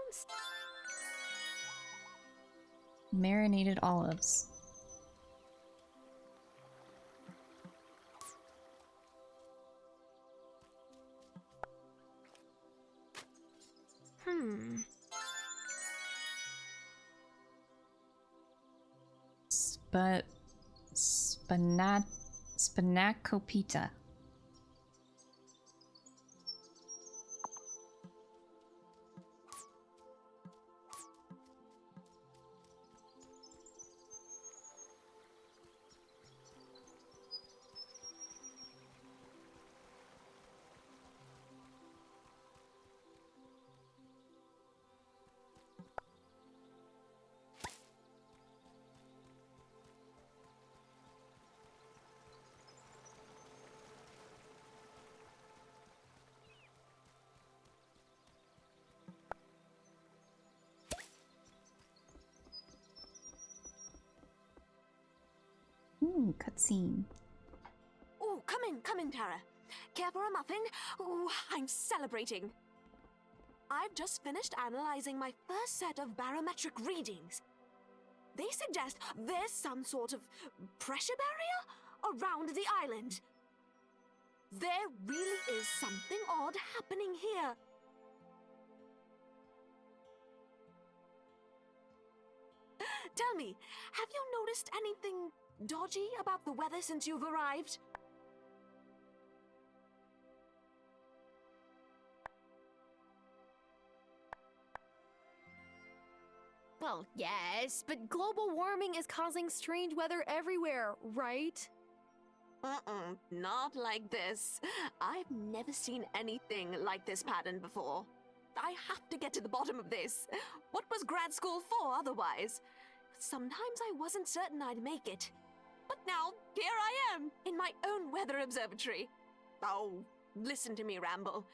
Marinated olives. Spanakopita. Ooh, cutscene. Oh, come in, Tara. Care for a muffin? Oh, I'm celebrating. I've just finished analyzing my first set of barometric readings. They suggest there's some sort of pressure barrier around the island. There really is something odd happening here. Tell me, have you noticed anything dodgy about the weather since you've arrived? Well, yes, but global warming is causing strange weather everywhere, right? Not like this. I've never seen anything like this pattern before. I have to get to the bottom of this. What was grad school for otherwise? Sometimes I wasn't certain I'd make it. But now, here I am, in my own weather observatory. Oh, listen to me ramble.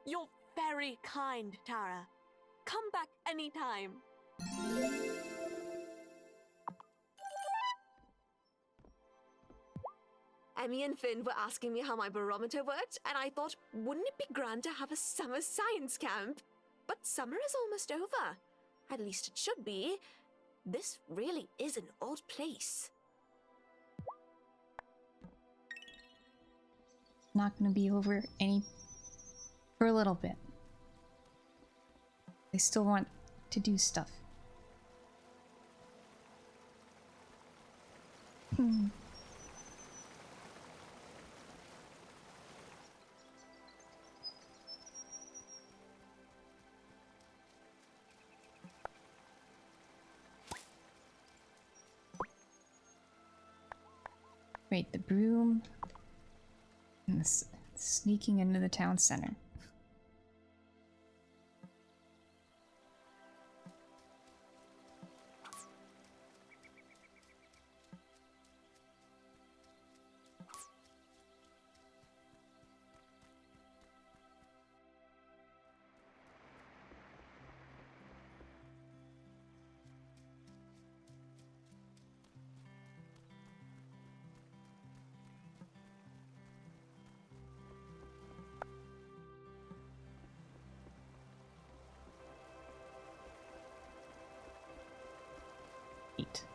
You're very kind, Tara. Come back anytime. Emmy and Finn were asking me how my barometer worked, and I thought, wouldn't it be grand to have a summer science camp? But summer is almost over. At least it should be. This really is an odd place. Not gonna be over for a little bit. They still want to do stuff. Wait, the broom and sneaking into the town center.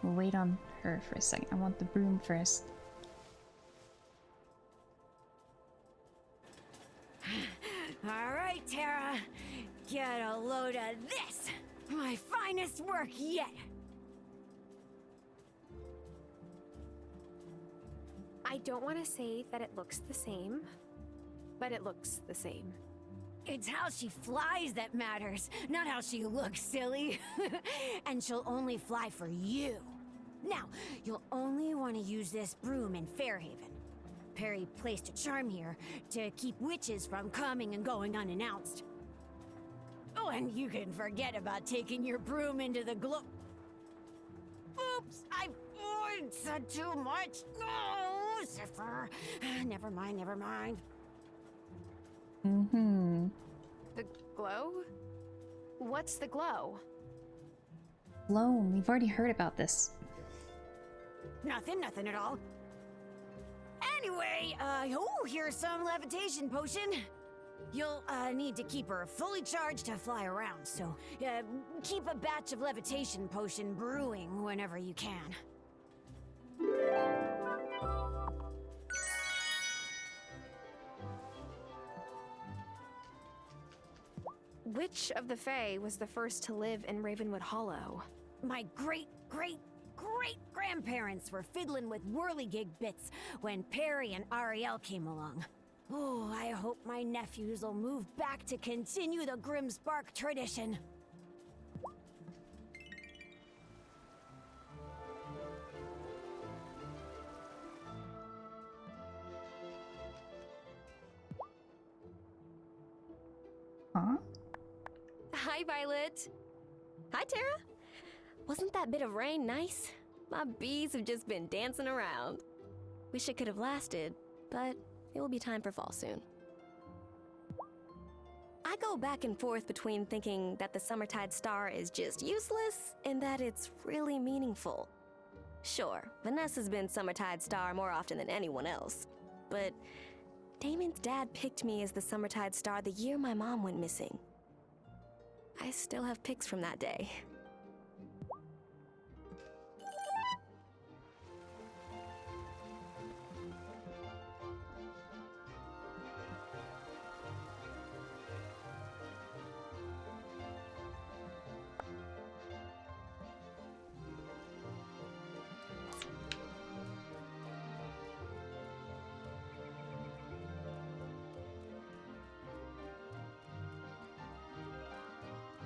We'll wait on her for a second. I want the broom first. All right, Tara. Get a load of this. My finest work yet. I don't want to say that it looks the same, but it looks the same. It's how she flies that matters, not how she looks, silly. And she'll only fly for you. Now, you'll only want to use this broom in Fairhaven. Perry placed a charm here to keep witches from coming and going unannounced. Oh, and you can forget about taking your broom into the Oops, I said too much. No, Zephyr. Never mind, never mind. The glow? What's the glow? Loam, we've already heard about this. Nothing at all. Anyway, here's some levitation potion. You'll need to keep her fully charged to fly around, so keep a batch of levitation potion brewing whenever you can. Which of the Fae was the first to live in Ravenwood Hollow? My great-great-great-grandparents were fiddling with whirligig bits when Perry and Ariel came along. Oh, I hope my nephews will move back to continue the Grimsbark tradition. Huh? Hi, Violet. Hi, Tara. Wasn't that bit of rain nice? My bees have just been dancing around. Wish it could have lasted, but it will be time for fall soon. I go back and forth between thinking that the Summertide Star is just useless and that it's really meaningful. Sure, Vanessa's been Summertide Star more often than anyone else, but Damon's dad picked me as the Summertide Star the year my mom went missing. I still have pics from that day.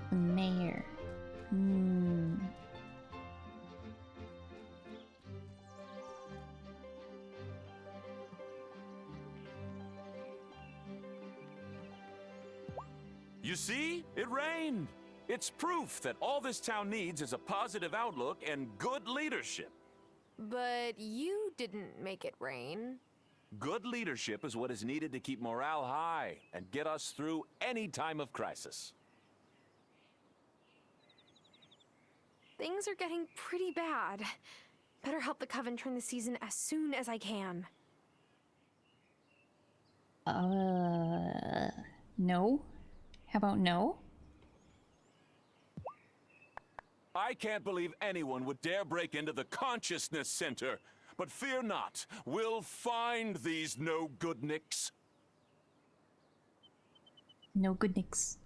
The mayor. You see? It rained! It's proof that all this town needs is a positive outlook and good leadership. But you didn't make it rain. Good leadership is what is needed to keep morale high and get us through any time of crisis. Things are getting pretty bad. Better help the Coven turn the season as soon as I can. No? How about no? I can't believe anyone would dare break into the Consciousness Center. But fear not, we'll find these no-good-nicks. No good nicks.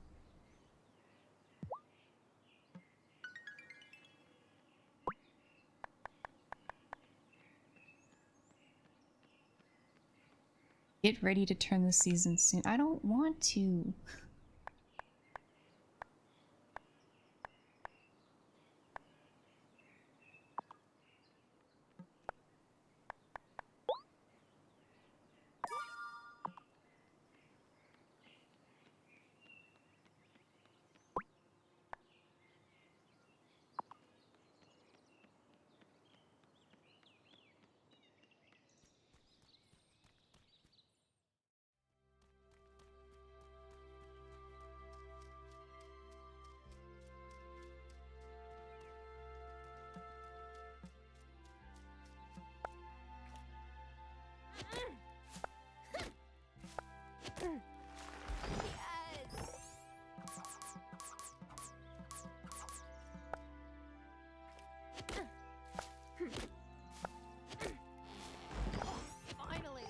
Get ready to turn the season soon. I don't want to. Finally.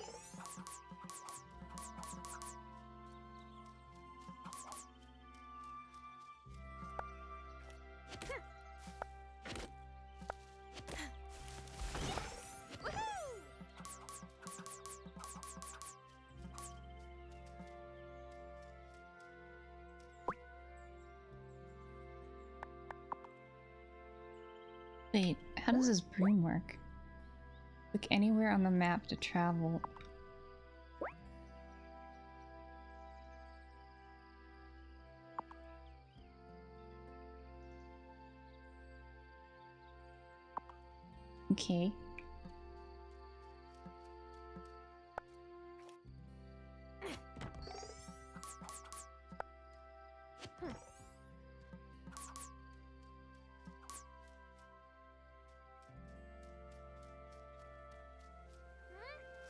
Wait, how does this broom work? Click anywhere on the map to travel. Okay.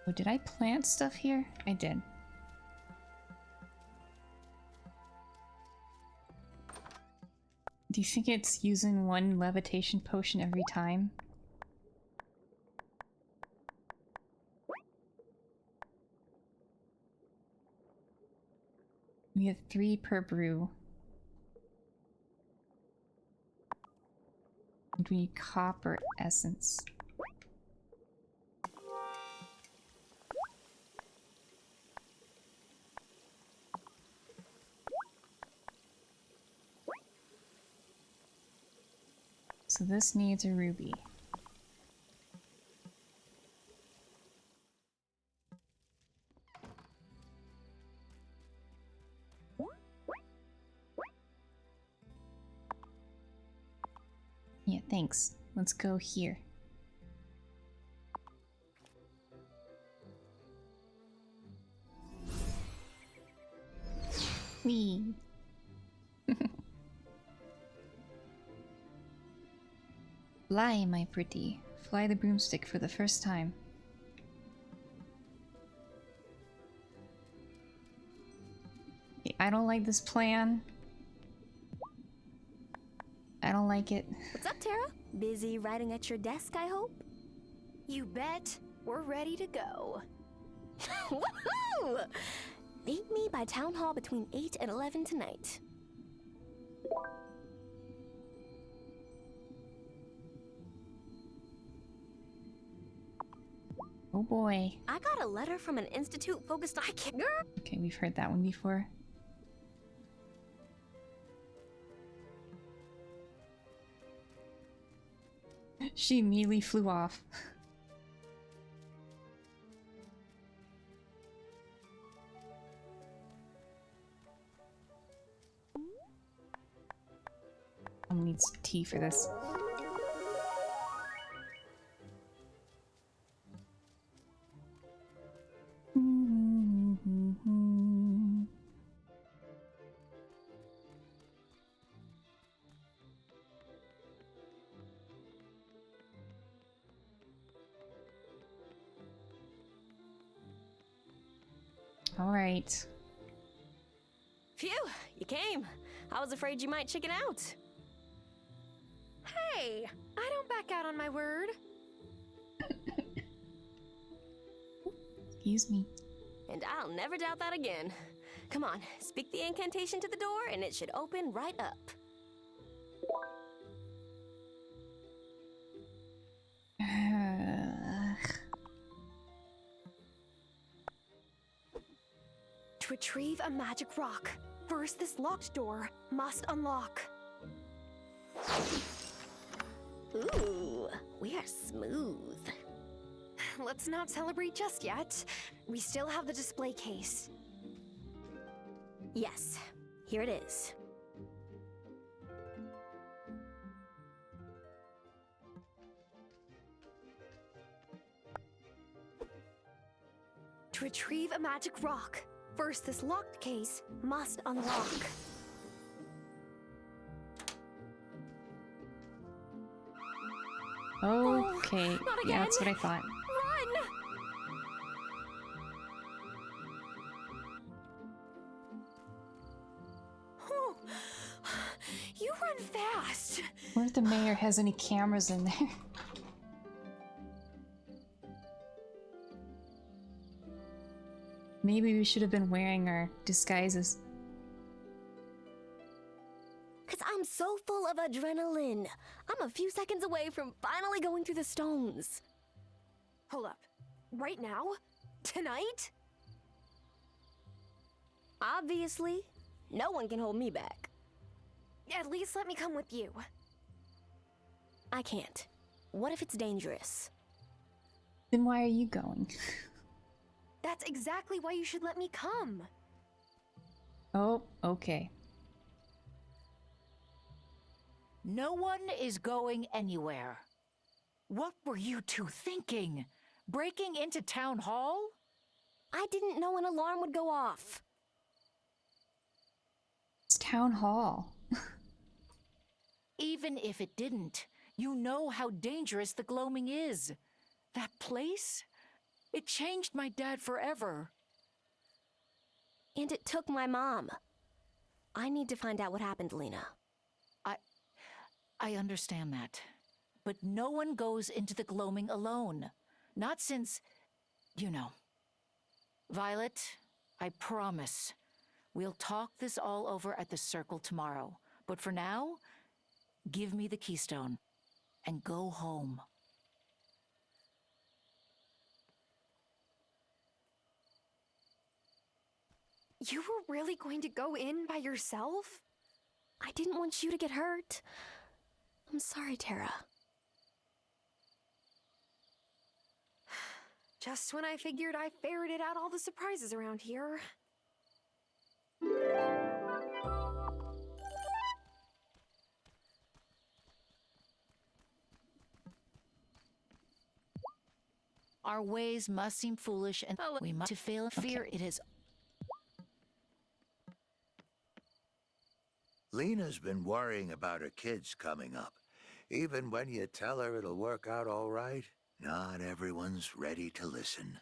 Oh, did I plant stuff here? I did. Do you think it's using one levitation potion every time? We have 3 per brew. And we need copper essence. So this needs a ruby. Yeah, thanks. Let's go here. Whee! Fly, my pretty. Fly the broomstick for the first time. Okay, I don't like this plan. I don't like it. What's up, Tara? Busy writing at your desk, I hope? You bet. We're ready to go. Woohoo! Meet me by Town Hall between 8 and 11 tonight. Oh boy. I got a letter from an institute focused on... Okay, we've heard that one before. She immediately flew off. I'm gonna need some tea for this. All right. Phew, you came. I was afraid you might chicken out. Hey, I don't back out on my word. Excuse me. And I'll never doubt that again. Come on, speak the incantation to the door and it should open right up. retrieve a magic rock, first this locked door must unlock. Ooh, we are smooth. Let's not celebrate just yet. We still have the display case. Yes, here it is. To retrieve a magic rock, first this locked case must unlock. Okay, not yeah, again. that's what I thought. Run! Oh, you run fast. I wonder if the mayor has any cameras in there. Maybe we should have been wearing our disguises. Cause I'm so full of adrenaline. I'm a few seconds away from finally going through the stones. Hold up. Right now? Tonight? Obviously, no one can hold me back. At least let me come with you. I can't. What if it's dangerous? Then why are you going? That's exactly why you should let me come. Oh, okay. No one is going anywhere. What were you two thinking? Breaking into town hall? I didn't know an alarm would go off. It's town hall. Even if it didn't, you know how dangerous the gloaming is. That place? It changed my dad forever. And it took my mom. I need to find out what happened, Lena. I understand that. But no one goes into the gloaming alone. Not since, you know. Violet, I promise, we'll talk this all over at the circle tomorrow. But for now, give me the keystone and go home. You were really going to go in by yourself? I didn't want you to get hurt. I'm sorry, Tara. Just when I figured I ferreted out all the surprises around here. Our ways must seem foolish, and we must to fail in fear. It is. Lena's been worrying about her kids coming up. Even when you tell her it'll work out all right, not everyone's ready to listen.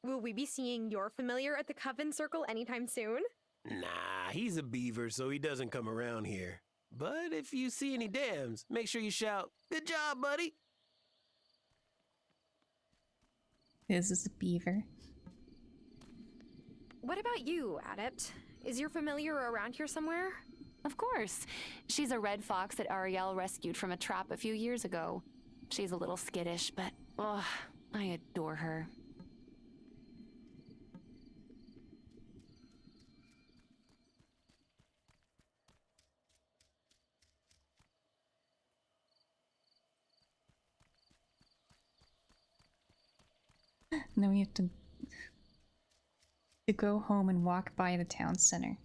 Will we be seeing your familiar at the Coven Circle anytime soon? Nah, he's a beaver, so he doesn't come around here. But if you see any dams, make sure you shout, "Good job, buddy!" This is a beaver. What about you, Adept? Is your familiar around here somewhere? Of course. She's a red fox that Ariel rescued from a trap a few years ago. She's a little skittish, but oh, I adore her. And then we have to go home and walk by the town center.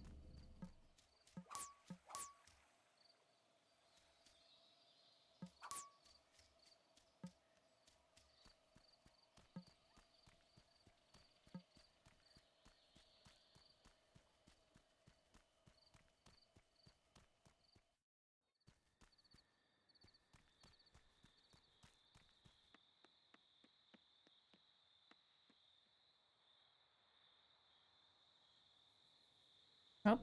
Oh.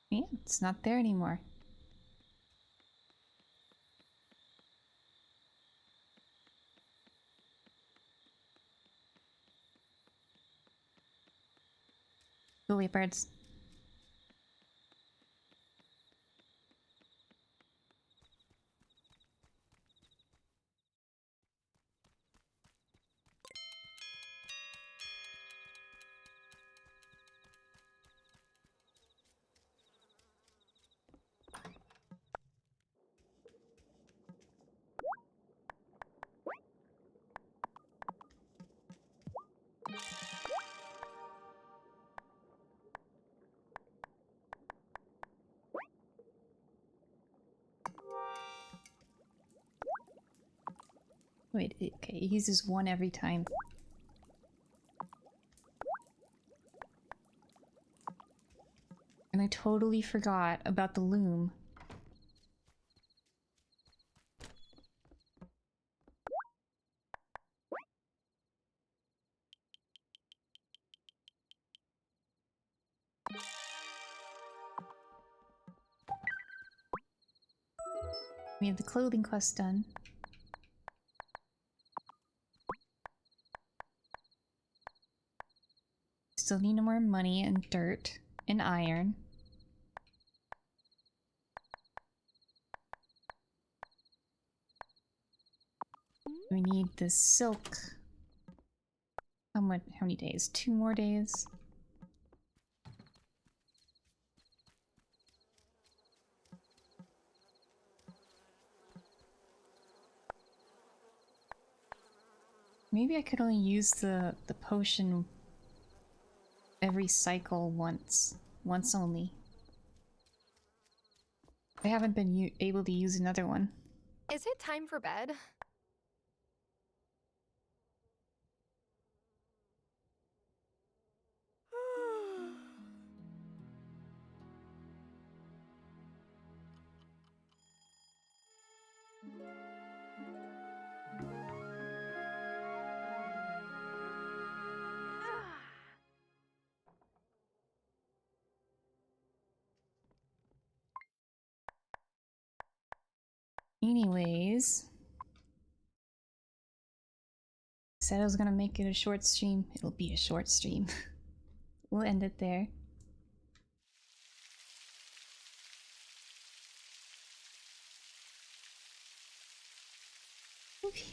Yeah, it's not there anymore. Go away, birds. Wait, okay, he uses one every time. And I totally forgot about the loom. We have the clothing quest done. Still need more money and dirt and iron. We need the silk. How many days? 2 more days? Maybe I could only use the potion every cycle once. Once only. I haven't been able to use another one. Is it time for bed? Anyways, said I was gonna make it a short stream. It'll be a short stream. We'll end it there. Okay.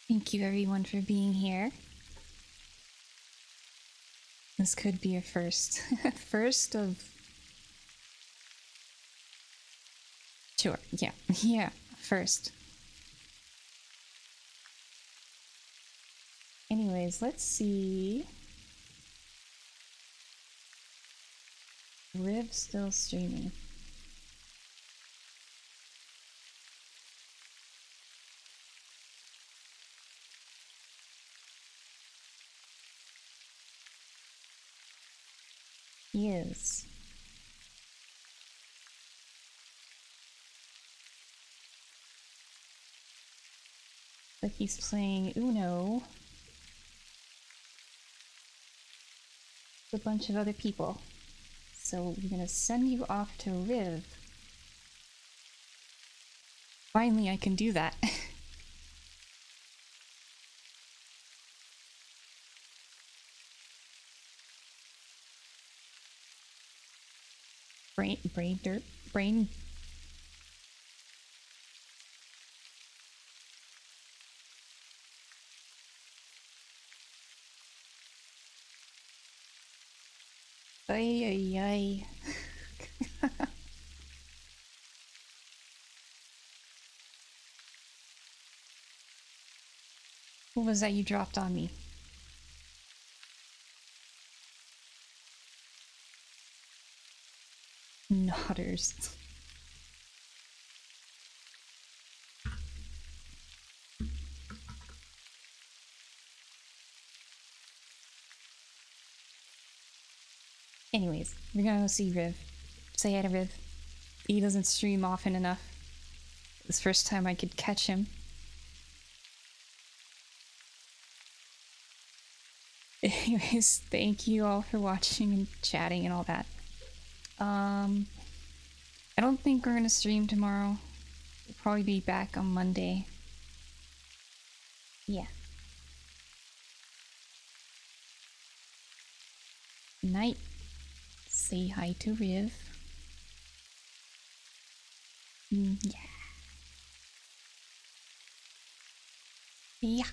Thank you everyone for being here. This could be a first. First of... Sure, yeah. Yeah, first. Anyways, let's see. Riv still streaming. He is. But he's playing Uno with a bunch of other people. So we're gonna send you off to Riv. Finally, I can do that. brain. Ay, ay, ay. What was that you dropped on me? Nodders. Anyways, we're gonna go see Riv. Say hi to Riv. He doesn't stream often enough. This first time I could catch him. Anyways, thank you all for watching and chatting and all that. I don't think we're gonna stream tomorrow. We'll probably be back on Monday. Yeah. Night. Say hi to Riv. Yeah. Yeah.